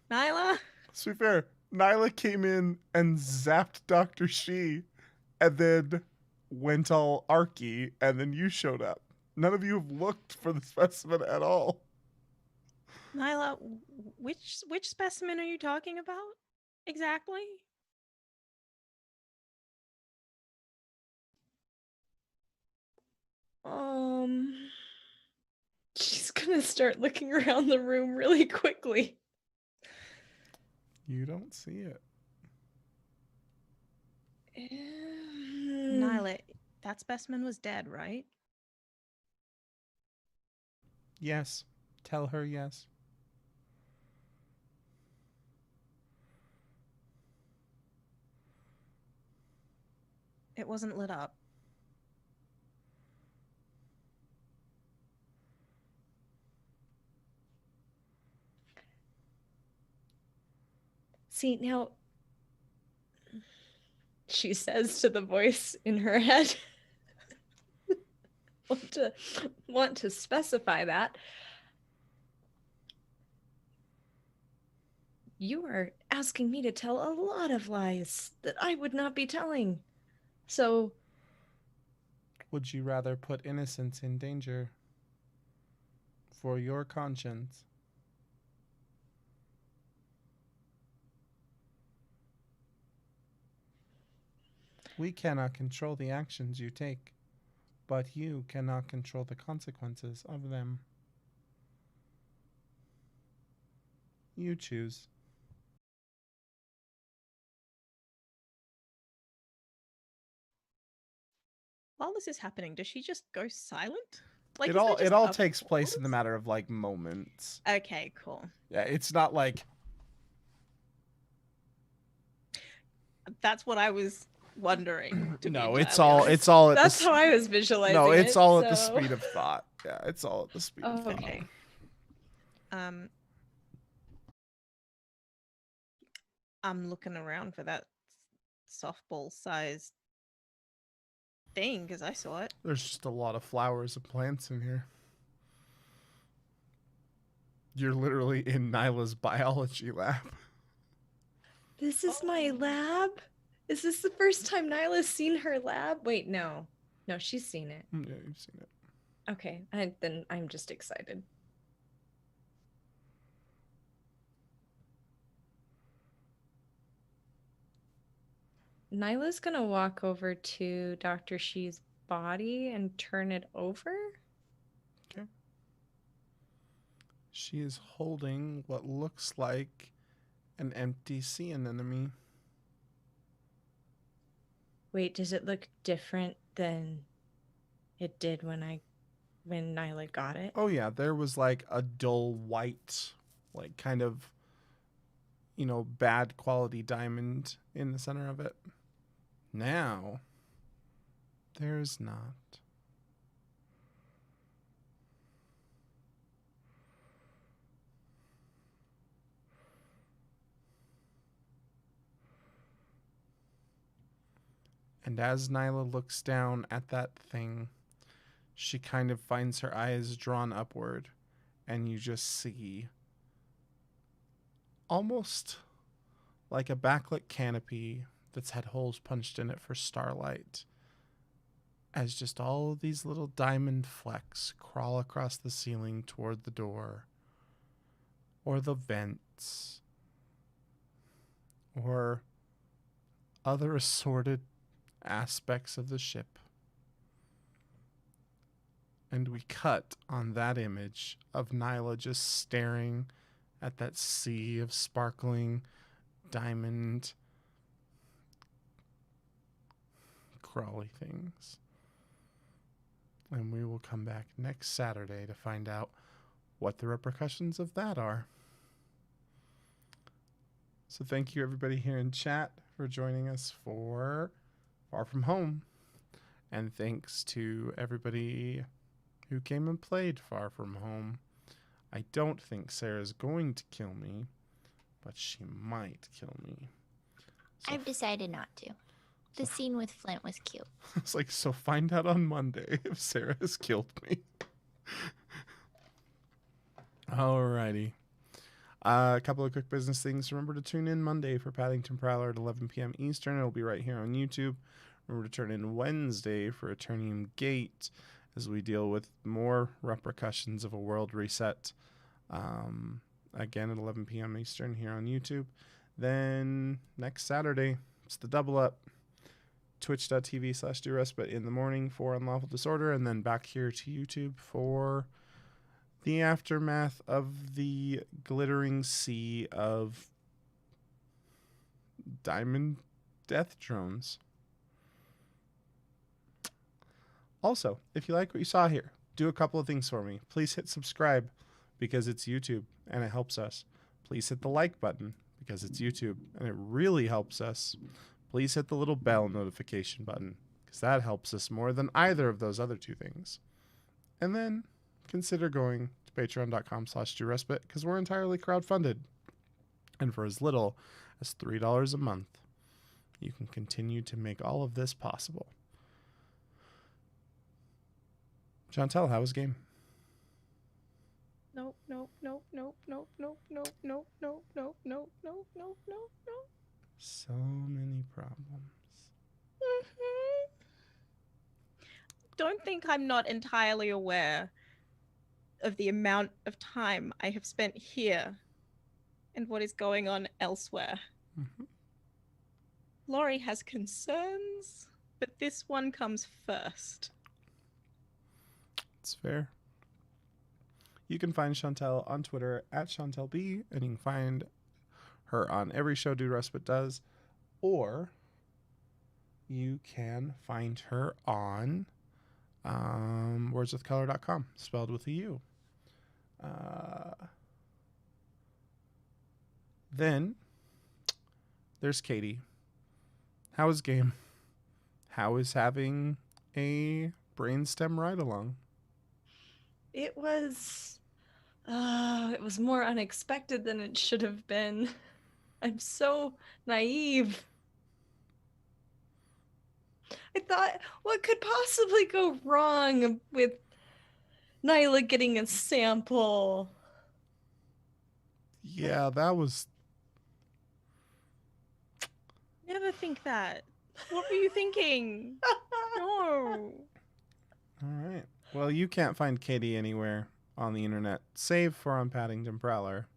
Nyla?
To be fair, Nyla came in and zapped Dr. Shi and then went all arky, and then you showed up. None of you have looked for the specimen at all.
Nyla, which specimen are you talking about exactly?
She's gonna start looking around the room really quickly.
You don't see it.
Nyla, that specimen was dead, right?
Yes. Tell her yes.
It wasn't lit up.
See, now, she says to the voice in her head, want to specify that. You are asking me to tell a lot of lies that I would not be telling. So,
Would you rather put innocence in danger for your conscience? We cannot control the actions you take, but you cannot control the consequences of them. You choose.
While this is happening, does she just go silent?
It
is there
all
just a
takes place in the
pause?
matter of like moments.
Okay, cool.
Yeah, it's not like
That's what I was wondering.
no, it's all at
that's
the
how I was visualizing
no, it's
it,
all at the
so-
speed of thought. Yeah, it's all at the speed of thought.
Okay.
I'm looking around for that softball-sized thing because I saw it.
There's just a lot of flowers and plants in here. You're literally in Nyla's biology lab.
This is my lab? Is this the first time Nyla's seen her lab? Wait, no. No, she's seen it.
Yeah, you've seen it.
Okay, then I'm just excited. Nyla's gonna walk over to Dr. Shi's body and turn it over.
Okay. She is holding what looks like an empty sea anemone.
Wait, does it look different than it did when Nyla got it?
Oh yeah, there was like a dull white, like kind of, bad quality diamond in the center of it. Now, there's not. And as Nyla looks down at that thing, she kind of finds her eyes drawn upward, and you just see almost like a backlit canopy that's had holes punched in it for starlight, as just all of these little diamond flecks crawl across the ceiling toward the door, or the vents, or other assorted aspects of the ship. And we cut on that image of Nyla just staring at that sea of sparkling diamond crawly things. And we will come back next Saturday to find out what the repercussions of that are. So thank you everybody here in chat for joining us for Far From Home. And thanks to everybody who came and played Far From Home. I don't think Sarah's going to kill me, but she might kill me. So,
I've decided not to. The scene with Flint was cute.
it's like, so find out on Monday if Sarah has killed me. Alrighty. A couple of quick business things. Remember to tune in Monday for Paddington Prowler at 11 p.m. Eastern. It'll be right here on YouTube. Remember to turn in Wednesday for Eternium Gate as we deal with more repercussions of a world reset. Again at 11 p.m. Eastern here on YouTube. Then next Saturday, it's the double up. Twitch.tv/DoRespite in the morning for Unlawful Disorder, and then back here to YouTube for the aftermath of the glittering sea of diamond death drones. Also, if you like what you saw here, do a couple of things for me. Please hit subscribe because it's YouTube and it helps us. Please hit the like button because it's YouTube and it really helps us. Please hit the little bell notification button because that helps us more than either of those other two things. And then consider going to patreon.com/DoRespite because we're entirely crowdfunded. And for as little as $3 a month, you can continue to make all of this possible. Chantel, how was game?
Nope, nope, nope, nope, nope, nope, nope, nope, nope, nope, nope, nope, nope, nope, nope.
So many problems.
Don't think I'm not entirely aware of the amount of time I have spent here and what is going on elsewhere.
Mm-hmm.
Laurie has concerns, but this one comes first.
It's fair. You can find Chantel on Twitter at ChantelB, and you can find her on every show Do Respite does, or you can find her on wordswithcolor.com, spelled with a U. Then there's Katie. How is game? How is having a brainstem ride along?
It was more unexpected than it should have been. I'm so naive. I thought, what could possibly go wrong with Nyla getting a sample?
Yeah, that was...
Never think that. What were you thinking? No.
All right. Well, you can't find Katie anywhere on the internet, save for on Paddington Prowler,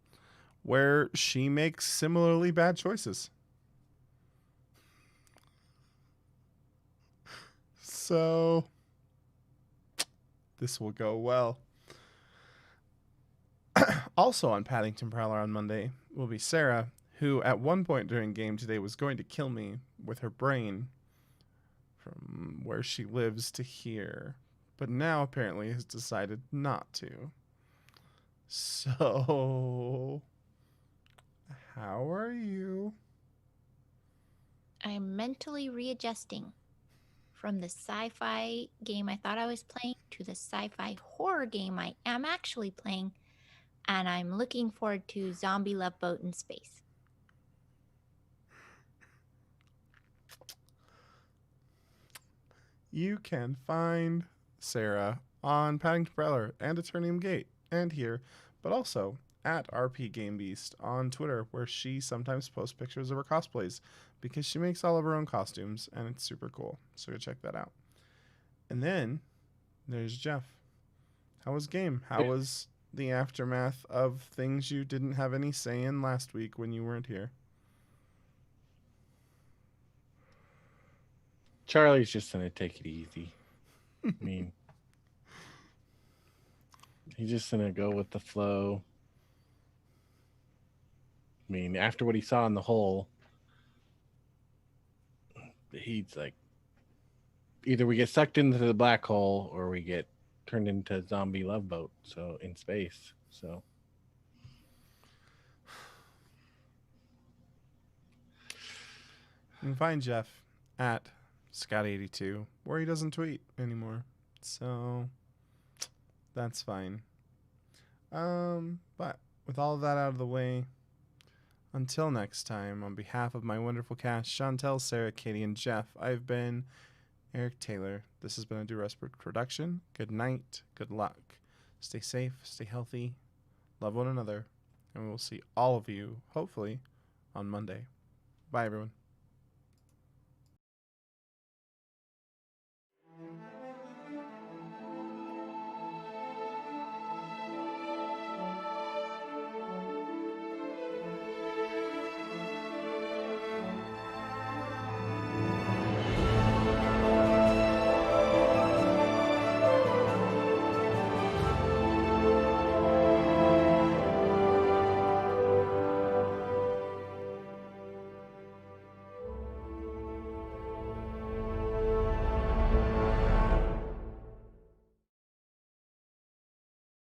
where she makes similarly bad choices. So, this will go well. Also on Paddington Prowler on Monday will be Sarah, who at one point during game today was going to kill me with her brain from where she lives to here, but now apparently has decided not to. So, how are you?
I'm mentally readjusting from the sci-fi game I thought I was playing to the sci-fi horror game I am actually playing, and I'm looking forward to Zombie Love Boat in space.
You can find Sarah on Paddington Prowler and Eternium Gate and here, but also at RP Game Beast on Twitter, where she sometimes posts pictures of her cosplays because she makes all of her own costumes and it's super cool. So go check that out. And then there's Jeff. How was game? How was the aftermath of things you didn't have any say in last week when you weren't here?
Charlie's just gonna take it easy. I mean, he's just gonna go with the flow. I mean, after what he saw in the hole, he's like, either we get sucked into the black hole or we get turned into a zombie love boat. So in space. So
you can find Jeff at Scott82, where he doesn't tweet anymore. So that's fine. But with all of that out of the way, Until next time, on behalf of my wonderful cast, Chantel, Sarah, Katie, and Jeff, I've been Eric Taylor. This has been a Do Respect production. Good night. Good luck. Stay safe. Stay healthy. Love one another. And we will see all of you, hopefully, on Monday. Bye, everyone.